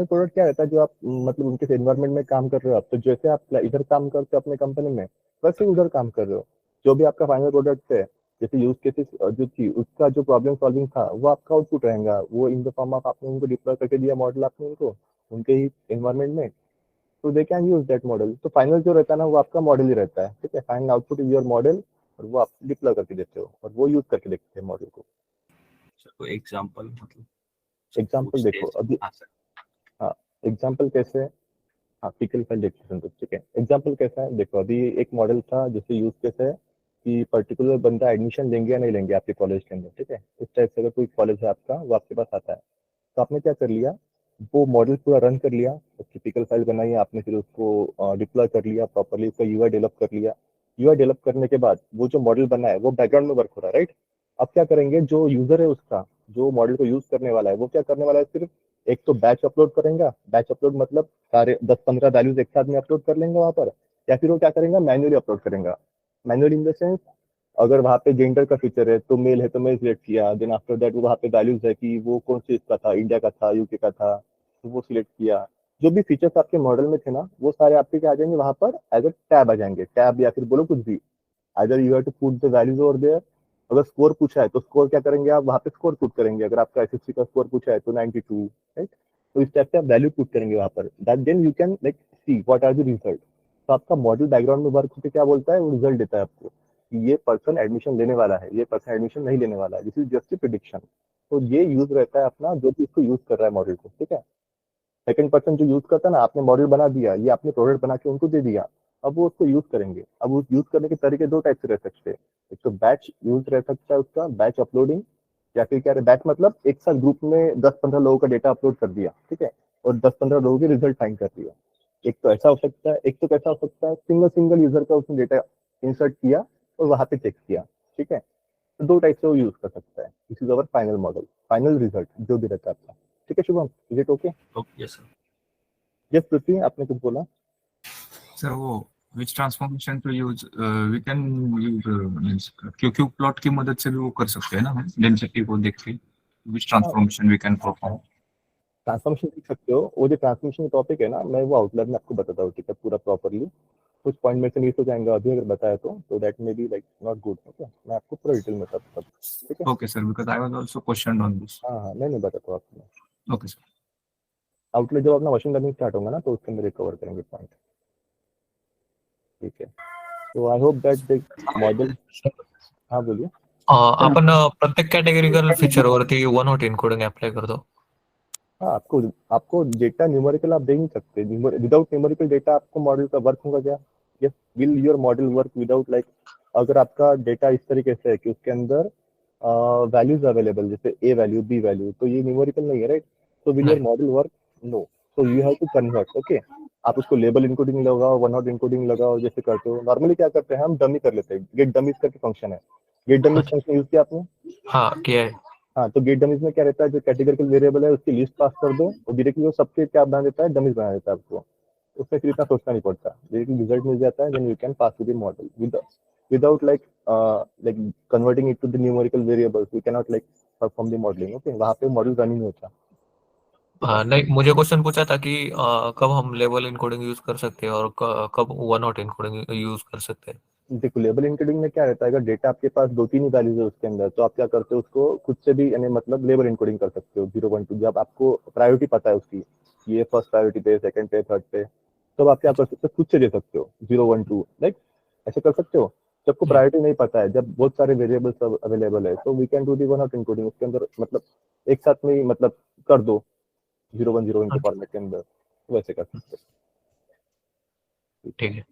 प्रोडक्ट क्या रहता है जो आप मतलब उनके एनवायरनमेंट में काम कर रहे हो आप, तो जैसे आप इधर काम करते हो अपने कंपनी में वैसे ही उधर काम कर रहे हो। जो भी आपका फाइनल प्रोडक्ट है, जैसे यूज केसेस जो थी उसका जो प्रॉब्लम सॉल्विंग था वो आपका आउटपुट रहेगा, वो इन द फॉर्म ऑफ आपने उनको डिप्लॉय करके दिया मॉडल आपने उनको उनके ही एनवायरमेंट में, तो they can use that model. तो फाइनल जो रहता है ना वो आपका मॉडल ही रहता है, ठीक है। Final output is your model और वो आप डिप्लॉय करके देते हो और वो यूज करके देखते हैं मॉडल को। सर कोई एग्जांपल मतलब एग्जाम्पल देखो अभी, हाँ सर। हाँ एग्जाम्पल कैसे, हाँ पिकल फाइल देखते हैं तो ठीक है। एग्जाम्पल कैसा है देखो, अभी एक मॉडल था जैसे यूज केस है कि पर्टिकुलर बंदा एडमिशन लेंगे या नहीं लेंगे आपके कॉलेज के अंदर, ठीक है। इस टाइप से अगर कोई कॉलेज है आपका वो आपके पास आता है, तो आपने क्या कर लिया, वो मॉडल पूरा रन कर लिया, टिपिकल फाइल बनाई आपने, फिर उसको डिप्लॉय कर लिया प्रॉपरली, उसका यूआई डेवलप कर लिया। यूआई डेवलप करने के बाद वो जो मॉडल बना है वो बैकग्राउंड में वर्क हो रहा है, राइट। अब क्या करेंगे, जो यूजर है उसका, जो मॉडल को यूज करने वाला है वो क्या करने वाला है, सिर्फ एक तो बैच अपलोड करेगा। बैच अपलोड मतलब सारे 10-15 वैल्यूज एक साथ में अपलोड कर लेंगे वहां पर, या फिर वो क्या करेंगे मैन्युअली अपलोड करेगा। मैन्युअली इन द सेंस, अगर वहाँ पे जेंडर का फीचर है तो मेल है तो मेल सिलेक्ट किया, देन आफ्टर दैट वो वहाँ पे वैल्यूज है कि वो कौन सी इसका था, इंडिया का था, यूके का था, तो वो सिलेक्ट किया। जो भी फीचर्स आपके मॉडल में थे ना वो सारे आपके क्या आ जाएंगे वहाँ पर एज अ टैब आ जाएंगे, टैब या फिर बोलो कुछ भी, either you have to put the values over there. अगर स्कोर पूछा है तो स्कोर क्या करेंगे आप वहाँ पे स्कोर पुट करेंगे, अगर आपका एसएससी का स्कोर पूछा है तो 92, राइट। तो इस टाइप से आप वैल्यू पुट करेंगे वहाँ पर, that then you can like see what are the result. तो आपका मॉडल बैकग्राउंड में वर्क होकर क्या बोलता है, वो रिजल्ट देता है आपको कि ये पर्सन एडमिशन लेने वाला है, ये पर्सन एडमिशन नहीं लेने वाला है, this is just a prediction. तो ये यूज रहता है अपना जो भी इसको यूज कर रहा है मॉडल को, ठीक है। सेकंड पर्सन जो यूज करता है ना, आपने मॉडल बना दिया, ये आपने प्रोडक्ट बना के उनको दे दिया, अब वो उसको यूज करेंगे। अब उस यूज करने के तरीके दो टाइप से रह सकते हैं, एक तो बैच यूज रह सकता है उसका, बैच अपलोडिंग, या फिर क्या है बैच मतलब एक साथ ग्रुप में 10-15 लोगों का डेटा अपलोड कर दिया, ठीक है, और 10-15 लोगों के रिजल्ट फाइंड कर दिया। एक तो ऐसा हो सकता है, एक तो कैसा हो सकता है, सिंगल यूजर का उसने डेटा इंसर्ट किया और वहां पे चेक किया, ठीक है। तो दो टाइप से वो यूज कर सकता है। This is our final model, final result जो भी रहता है आपका, ठीक है। Shubham, is it okay? Okay yes sir. Yes Prithvi, आपने कुछ बोला? सर वो which transformation to use, we can use Q plot की मदद से भी वो कर सकते हैं ना हम, डेंसिटी को देख के which transformation we can perform. Transformation सीख सकते हो, वो जो ट्रांसफॉर्मेशन टॉपिक है ना मैं वो आउटलाइन में आपको बताता हूँ, ठीक है, पूरा प्रॉपरली। कुछ पॉइंट में से मिस हो जाएंगे अभी अगर बताया तो that may be like not good, okay. मैं आपको पूरा डिटेल में सब ठीक है। Okay sir, because I was also question on this. हाँ नहीं बताता हूँ आपको। Okay sir. आउटलाइन जब अपना मशीन लर्निंग स्टार्ट होगा ना तो उसके अंदर कवर करेंगे पॉइंट, ठीक है। तो I hope that the model, हाँ बोलिए। आपण प्रत्येक कॅटेगरीकल फीचर वरती वन हॉट इनकोडिंग अप्लाय करतो. हाँ आपको डेटा न्यूमेरिकल आप दे नहीं सकते, विदाउट न्यूमेरिकल डेटा आपको मॉडल का वर्क होगा क्या? Yes, will your model work without like, अगर आपका डेटा इस तरीके से है कि उसके अंदर वैल्यूज अवेलेबल जैसे ए वैल्यू बी वैल्यू, तो ये न्यूमेरिकल नहीं है, राइट। तो will your model work? No. तो you have to convert, okay. आप उसको लेबल इनकोडिंग लगाओ, वन हॉट इनकोडिंग लगाओ, जैसे करते हो नॉर्मली। क्या करते हैं हम, डमी कर लेते हैं, गेट डमीज करके फंक्शन है, गेट डमीज फंक्शन यूज किया आपने? हाँ किया है. हाँ, तो गेट डमीज में क्या रहता है, जो कैटेगरिकल वेरिएबल है उसकी लिस्ट पास कर दो और डायरेक्टली वो सबके क्या बना देता है, डमीज बना देता है आपको। उसमें फिर इतना सोचना नहीं पड़ता, डायरेक्टली रिजल्ट मिल जाता है, then you can pass to the model without like converting it to the numerical variables. We can not like perform the modelling, okay. वहाँ पे मॉडल रन ही नहीं होता। हाँ नहीं, मुझे क्वेश्चन पूछा था कि कब हम लेबल इनकोडिंग यूज कर सकते हैं और कब वन हॉट इनकोडिंग यूज कर सकते हैं. देखो लेबल इनकोडिंग में क्या रहता है, अगर डेटा आपके पास 2-3 ही वैल्यूज है उसके अंदर, तो आप क्या करते हो, उसको खुद से भी यानी मतलब लेबल इनकोडिंग कर सकते हो 0 1 2। जब आपको प्रायोरिटी पता है उसकी, ये फर्स्ट प्रायोरिटी पे, सेकंड पे, थर्ड पे, तो आप क्या कर सकते हो, खुद से दे सकते हो 0 1 2, लाइक ऐसे कर सकते हो। सबको प्रायोरिटी नहीं पता है, जब बहुत सारे वेरिएबल्स अवेलेबल है तो we can do the one hot encoding, उसके अंदर मतलब एक साथ में ही मतलब कर दो 010 इनके फॉर्मेट के अंदर, वैसे कर सकते हैं। ठीक है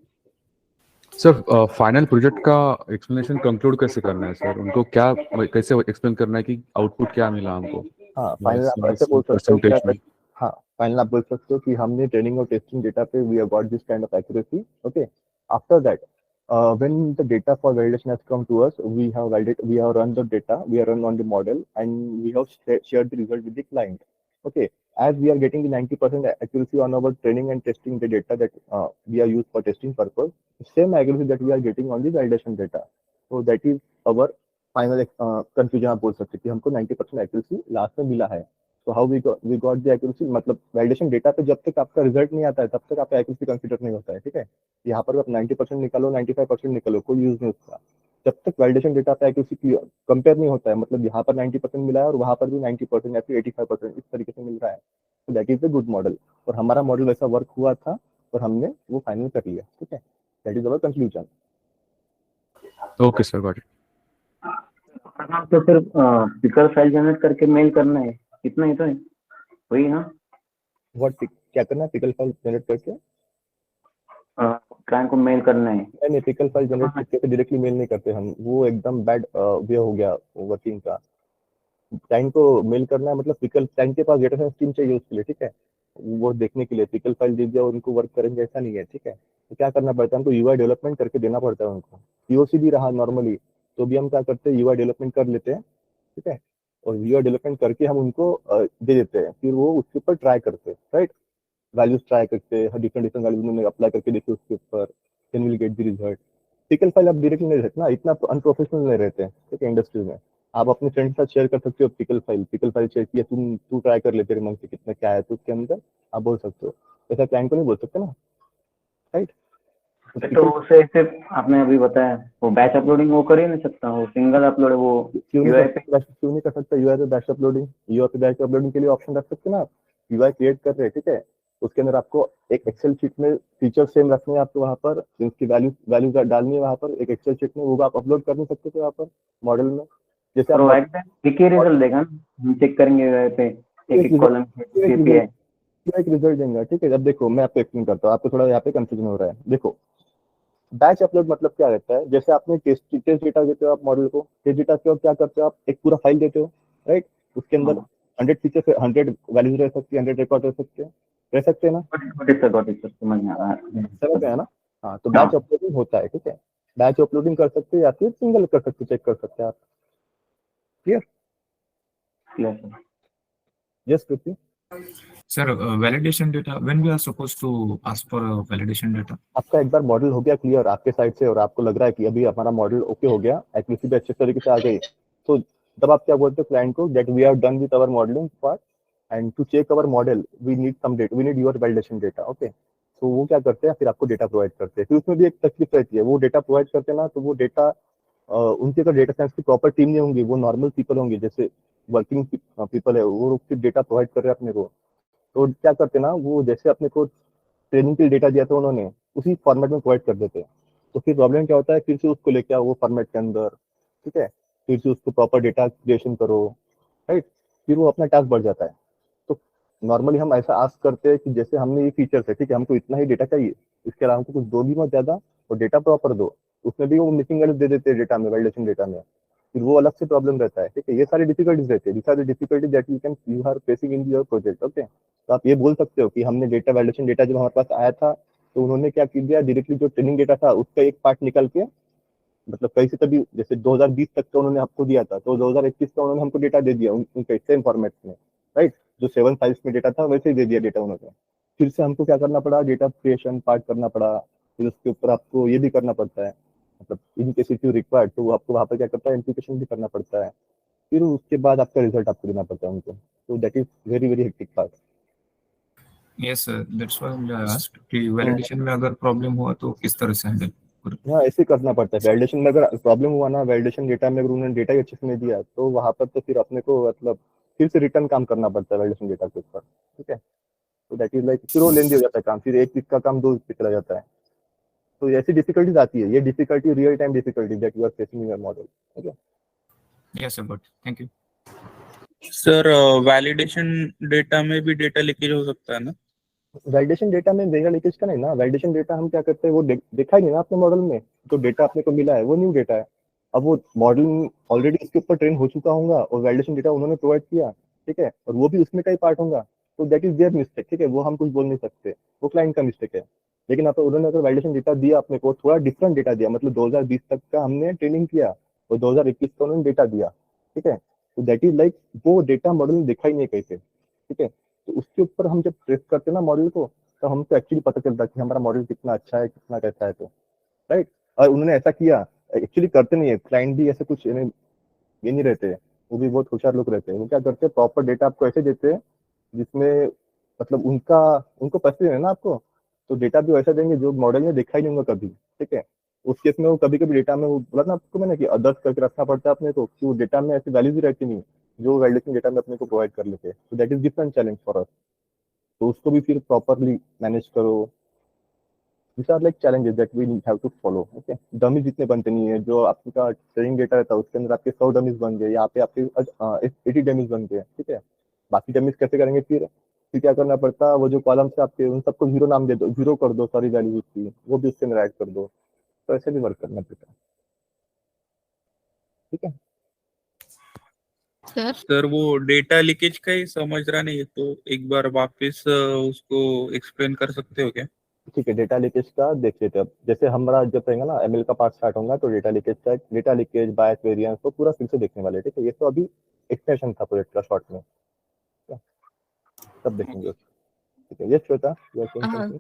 सर फाइनल प्रोजेक्ट का एक्सप्लेनेशन कंक्लूड कैसे करना है सर? उनको क्या कैसे एक्सप्लेन करना है कि आउटपुट क्या मिला हमको? हाँ फाइनल आप ऐसे बोल सकते हो क्या हाँ फाइनल आप बोल सकते हो कि हमने ट्रेनिंग और टेस्टिंग डेटा पे we have got this kind of accuracy, okay. After that when the data for validation has come to us, we have run the data, we have run on the model, and we have shared the result with the client, okay. As we are getting the 90% accuracy on our training and testing the data that we are used for testing purpose, same accuracy that we are getting on the validation data, so that is our final confusion आप बोल सकते हैं कि हमको 90% accuracy last में मिला है। तो how we got the accuracy, मतलब वैलिडेशन डेटा पे जब तक आपका रिजल्ट नहीं आता है तब तक आपका एक्यूरेसी कंसीडर नहीं होता है, ठीक है। यहाँ पर आप 90% निकालो 95% निकालो कोई यूज नहीं उसका, जब तक वैलिडेशन डेटा पे एक्यूरेसी कंपेयर नहीं होता है, मतलब यहाँ पर 90% मिला है और वहाँ पर भी 90% या फिर 85% इस तरीके से मिल रहा है, तो that is the good model. और हमारा मॉडल वैसा वर्क हुआ था और हमने वो फाइनल कर लिया, ठीक है। That is our conclusion. Okay sir, got it. तो फिर पिकल फाइल जनरेट करके मेल करना है, इतना ही तो है, वही ना? व्हाट क्या करना है? पिकल फाइल जनरेट करके क्लाइंट को मेल करना है? नहीं, पिकल फाइल जनरेट करके डायरेक्टली मेल नहीं करते हम, वो एकदम बैड वे हो गया वर्किंग का। क्लाइंट को मेल करना है मतलब पिकल क्लाइंट के पास डेटा साइंस टीम चाहिए उसके लिए, ठीक है, वो देखने के लिए पिकल फाइल दे दिया और उनको वर्क करेंगे ऐसा नहीं है, ठीक है। तो क्या करना पड़ता है हमको, यूआई डेवलपमेंट करके देना पड़ता है उनको। पीओसी भी रहा नॉर्मली तो भी हम क्या करते हैं, यूआई डेवलपमेंट कर लेते हैं, ठीक है, और यूआई डेवलपमेंट करके हम उनको दे देते हैं, फिर वो उसके ऊपर ट्राई करते हैं, राइट, वैल्यूज ट्राई करते हैं, डिफरेंट वैल्यूज में अप्लाई करके देखिए उसके ऊपर, then will get the result. Pickle file आप डायरेक्टली नहीं रहते ना, इतना अनप्रोफेशनल नहीं रहते हैं, ठीक है, इंडस्ट्री में। आप अपने फ्रेंड के साथ शेयर कर सकते हो पिकल फाइल शेयर किया, तू ट्राई कर ले तेरे मन से कितना क्या है तो उसके अंदर आप बोल सकते हो, ऐसा क्लाइंट को नहीं बोल सकते ना, राइट। तो उसे सिर्फ आपने अभी बताया वो बैच अपलोडिंग वो कर ही नहीं सकता, वो सिंगल अपलोड है, वो क्यों नहीं कर सकता यूआई पे बैच अपलोडिंग? यूआई पे बैच अपलोडिंग के लिए ऑप्शन रख सकते ना आप, यूआई क्रिएट कर रहे हैं, ठीक है, उसके अंदर आपको एक एक्सेल शीट में फीचर सेम रखने हैं आपको, वहाँ पर उसकी वैल्यूज डालनी है, वहाँ पर एक एक्सेल शीट में वो आप अपलोड कर नहीं सकते थे वहाँ पर मॉडल में, जैसे आप एक ही रिजल्ट देगा ना, हम चेक करेंगे यूआई पे एक कॉलम एपीआई एक रिजल्ट देंगे, ठीक है। अब देखो मैं आपको एक्सप्लेन करता हूँ, आपको थोड़ा यहाँ पे कंफ्यूजन हो रहा है। देखो बैच अपलोड मतलब क्या रहता है, जैसे आपने टेस्ट डेटा देते हो आप मॉडल को, टेस्ट डेटा के क्या करते हो आप, एक पूरा फाइल देते हो, राइट, उसके अंदर 100 फीचर 100 वैल्यूज रह सकती है, 100 रिकॉर्ड रह सकते हैं ना, समझ गए ना? हाँ, तो बैच अपलोडिंग होता है, ठीक है, बैच अपलोडिंग कर सकते हैं या फिर सिंगल कर सकते, चेक कर सकते हैं आप, clear? Yes Kriti sir validation data when we are supposed to ask for validation data, आपका एक बार मॉडल हो गया क्लियर आपके साइड से और आपको लग रहा है कि अभी हमारा मॉडल ओके हो गया, एक्यूरेसी भी अच्छे तरीके से आ गई, तो तब आप क्या बोलते हो क्लाइंट को, that we have done with our modelling part and to check our model we need some data, we need your validation data, okay. तो वो क्या करते हैं, फिर आपको डेटा प्रोवाइड करते हैं। फिर उसमें भी एक तकलीफ रहती है, वो डेटा प्रोवाइड करते हैं ना, तो वो डेटा उनके अगर डेटा साइंस की प्रॉपर टीम नहीं होंगी, वो नॉर्मल पीपल होंगे, जैसे वर्किंग पीपल है, वो फिर डेटा प्रोवाइड कर रहे हैं अपने को, तो क्या करते हैं ना, वो जैसे अपने को ट्रेनिंग के लिए डेटा दिया था उन्होंने उसी फॉर्मेट में प्रोवाइड कर देते हैं। तो फिर प्रॉब्लम क्या होता है, फिर से उसको लेके आओ वो फॉर्मेट के अंदर, ठीक है, फिर से उसको प्रॉपर डेटा क्रिएशन करो, राइट, फिर वो अपना टास्क बढ़ जाता है। तो नॉर्मली हम ऐसा आस्क करते हैं कि जैसे हमने ये फीचर्स है, ठीक है, हमको इतना ही डेटा चाहिए, इसके अलावा हमको कुछ दो भी मत ज्यादा, और डेटा प्रॉपर दो, उसमें भी वो मिसिंग वैल्यू दे देते हैं डेटा में, वैलिडेशन डेटा में, फिर वो अलग से प्रॉब्लम रहता है, ठीक है। ये सारी डिफिकल्टीज रहती है, this are the difficulty that you are facing in your project, okay. तो आप ये बोल सकते हो कि हमने डेटा वैलिडेशन डेटा जब हमारे पास आया था तो उन्होंने क्या किया, डायरेक्टली जो ट्रेनिंग डेटा था उसका एक पार्ट निकल के, मतलब कहीं से तभी जैसे 2020 तक का उन्होंने आपको दिया था, तो 2021 का उन्होंने हमको डेटा दे दिया उनके सेम फॉर्मेट में, राइट, जो 7 फाइल्स में डेटा था वैसे ही दे दिया डेटा उन्होंने। फिर से हमको क्या करना पड़ा, डेटा क्रिएशन पार्ट करना पड़ा, फिर उसके ऊपर आपको ये भी करना पड़ता है, मतलब in case if you required तो आपको वहाँ पर क्या करता है, इम्प्लीकेशन भी करना पड़ता है, फिर उसके बाद आपका रिजल्ट आपको देना पड़ता है उनको, तो that is very very hectic part. Yes sir, that's why I asked कि वैलिडेशन में अगर प्रॉब्लम हुआ तो किस तरह से हैंडल? हाँ, ऐसे करना पड़ता है। वैलिडेशन में अगर प्रॉब्लम हुआ ना, वैलिडेशन डेटा में अगर उन्होंने डेटा ही अच्छे से नहीं दिया तो वहाँ पर तो फिर अपने को मतलब फिर से रिटर्न काम करना पड़ता है वैलिडेशन डेटा के ऊपर, ठीक है। तो दैट इज लाइक फिर वो लेंदी हो जाता है काम, फिर एक वीक का काम 2 वीक पे चला जाता है, तो ऐसी डिफिकल्टीज आती है, ये difficulty real time difficulty that you are facing in your model. Okay, Yes, sir. Good. Thank you. Sir validation data में भी डेटा लीकेज हो सकता है ना? वैलिडेशन डेटा में डेटा लीकेज का नहीं ना, वैलिडेशन डेटा हम क्या करते हैं वो देखा ही नहीं ना आपने मॉडल में, जो डेटा अपने को मिला है वो न्यू डेटा है। अब वो मॉडल ऑलरेडी इसके ऊपर ट्रेन हो चुका होगा और वैलिडेशन डेटा उन्होंने प्रोवाइड किया, ठीक है, और वो भी उसमें का ही पार्ट होगा, तो दैट इज देयर मिस्टेक, ठीक है, वो हम कुछ बोल नहीं सकते, वो क्लाइंट का मिस्टेक है। लेकिन आप उन्होंने अगर वैलिडेशन डेटा दिया अपने को, थोड़ा डिफरेंट डेटा दिया, मतलब 2020 तक का हमने ट्रेनिंग किया और 2021 का उन्होंने डेटा दिया, ठीक है, तो दैट इज लाइक वो डेटा मॉडल ने देखा ही नहीं कैसे, ठीक है, तो उसके ऊपर हम जब ट्रेस करते हैं ना मॉडल को, तो हमको एक्चुअली पता चलता है कि हमारा मॉडल कितना अच्छा है कितना कैसा है, तो राइट। और उन्होंने ऐसा किया, एक्चुअली करते नहीं है क्लाइंट भी, ऐसे कुछ ये नहीं रहते हैं, वो भी बहुत होशियार लोग रहते हैं, वो क्या करते हैं प्रॉपर डेटा आपको ऐसे देते हैं जिसमें मतलब उनको पैसे देना ना आपको, तो डेटा भी वैसा देंगे जो मॉडल ने देखा ही नहीं होगा कभी, ठीक है। उस केस में वो कभी कभी डेटा में वो बोला ना आपको मैंने कि अदर्स करके रखना पड़ता है अपने को, कि वो डेटा में ऐसी वैल्यूज ही रहती नहीं जो वैलिडेशन डेटा में अपने को प्रोवाइड कर लेते हैं, तो that is different challenge for us, तो उसको भी फिर प्रॉपरली मैनेज करो। These are like challenges that we have to follow. Okay, dummies जितने बनते नहीं है, जो आपका ट्रेनिंग डेटा रहता है उसके अंदर आपके 100 डमीज बन गए, यहाँ पे आपके 80 डमीज बन गए, ठीक है। बाकी डमीज कैसे करेंगे फिर क्या करना पड़ता है, वो जो कॉलम से आपके उन सबको जीरो नाम दे दो, जीरो कर दो, सॉरी वैल्यू की वो भी उसके अंदर ऐड कर दो, तो ऐसे भी वर्क करना पड़ता है, ठीक है। सर वो डेटा लीकेज का ही समझ रहा नहीं है, तो एक बार वापस उसको एक्सप्लेन कर सकते हो क्या? ठीक है, डेटा लीकेज का देख लेते हैं अब। जैसे हमारा जब रहेगा ना एमएल का पार्ट स्टार्ट होगा, तो डेटा लीकेज बायस वेरिएंस वो पूरा फिर से देखने वाले, ठीक है। ये तो अभी एक्सटेंशन था प्रोजेक्ट का शॉर्ट में, तब देखेंगे, ठीक है। Yes Shweta, you are saying something?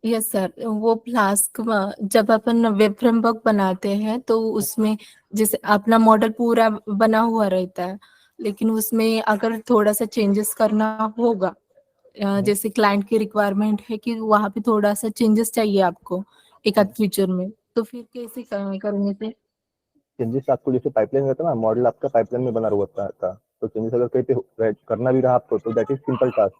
Yes sir, वो फ्लास्क जब अपन वेब फ्रेमवर्क बनाते हैं तो उसमें जैसे अपना मॉडल पूरा बना हुआ रहता है, लेकिन उसमें अगर थोड़ा सा चेंजेस करना होगा, जैसे क्लाइंट की रिक्वायरमेंट है कि वहाँ पे थोड़ा सा चेंजेस चाहिए आपको एक आध फीचर में, तो फिर कैसे करेंगे सर? चेंजेस आपको जैसे पाइपलाइन रहता है ना, मॉडल आपका पाइपलाइन में बना हुआ था, तो चेंजेस अगर कहीं पे करना भी रहा आपको, तो दैट इज सिंपल टास्क।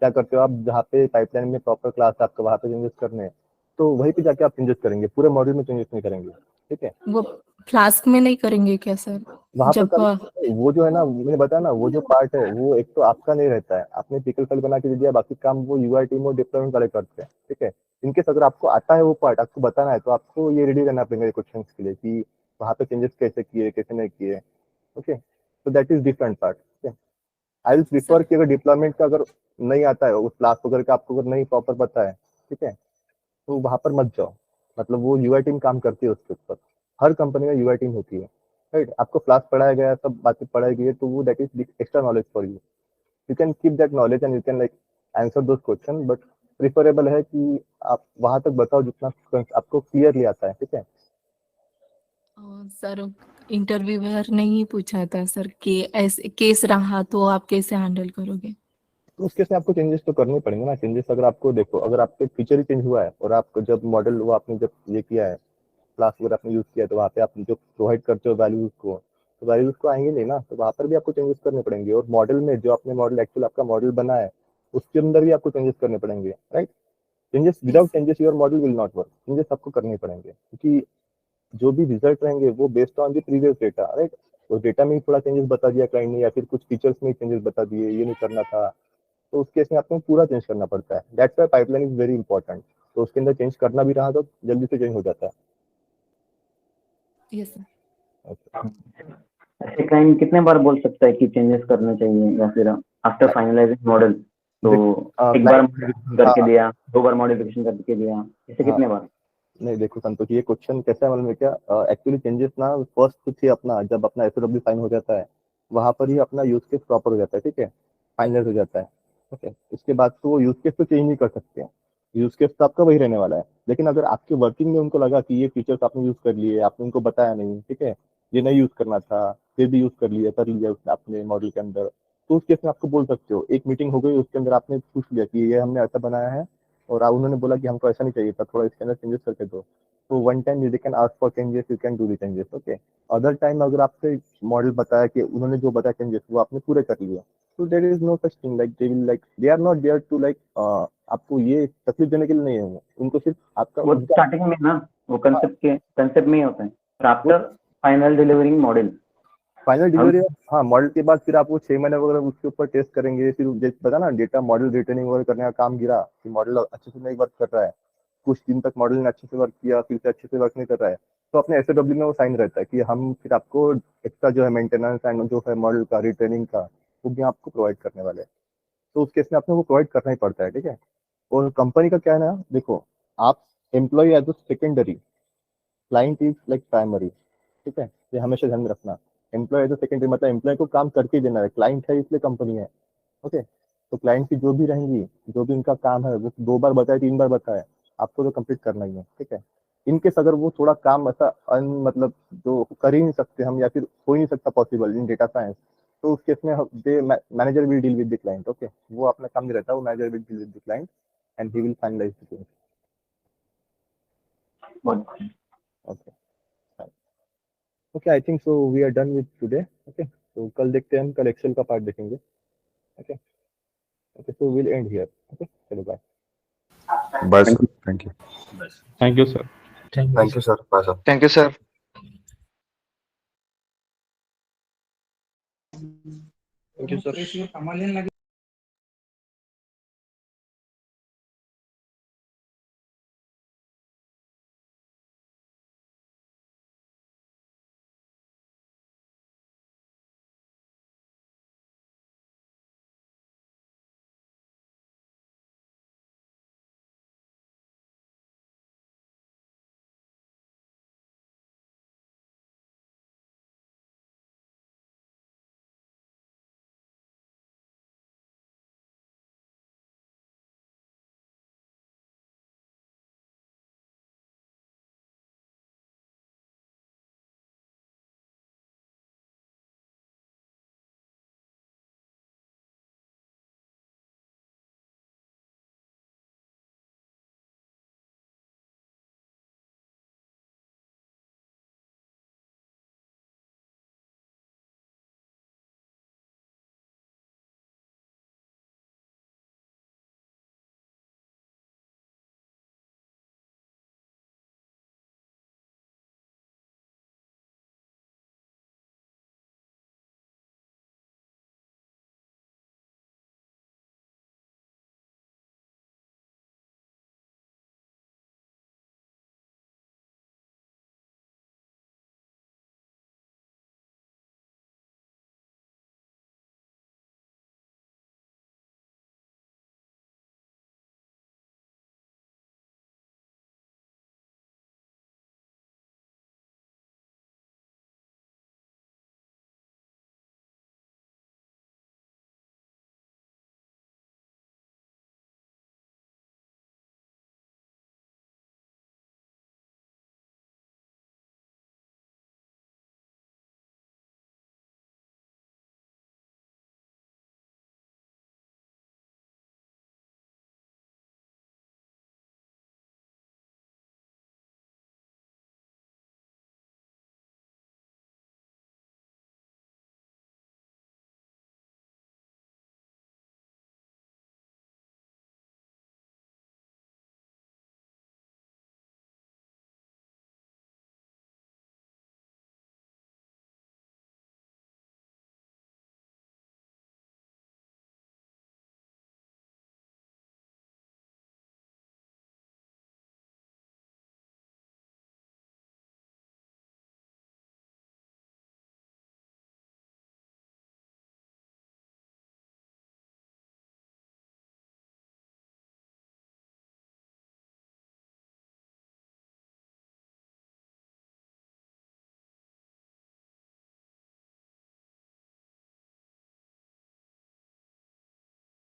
क्या करते हो आप, जहाँ पे पाइपलाइन में प्रॉपर क्लास है आपका, वहाँ पे चेंजेस करने हैं, तो वहीं पे जाके आप चेंजेस करेंगे, पूरे मॉडल में चेंजेस नहीं करेंगे, ठीक है। वो फ्लास्क में नहीं करेंगे क्या सर? वहाँ पर जब वो जो है ना, मैंने बताया ना, वो जो पार्ट है वो एक तो आपका नहीं रहता है, आपने पिकल फाइल बना के दे दिया, बाकी काम वो यूआई टीम और डिप्लॉयमेंट वाले करते हैं, ठीक है। इनकेस अगर आपको आता है वो पार्ट आपको बताना है, तो आपको ये रेडी रहना पड़ेगा क्वेश्चन के लिए कि वहाँ पे चेंजेस कैसे किए कैसे नहीं किए, ओके। तो दैट इज डिफरेंट पार्ट, ठीक है। आई विल प्रीफर कि अगर डिप्लॉयमेंट का अगर नहीं आता है, उस क्लास वगैरह का आपको अगर नहीं प्रॉपर पता है, ठीक है, तो वहाँ पर मत जाओ, मतलब वो यूआई टीम काम करती है उसके ऊपर, हर कंपनी में यूआई टीम होती है, राइट। आपको क्लास पढ़ाया गया, सब बातें पढ़ाई गई है, तो वो that is extra knowledge for you, you can keep that knowledge and you can like answer those question, but preferable है कि आप वहां तक बताओ जितना आपको क्लियरली आता है, ठीक है। सर इंटरव्यूअर ने ही पूछा था सर कि ऐसे केस रहा तो आप कैसे हैंडल करोगे? तो उस केस में आपको चेंजेस तो करने पड़ेंगे ना। चेंजेस अगर आपको देखो, अगर आपके फीचर ही चेंज हुआ है और आपको जब मॉडल वो आपने जब ये किया है, क्लास वगैरह आपने यूज किया, तो वहाँ पे आप जो प्रोवाइड करते हो वैल्यूज को, तो वैल्यूज को आएंगे नहीं ना, तो वहाँ पर भी आपको चेंजेस करने पड़ेंगे। और मॉडल में जो आपने मॉडल एक्चुअल आपका मॉडल बना है उसके अंदर भी आपको चेंजेस करने पड़ेंगे, right. Changes without changes your model will not work, changes आपको करने पड़ेंगे, क्योंकि जो भी रिजल्ट रहेंगे वो based on the previous data, right. तो डेटा में ही थोड़ा चेंजेस बता दिया क्लाइंट ने, या फिर कुछ फीचर्स में चेंजेस बता दिए, ये नहीं करना था, तो उस केस में आपको पूरा चेंज करना पड़ता है। That's why pipeline is very important. तो उसके अंदर चेंज करना भी रहा तो जल्दी से चेंज हो जाता है। Yes sir. ऐसे क्लाइंट कितने बार बोल सकता है कि चेंजेस करने चाहिए, या फिर आफ्टर फाइनलाइजिंग मॉडल तो एक बार करके दिया, 2 बार मॉडिफिकेशन करके दिया, ऐसे कितने बार? नहीं देखो संतोष, ये क्वेश्चन कैसा है मालूम है क्या, एक्चुअली चेंजेस ना फर्स्ट कुछ ही अपना जब अपना एसओडब्ल्यू साइन हो जाता है वहां पर ही अपना यूज केस प्रॉपर हो जाता है, ठीक है, फाइनलाइज हो जाता है, ओके। उसके बाद तो वो यूज केस तो चेंज नहीं कर सकते हैं, यूज केस तो आपका वही रहने वाला है। लेकिन अगर आपके वर्किंग में उनको लगा कि ये फीचर्स आपने यूज कर लिए, आपने उनको बताया नहीं, ठीक है, ये नहीं यूज करना था, फिर भी यूज कर लिया आपने मॉडल के अंदर, तो उस केस में आपको बोल सकते हो, एक मीटिंग हो गई उसके अंदर आपने पूछ लिया कि ये हमने ऐसा बनाया है और उन्होंने बोला कि हमको ऐसा नहीं चाहिए था, थोड़ा इसके अंदर चेंजेस करके दो, तो one time you can ask for changes, you can do the changes, okay. Other time अगर आपसे मॉडल बताया कि उन्होंने जो बताया चेंजेस वो आपने पूरे कर लिया, तो there is no such thing, like they will like they are not there to like आपको ये तकलीफ देने के लिए नहीं है, उनको सिर्फ आपका वो स्टार्टिंग में ना वो कंसेप्ट में ही होता है, और after final delivering model, final delivery, हाँ मॉडल के बाद फिर आप वो 6 महीने वगैरह उसके ऊपर टेस्ट करेंगे, फिर जैसे पता ना डेटा मॉडल रिटर्निंग वगैरह करने का काम गिरा कि मॉडल अच्छे से नहीं वर्क कर रहा है, कुछ दिन तक मॉडल ने अच्छे से वर्क किया फिर से अच्छे से वर्क नहीं कर रहा है, तो अपने SOW में वो साइन रहता है कि हम फिर आपको एक्स्ट्रा जो है मेंटेनेंस एंड जो है मॉडल का रिटर्निंग का वो भी आपको प्रोवाइड करने वाले हैं। तो उस केस में आपको वो प्रोवाइड करना ही पड़ता है, ठीक है। और कंपनी का क्या है ना, देखो आप employ as a secondary, client is like primary, ठीक है, ये हमेशा ध्यान में रखना। एम्प्लॉय एज अ सेकेंडरी मतलब एम्प्लॉय को काम करके देना है, क्लाइंट है इसलिए कंपनी है, ओके। तो क्लाइंट की जो भी रहेंगी, जो भी उनका काम है वो 2 बार बताए 3 बार बताए, आपको तो कंप्लीट करना ही है, ठीक है। इनकेस अगर वो थोड़ा काम ऐसा मतलब जो कर ही नहीं सकते हम या फिर हो ही नहीं सकता पॉसिबल इन डेटा साइंस, तो उस केस में manager will deal with the client, okay. वो अपना काम नहीं रहता, वो manager will deal with the client and he will finalise the things, okay. Okay, I think so we are done with today, okay. तो कल देखते हैं, हम कल एक्सेल का पार्ट देखेंगे, okay. Okay, so will end here, okay, चलो bye. Bye sir, thank you. Thank you sir. Thank you sir, bye sir. Thank you sir. Thank you sir.